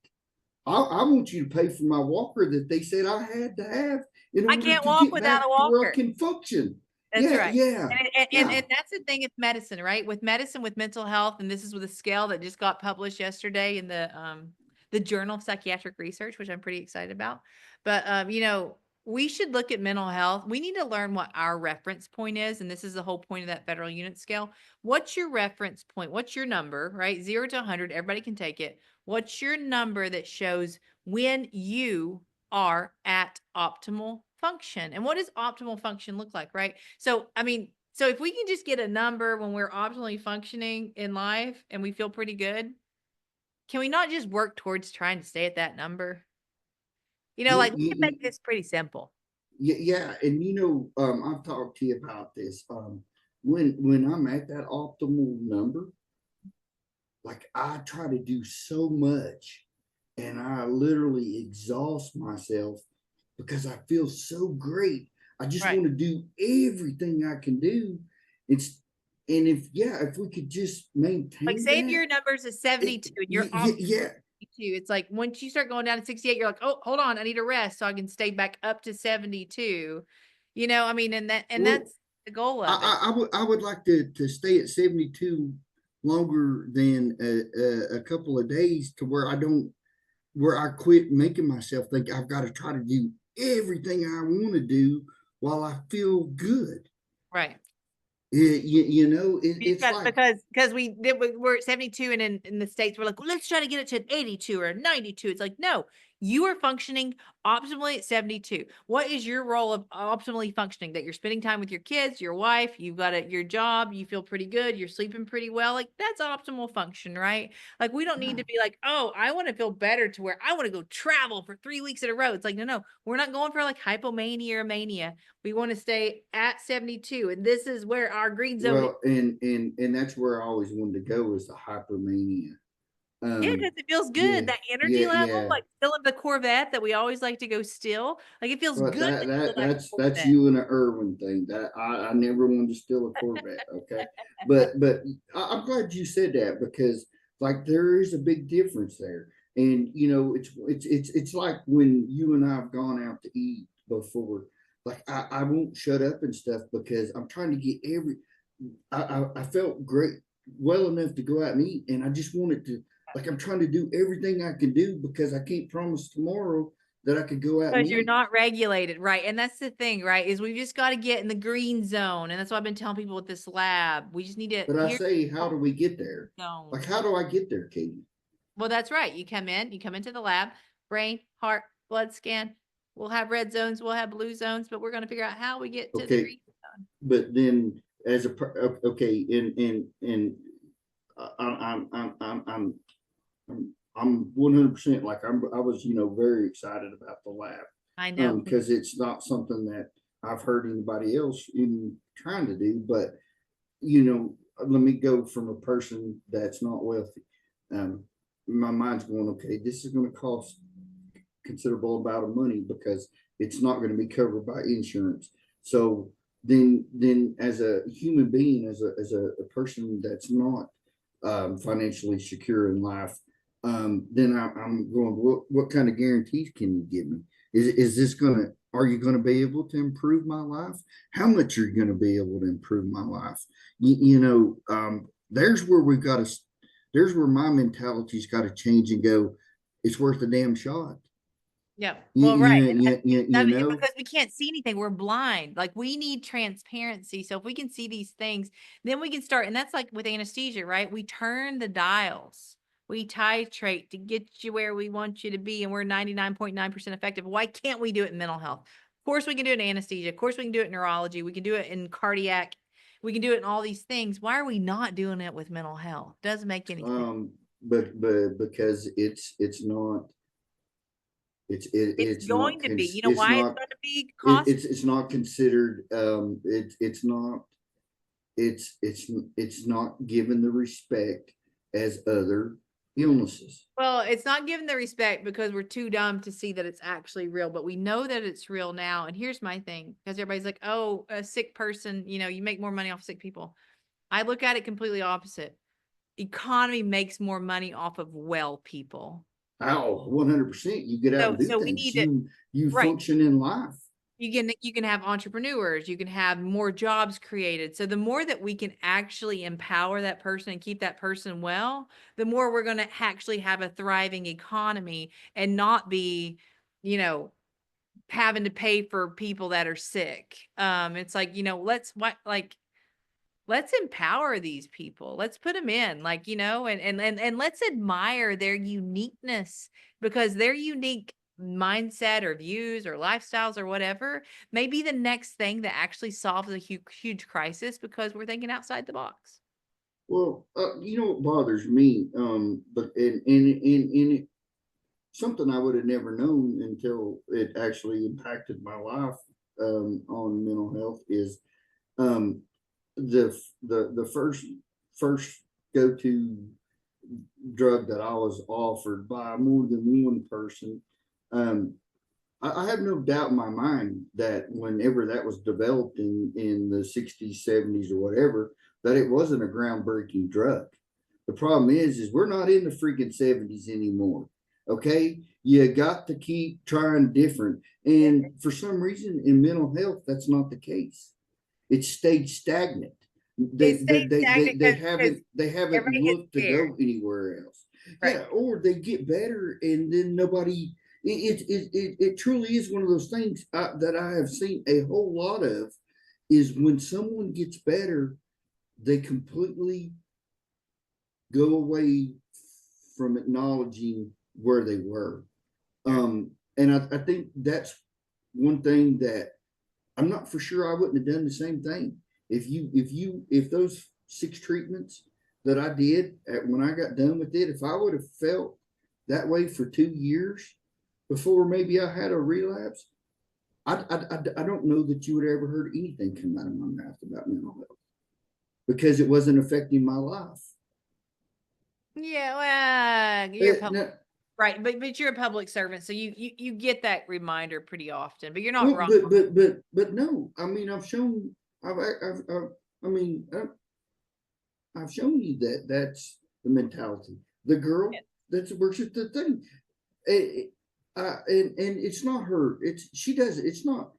I want you to pay for my walker that they said I had to have in I order can't to walk get without a back to where I walker. can function. That's Yeah, right. yeah, And yeah. that's the thing with medicine, right? With medicine, with mental health, and this is with a scale that just got published yesterday in the Journal of Psychiatric Research, which I'm pretty excited about. But we should look at mental health. We need to learn what our reference point is, and this is the whole point of that federal unit scale. What's your reference point? What's your number, right? 0 to 100, everybody can take it. What's your number that shows when you are at optimal function? And what does optimal function look like, right? So, I mean, so if we can just get a number when we're optimally functioning in life and we feel pretty good, can we not just work towards trying to stay at that number? Like we can make this pretty simple. Yeah, and I've talked to you about this. When I'm at that optimal number, like I try to do so much and I literally exhaust myself because I feel so great. I just Right. want to do everything I can do. It's and if we could just Like maintain say if that, your numbers is 72 and you're yeah. 62, it's like once you start going down to 68, you're like, oh, hold on, I need a rest so I can stay back up to 72. I mean, and Well, that's the goal of it. I would like to stay at 72 longer than a couple of days to where I quit making myself think I've got to try to do everything I want to do while I feel good. Right. It's like, Because we're at 72 and in the States, we're like, well, let's try to get it to an 82 or a 92. It's like, no, you are functioning optimally at 72. What is your role of optimally functioning? That you're spending time with your kids, your wife, you've got your job, you feel pretty good, you're sleeping pretty well. Like that's optimal function, right? Like we don't need yeah. to be like, oh, I want to feel better to where I want to go travel for 3 weeks in a row. It's like, no, we're not going for like hypomania or mania. We want to stay at 72. And this is where our green zone is. Well, and that's where I always wanted to go is the hypermania. Yeah, because it feels Yeah, good. That energy level, yeah. like still in the Corvette that we always like to go still. Like it feels But good to feel like a that's Corvette. you and an Irwin thing. That I never wanted to steal a Corvette. Okay, but I'm glad you said that because like there is a big difference there, and it's like when you and I have gone out to eat before. Like I won't shut up and stuff because I'm trying to get I felt great well enough to go out and eat, and I just wanted to like I'm trying to do everything I can do because I can't promise tomorrow that I could go out and Because you're eat. not regulated, right? And that's the thing, right? Is we've just got to get in the green zone. And that's what I've been telling people with this lab. We just need to But I hear say, how do we get there? zone. Like, how do I get there, Katie? Well, that's right. You come into the lab, brain, heart, blood scan. We'll have red zones, we'll have blue zones, but we're going to figure out how we get to the Okay, green zone. but then as okay, and I'm 100% like I was very excited about the lab I know. because it's not something that I've heard anybody else even trying to do, but let me go from a person that's not wealthy. Um, my mind's going, okay, this is going to cost considerable amount of money because it's not going to be covered by insurance. So then as a human being, as a person that's not financially secure in life, then I'm going, what kind of guarantees can you give me? Is this going to, are you going to be able to improve my life? How much are you going to be able to improve my life? There's where we've got to, there's where my mentality's got to change and go, it's worth a damn shot. Yeah. You, Well, right. you, And you, you, you know, because we can't see anything. We're blind. Like we need transparency. So if we can see these things, then we can start. And that's like with anesthesia, right? We turn the dials. We titrate to get you where we want you to be, and we're 99.9% effective. Why can't we do it in mental health? Of course, we can do it in anesthesia. Of course, we can do it in neurology. We can do it in cardiac. We can do it in all these things. Why are we not doing it with mental health? Doesn't make any sense. But because It's it's going not to be. You know it's why it's not going to be cost? it's not considered it's not it's not given the respect as other illnesses. Well, it's not given the respect because we're too dumb to see that it's actually real, but we know that it's real now. And here's my thing, because everybody's like, oh, a sick person, you make more money off sick people. I look at it completely opposite. Economy makes more money off of well people. Oh, 100%. You get out and do So we things. need to, You right. function in life. You can have entrepreneurs, you can have more jobs created. So the more that we can actually empower that person and keep that person well, the more we're going to actually have a thriving economy and not be, you know, having to pay for people that are sick. It's like, let's empower these people. Let's put them in, and let's admire their uniqueness, because their unique mindset or views or lifestyles or whatever may be the next thing that actually solves a huge crisis, because we're thinking outside the box. Well, you know what bothers me? But in something I would have never known until it actually impacted my life on mental health is um, the first go to drug that I was offered by more than one person. Um, I have no doubt in my mind that whenever that was developed in the 60s, 70s, or whatever, that it wasn't a groundbreaking drug. The problem is we're not in the freaking 70s anymore. Okay, you got to keep trying different, and for some reason in mental health, that's not the case. It's stayed stagnant. It stays stagnant because They haven't everybody gets looked to scared. go anywhere else. Right. Yeah, or they get better and then nobody. It truly is one of those things that I have seen a whole lot of. Is when someone gets better, they completely go away from acknowledging where they were. And I think that's one thing that I'm not for sure I wouldn't have done the same thing. If those 6 treatments that I did when I got done with it, if I would have felt that way for 2 years before maybe I had a relapse, I don't know that you would have ever heard anything come out of my mouth about mental health because it wasn't affecting my life. Yeah, well, you're a public, Now, right, but you're a public servant, so you get that reminder pretty often, but you're not well, wrong. but no, I mean, I mean, I've shown you that that's the mentality. The girl that's works at the thing, and it's not her. She does it. It's not.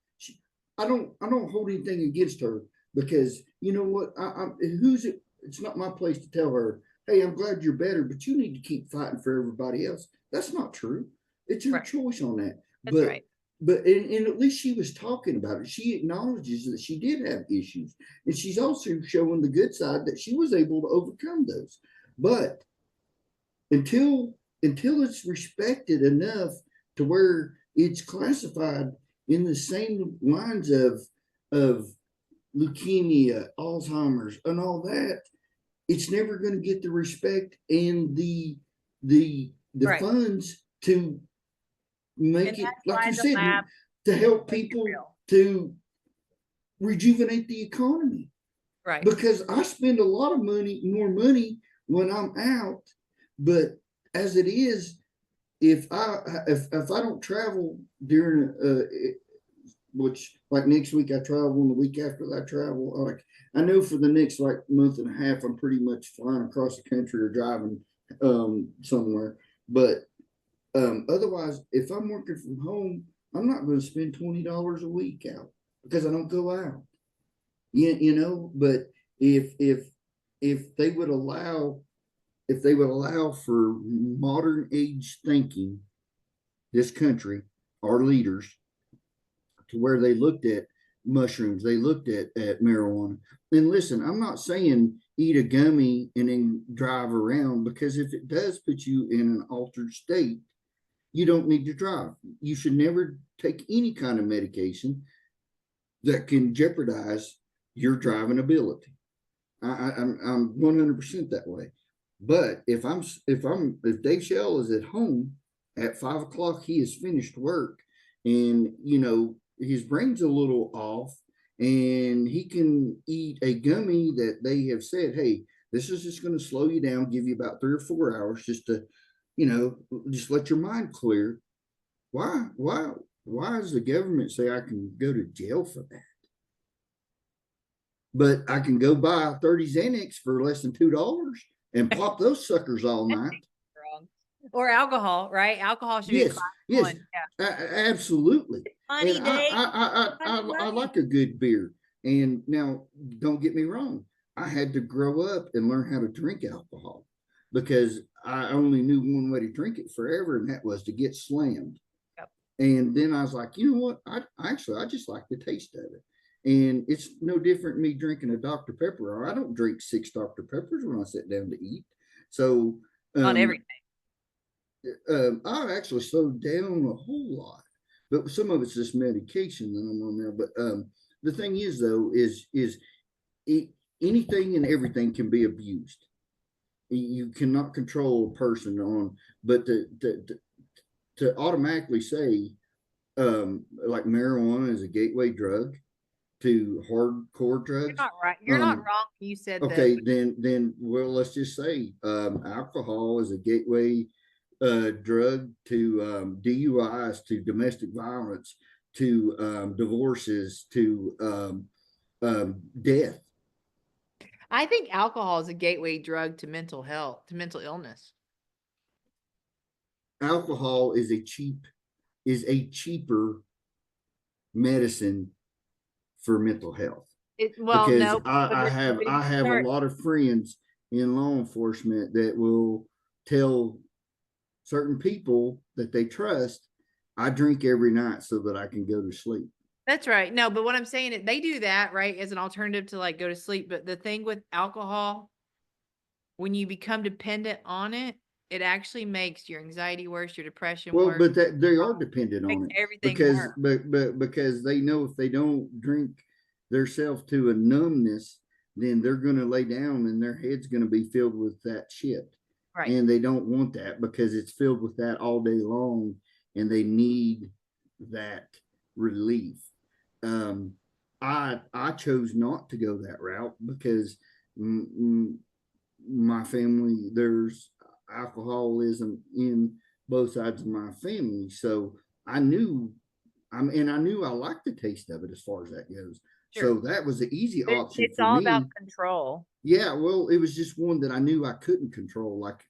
I don't hold anything against her because you know what? Who's it? It's not my place to tell her, "Hey, I'm glad you're better, but you need to keep fighting for everybody else." That's not true. It's her Right. choice on that. That's right. But and at least she was talking about it. She acknowledges that she did have issues, and she's also showing the good side that she was able to overcome those. But until it's respected enough to where it's classified in the same lines of leukemia, Alzheimer's, and all that, it's never going to get the respect and the Right. funds to make And it, that's like why you the said, lab to help make it people real. to rejuvenate the economy. Right. Because I spend a lot of more money when I'm out, but as it is, if I don't travel during which like next week I travel and the week after that I travel, like I know for the next like month and a half I'm pretty much flying across the country or driving somewhere. But otherwise, if I'm working from home, I'm not going to spend $20 a week out because I don't go out. You know, but if they would allow for modern age thinking, this country, our leaders, to where they looked at mushrooms, they looked at marijuana. And listen, I'm not saying eat a gummy and then drive around, because if it does put you in an altered state, you don't need to drive. You should never take any kind of medication that can jeopardize your driving ability. I'm 100% that way. But if Dave Shell is at home at 5 o'clock, he has finished work, and his brain's a little off, and he can eat a gummy that they have said, hey, this is just going to slow you down, give you about 3 or 4 hours just to, just let your mind clear. Why does the government say I can go to jail for that? But I can go buy 30 Xanax for less than $2 and pop those suckers all night. Or alcohol, right? Alcohol should be a class Yes, one. Yeah. absolutely. Money, And Dave. I like a good beer. And now, don't get me wrong, I had to grow up and learn how to drink alcohol, because I only knew one way to drink it forever, and that was to get slammed. Yep. And then I was like, you know what? I just like the taste of it. And it's no different than me drinking a Dr. Pepper. Or I don't drink 6 Dr. Peppers when I sit down to eat. So Not everything. I actually slowed down a whole lot, but some of it's just medication that I'm on now. But the thing is, though, is anything and everything can be abused. You cannot control a person on, but to automatically say, like marijuana is a gateway drug to hardcore drugs. You're not right. You're not wrong. You said okay, that. then well, let's just say alcohol is a gateway drug to DUIs, to domestic violence, to divorces, to death. I think alcohol is a gateway drug to mental health, to mental illness. Alcohol is a cheaper medicine for mental health. Well, because no, I have a lot of friends in law enforcement that will tell certain people that they trust, I drink every night so that I can go to sleep. That's right. No, but what I'm saying is they do that, right, as an alternative to like go to sleep. But the thing with alcohol, when you become dependent on it, it actually makes your anxiety worse, your depression Well, worse. but that they are dependent on it Everything because, worse. because they know if they don't drink themselves to a numbness, then they're going to lay down and their head's going to be filled with that shit. Right. And they don't want that because it's filled with that all day long, and they need that relief. I chose not to go that route because my family, there's alcoholism in both sides of my family, so I knew I knew I liked the taste of it as far as that goes. Sure. So that was the easy option it's for all me. about control. Yeah, well, it was just one that I knew I couldn't control. Like,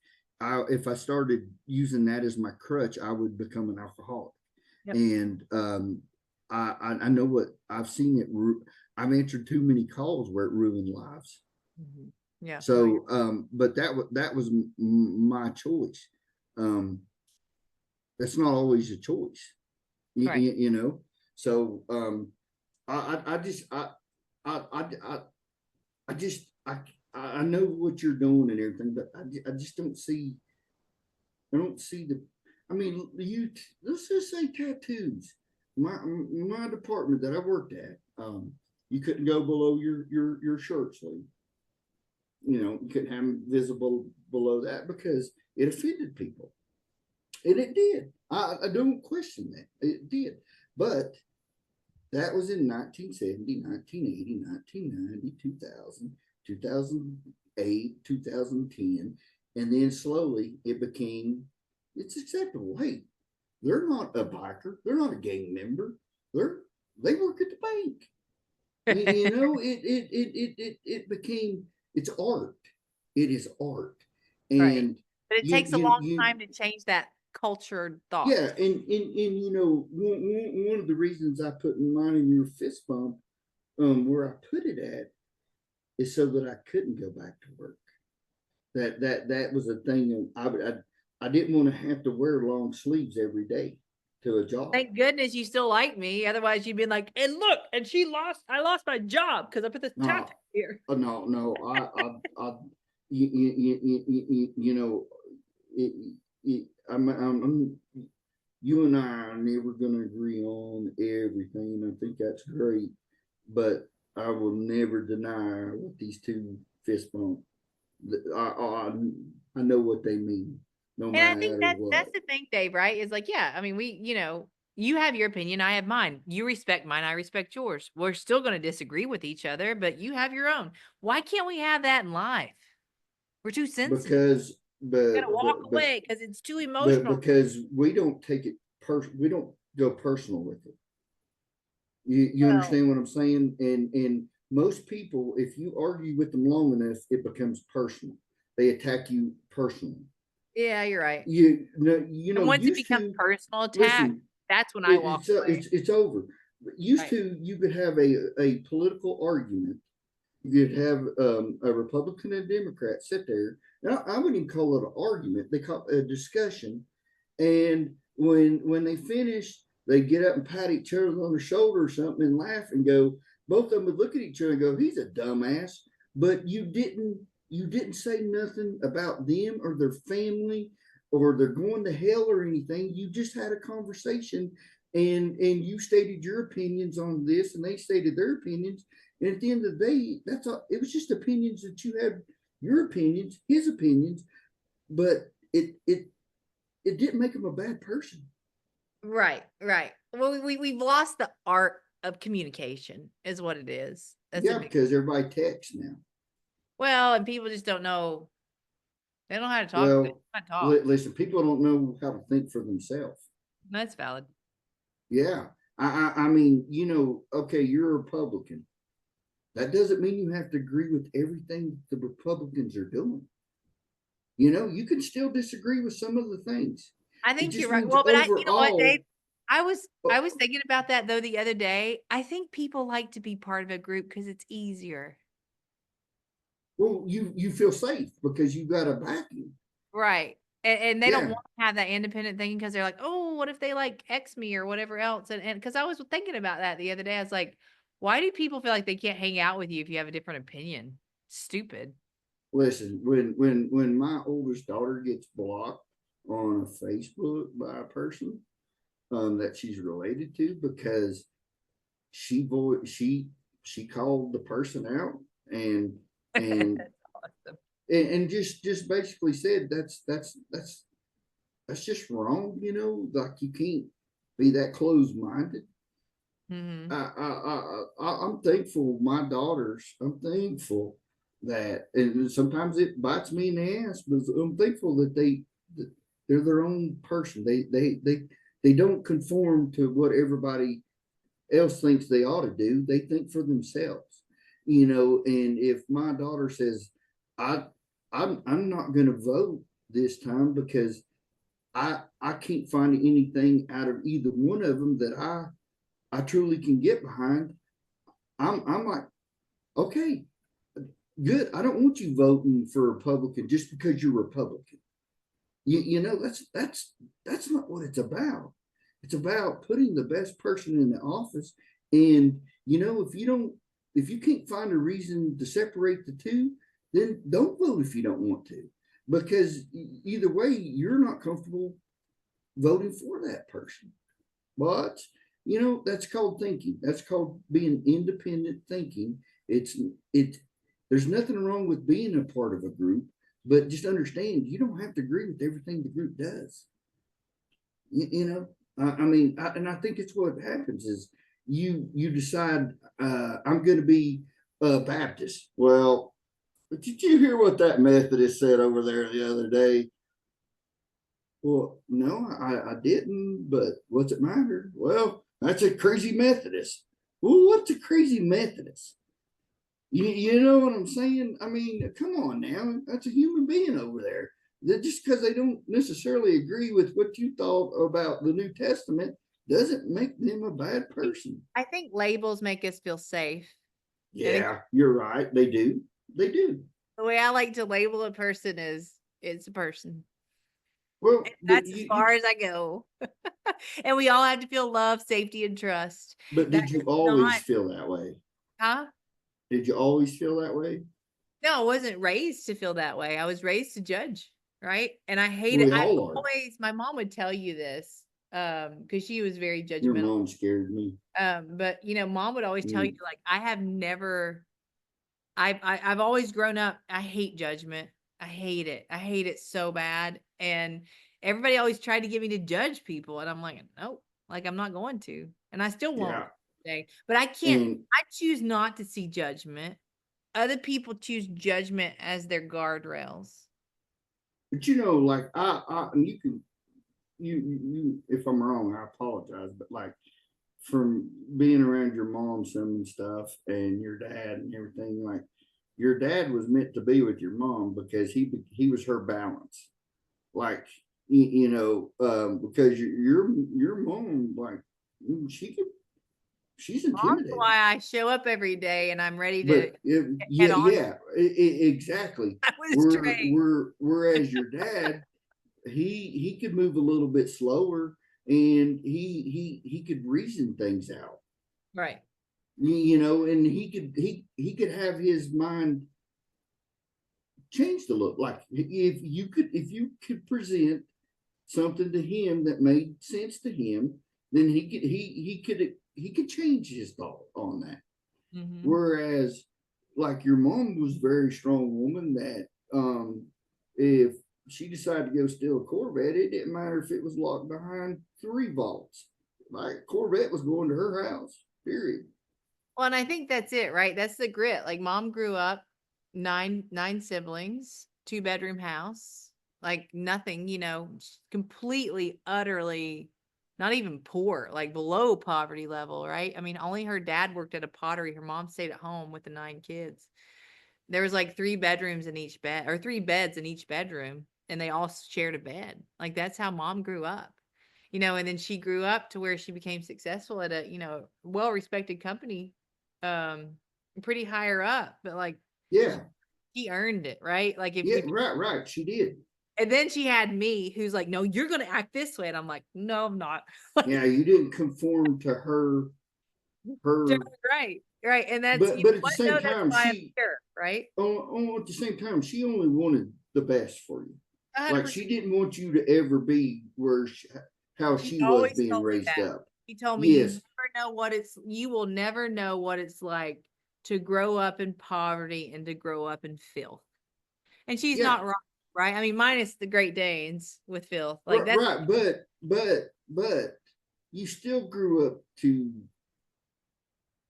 if I started using that as my crutch, I would become an alcoholic. Yep. And I know what I've seen it. I've answered too many calls where it ruined lives. Mm-hmm. Yeah. So, but that was my choice. That's not always a choice, right. You know. So, I know what you're doing and everything, but I just don't see. I don't see the. I mean, let's just say tattoos. My department that I worked at, you couldn't go below your shirt sleeve. You couldn't have them visible below that because it offended people, and it did. I don't question that, it did, but that was in 1970, 1980, 1990, 2000, 2008, 2010. And then slowly it became, it's acceptable. Hey, they're not a biker. They're not a gang member. They work at the bank. It became, it's art. It is art. And right. But it takes a long time to change that cultured thought. Yeah, and one of the reasons I put mine in your fist bump, where I put it at, is so that I couldn't go back to work. That was a thing. I didn't want to have to wear long sleeves every day. to a job. Thank goodness you still like me. Otherwise, you'd been like, and look, and I lost my job because I put this tattoo No, here. no, you know, it, you and I are never going to agree on everything. I think that's great, but I will never deny what these two fist bump. I know what they mean, no And I think matter that's what. the thing, Dave, right? Is like, yeah, I mean, you have your opinion, I have mine. You respect mine, I respect yours. We're still going to disagree with each other, but you have your own. Why can't we have that in life? We're too sensitive. Because, We gotta walk away because it's too emotional. because we don't take it we don't go personal with it. You Well, understand what I'm saying? And most people, if you argue with them long enough, it becomes personal. They attack you personally. yeah, you're right. You And know, once it used becomes to personal attack, listen. that's when I walk away. It's over. Used Right. to, you could have a political argument. You could have a Republican and Democrat sit there. Now, I wouldn't even call it an argument. They call it a discussion. And when they finish, they get up and pat each other on the shoulder or something and laugh and go. Both of them would look at each other and go, "He's a dumbass." But you didn't say nothing about them or their family or they're going to hell or anything. You just had a conversation and you stated your opinions on this and they stated their opinions. And at the end of the day, that's all. It was just opinions that you had, your opinions, his opinions, but it didn't make him a bad person. Right, right. Well, we've lost the art of communication is what it is. That's a Yeah, big because everybody texts now. well, and people just don't know. They don't know how to talk. They don't Well, know how to talk. listen, people don't know how to think for themselves. That's valid. Yeah. I mean, okay, you're a Republican. That doesn't mean you have to agree with everything the Republicans are doing. You can still disagree with some of the things. I It think you're just right. means Well, but you know what, Dave? overall, I oh, was thinking about that though the other day. I think people like to be part of a group because it's easier. well, you feel safe because you got a backing. Right. And they don't Yeah. want to have that independent thinking because they're like, oh, what if they like X me or whatever else? And because I was thinking about that the other day, I was like, why do people feel like they can't hang out with you if you have a different opinion? Stupid. Listen, when my oldest daughter gets blocked on Facebook by a person that she's related to because she vo- she called the person out and and That's awesome. and just basically said that's just wrong, like you can't be that closed minded. Hmm. I'm thankful my daughters. I'm thankful that, and sometimes it bites me in the ass, but I'm thankful that they're their own person. They don't conform to what everybody else thinks they ought to do. They think for themselves, And if my daughter says, "I I'm not going to vote this time because I can't find anything out of either one of them that I truly can get behind," I'm like, okay, good. I don't want you voting for a Republican just because you're Republican. That's not what it's about. It's about putting the best person in the office. And if you can't find a reason to separate the two, then don't vote if you don't want to. Because either way, you're not comfortable voting for that person. But that's called thinking. That's called being independent thinking. It. There's nothing wrong with being a part of a group, but just understand you don't have to agree with everything the group does. I mean, and I think it's what happens is you decide I'm going to be a Baptist. Well, but did you hear what that Methodist said over there the other day? Well, no, I didn't, but what's it matter? Well, that's a crazy Methodist. Well, what's a crazy Methodist? You know what I'm saying? I mean, come on now. That's a human being over there. That just because they don't necessarily agree with what you thought about the New Testament doesn't make them a bad person. I think labels make us feel safe. I think Yeah, you're right. They do. They do. the way I like to label a person is it's a person. Well, but That's as far as I go. And we all have to feel love, safety, and trust. but That did you is always not, feel that way? huh? Did you always feel that way? No, I wasn't raised to feel that way. I was raised to judge, right? And I hate it. We I all are. always, my mom would tell you this, because she was very Your judgmental. mom scared me. But mom would always tell you, Mm, like, I have never, I've always grown up. I hate judgment. I hate it. I hate it so bad. And everybody always tried to get me to judge people, and I'm like, nope, like I'm not going to, and I still won't yeah. today. But I can't. And I choose not to see judgment. Other people choose judgment as their guardrails. but like and you can you if I'm wrong, I apologize, but like from being around your mom some and stuff and your dad and everything, like your dad was meant to be with your mom because he was her balance. Like because your mom, like she's That's intimidating. why I show up every day and I'm ready to But head yeah, on. yeah, exactly. I was trained. Whereas your dad, he could move a little bit slower, and he could reason things out. Right. And he could have his mind changed a little. Like if you could present something to him that made sense to him, then he could change his thought on that. Hmm. Whereas, like your mom was a very strong woman that if she decided to go steal a Corvette, it didn't matter if it was locked behind 3 vaults. Like Corvette was going to her house. Period. Well, and I think that's it, right? That's the grit. Like mom grew up nine siblings, 2-bedroom house, like nothing, completely, utterly not even poor, like below poverty level, right? I mean, only her dad worked at a pottery. Her mom stayed at home with the 9 kids. There was like 3 bedrooms in each bed, or 3 beds in each bedroom, and they all shared a bed. Like that's how mom grew up. And then she grew up to where she became successful at a, well-respected company, um, pretty higher up, but like Yeah. she earned it, right? Like Yeah. if Right. Right. She did. and then she had me who's like, no, you're gonna act this way. And I'm like, no, I'm not. Like, Yeah. You didn't conform to her. right, right. And that's But at the what? same No, that's time, why I'm she here, right? at the same time, she only wanted the best for you. Like 100%. she didn't want you to ever be how She she was always being told me raised that. up. She told me Yes. you will never know what it's like to grow up in poverty and to grow up in filth. And she's Yeah. not wrong, right? I mean, minus the Great Danes with filth. Like Right. that's Right. But you still grew up to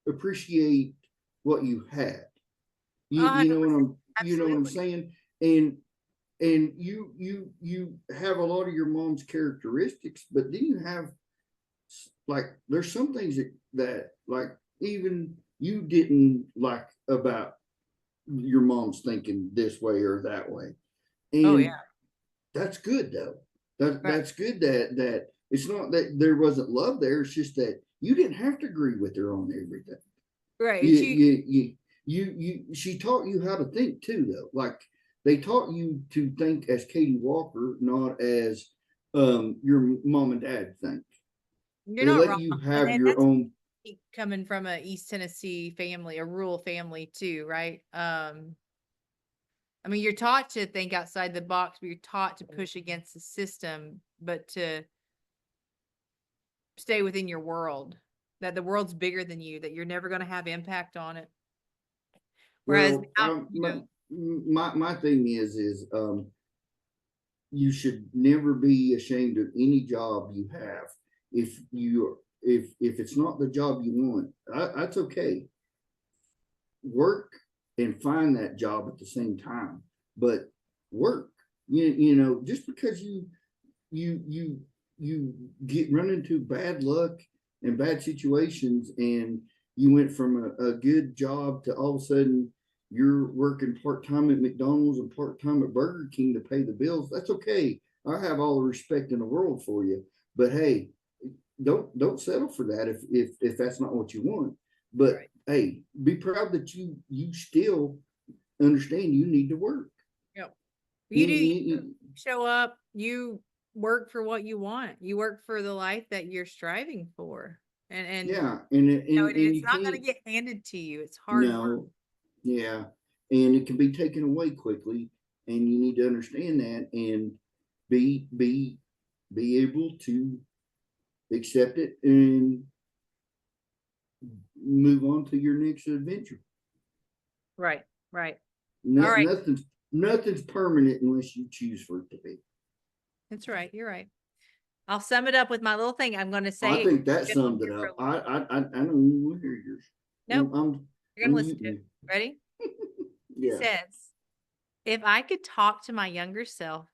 appreciate what you had. You know what 100%. I'm Absolutely. saying? And you have a lot of your mom's characteristics, but then you have like there's some things that like even you didn't like about your mom's thinking this way or that way. Oh And yeah. that's good though. Right. That's good that it's not that there wasn't love there. It's just that you didn't have to agree with her on everything. Right. And You she you you she taught you how to think too though. Like they taught you to think as Katie Walker, not as your mom and dad think. You're They not let wrong. you And have then your that's own. coming from a East Tennessee family, a rural family too, right? I mean, you're taught to think outside the box, but you're taught to push against the system, but to stay within your world, that the world's bigger than you, that you're never going to have impact on it. Whereas Well, now, my thing is you should never be ashamed of any job you have. If it's not the job you want, that's okay. Work and find that job at the same time, but work. Just because you you get run into bad luck and bad situations, and you went from a good job to all of a sudden you're working part-time at McDonald's and part-time at Burger King to pay the bills. That's okay. I have all the respect in the world for you, but hey, don't settle for that if that's not what you want. But right. hey, be proud that you still understand you need to work. Yep. you, You do, you you, show up, you work for what you want. You work for the life that you're striving for. And Yeah, and it's you not going to can't. get handed to you. It's hard work. No, yeah, and it can be taken away quickly, and you need to understand that and be be be able to accept it and move on to your next adventure. Right. Right. All No, right. nothing's permanent unless you choose for it to be. That's right. You're right. I'll sum it up with my little thing. I'm going to I say it. think that You're gonna summed it listen for a up. little- I don't even want to hear yours. Nope. You're going I'm to listen to muting it. you. Ready? He Yeah, says, if I could talk to my younger self,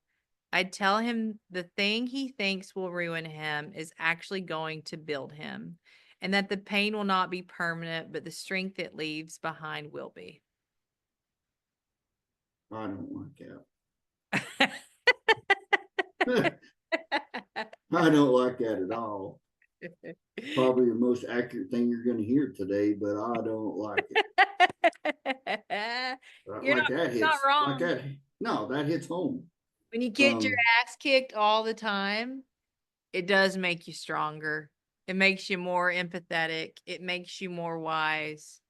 I'd tell him the thing he thinks will ruin him is actually going to build him, and that the pain will not be permanent, but the strength it leaves behind will be. I don't like that. I don't like that at all. Probably the most accurate thing you're going to hear today, but I don't like it. You're Like not, that not hits, like wrong. that. No, that hits home. When you get your ass kicked all the time, it does make you stronger. It makes you more empathetic. It makes you more wise.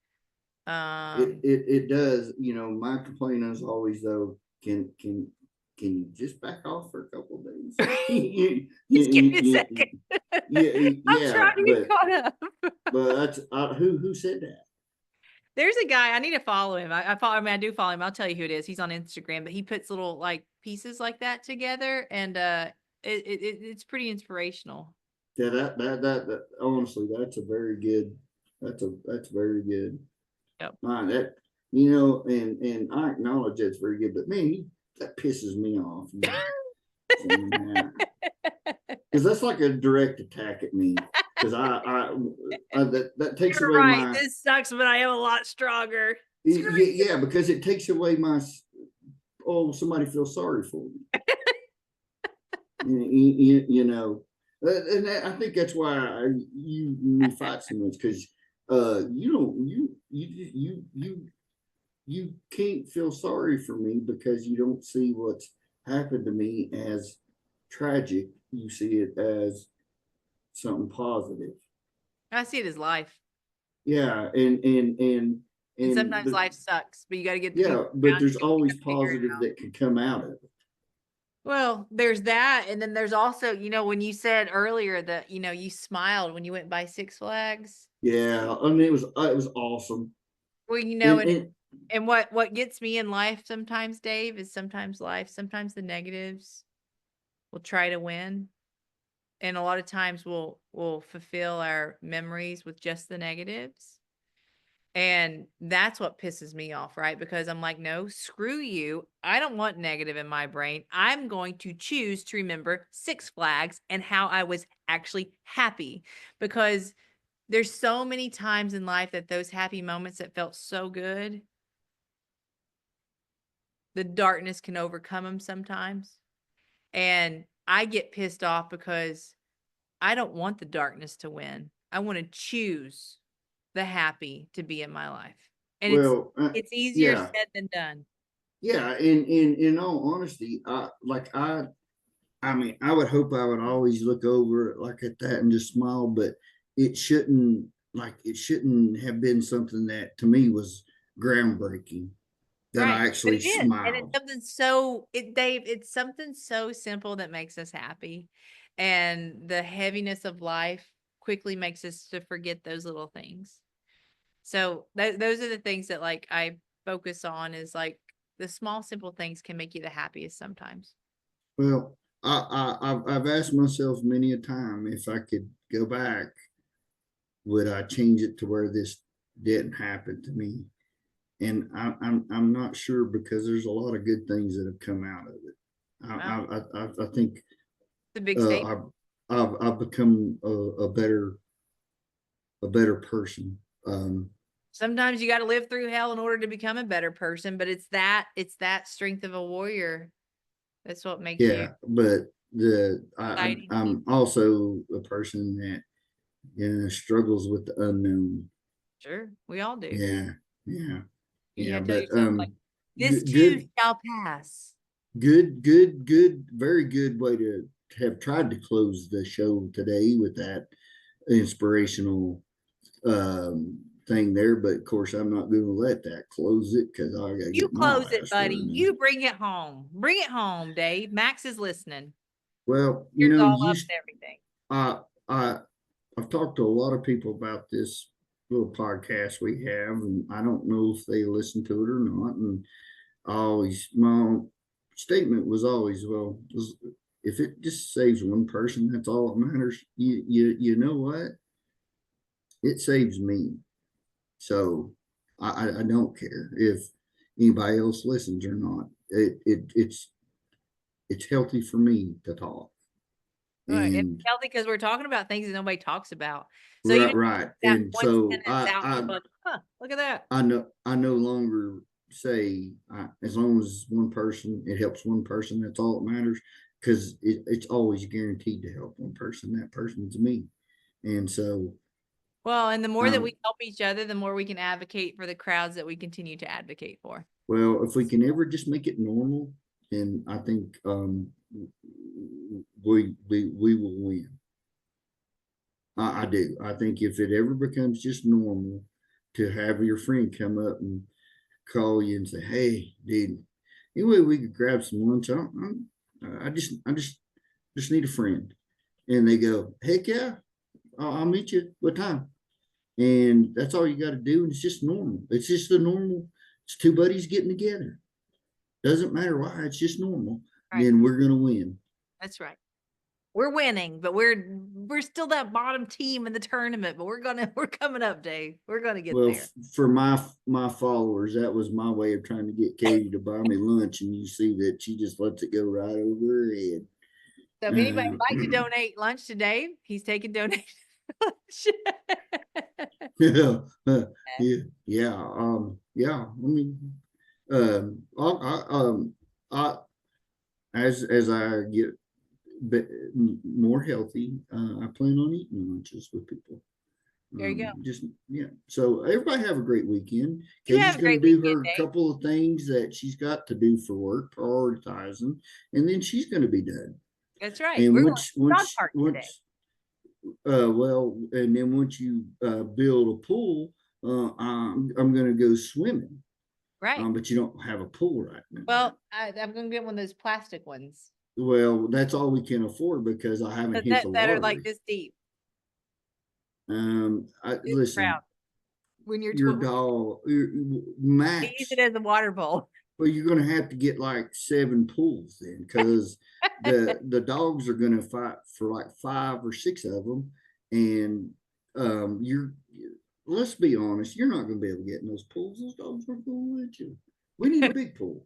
It does. You know, my complaint is always though, can you just back off for a couple of days? Just give me a second. I'm trying to get caught up. But that's who said that? There's a guy, I need to follow him. I follow, I mean, I do follow him. I'll tell you who it is. He's on Instagram, but he puts little like pieces like that together, and it's pretty inspirational. Yeah, that honestly, that's a very good. That's very good. Yep. Man, that you know, and I acknowledge that's very good, but man, that pisses me off. Because that's like a direct attack at me. Because that takes You're away right. my. This sucks, but I am a lot stronger. Yeah, because it takes away my. Oh, somebody feels sorry for me. You know, and I think that's why you fight so much because you don't you can't feel sorry for me because you don't see what's happened to me as tragic. You see it as something positive. I see it as life. Yeah, And and sometimes life sucks, but you got to get the yeah, people but around there's you always to figure it positive out. that can come out of it. Well, there's that. And then there's also, when you said earlier that, you smiled when you went by Six Flags. Yeah, I mean it was awesome. Well, And and what gets me in life sometimes, Dave, is sometimes sometimes the negatives will try to win. And a lot of times we'll fulfill our memories with just the negatives. And that's what pisses me off, right? Because I'm like, no, screw you. I don't want negative in my brain. I'm going to choose to remember Six Flags and how I was actually happy. Because there's so many times in life that those happy moments that felt so good, the darkness can overcome them sometimes. And I get pissed off because I don't want the darkness to win. I want to choose the happy to be in my life. And well, it's easier yeah, said than done. yeah. In all honesty, I mean, I would hope I would always look over it like at that and just smile, but it shouldn't it shouldn't have been something that to me was groundbreaking that Right. I But actually it is. And it's smiled. something so Dave, it's something so simple that makes us happy. And the heaviness of life quickly makes us to forget those little things. So those are the things that like I focus on is like the small, simple things can make you the happiest sometimes. Well, I've asked myself many a time if I could go back, would I change it to where this didn't happen to me? And I'm not sure because there's a lot of good things that have come out of it. Wow. I think It's a big statement. I've become a better person. Sometimes you got to live through hell in order to become a better person, but it's that strength of a warrior. That's what makes you Yeah, but exciting. I'm also a person that struggles with the unknown. Sure, we all do. Yeah, yeah, You yeah. have to tell But yourself like, this too good, shall pass. good, very good way have tried to close the show today with that inspirational thing there, but of course I'm not going to let that close it because I got to You get my close it, last buddy. word in. You bring it home. Bring it home, Dave. Max is listening. Well, Here's all up and everything. I I've talked to a lot of people about this little podcast we have, and I don't know if they listen to it or not. And my statement was always, well, if it just saves one person, that's all that matters. You know what? It saves me. So I don't care if anybody else listens or not. It's healthy for me to talk. Right. It's And healthy because we're talking about things that nobody talks about. So you right. that And one so sentence out, and you're like, huh, look at that. I no longer say as long as one person, it helps one person, that's all that matters, because it's always guaranteed to help one person. That person's me. And so Well, and the more that we help each other, the more we can advocate for the crowds that we continue to advocate for. well, if we can ever just make it normal, then I think we will win. I do. I think if it ever becomes just normal to have your friend come up and call you and say, "Hey, dude, anyway, we could grab some lunch. I just need a friend," and they go, "Heck yeah, I'll meet you. What time?" And that's all you got to do. And it's just normal. It's just the normal. It's two buddies getting together. Doesn't matter why. It's just normal. Right. Then we're gonna win. That's right. We're winning, but we're still that bottom team in the tournament. But we're coming up, Dave. We're gonna get Well, there. for my followers, that was my way of trying to get Katie to buy me lunch, and you see that she just lets it go right over her head. So if anybody would like to donate lunch to Dave, he's taking donations. yeah, yeah. I mean, I as I get more healthy, I plan on eating lunches with people. There you go. Just yeah. So everybody have a great weekend. You have Katie's a going to great do weekend, her Dave. couple of things that she's got to do for work, prioritizing, and then she's going to be done. That's right. And We're once going to dog park today. well, and then once you build a pool, I'm going to go swimming. Right. But you don't have a pool right now. Well, I'm going to get one of those plastic ones. Well, that's all we can afford because I haven't hit the that lottery. are like this deep. Listen. Proud. When you're your dog, Max. Use it as a water bowl. Well, you're going to have to get like 7 pools then, because the dogs are going to fight for like 5 or 6 of them, and let's be honest, you're not going to be able to get in those pools. Those dogs are going to let you. We need a big pool.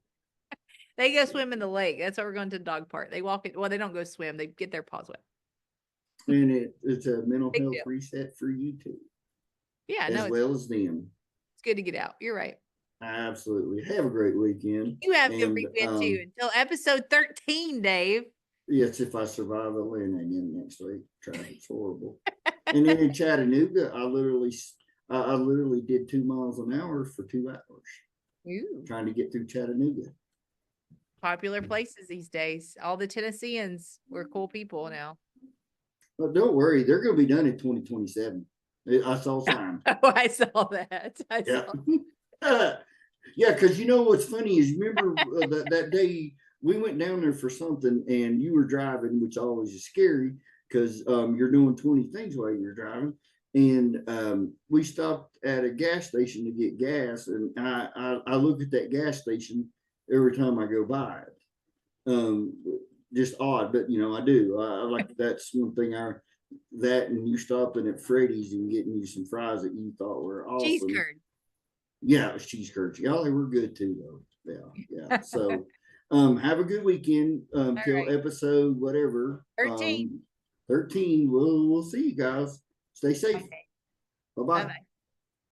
They go swim in the lake. That's why we're going to the dog park. They walk it. Well, they don't go swim. They get their paws wet. And it's a mental health reset for you too. Yeah, as well as them. It's good to get out. You're right. Absolutely. Have a great weekend. You have a good weekend too. Until episode 13, Dave. Yes, if I survive Atlanta again next week. Traffic's horrible. And then in Chattanooga, I literally did 2 miles an hour for 2 hours. Ooh. Trying to get through Chattanooga. Popular places these days. All the Tennesseans were cool people now. But don't worry, they're going to be done in 2027. I saw signs. Oh, I saw that. Yeah, because you know what's funny is, remember that day we went down there for something and you were driving, which always is scary because you're doing 20 things while you're driving. And we stopped at a gas station to get gas, and I look at that gas station every time I go by it. Just odd, but I do. I like that's one thing. That and you stopping at Freddy's and getting you some fries that you thought were awesome. Cheese curd. Yeah, it was cheese curds. Yeah, they were good too, though. Yeah. So, have a good weekend. Till episode whatever 13. 13. We'll see you guys. Stay safe. Okay. Bye-bye. Bye-bye.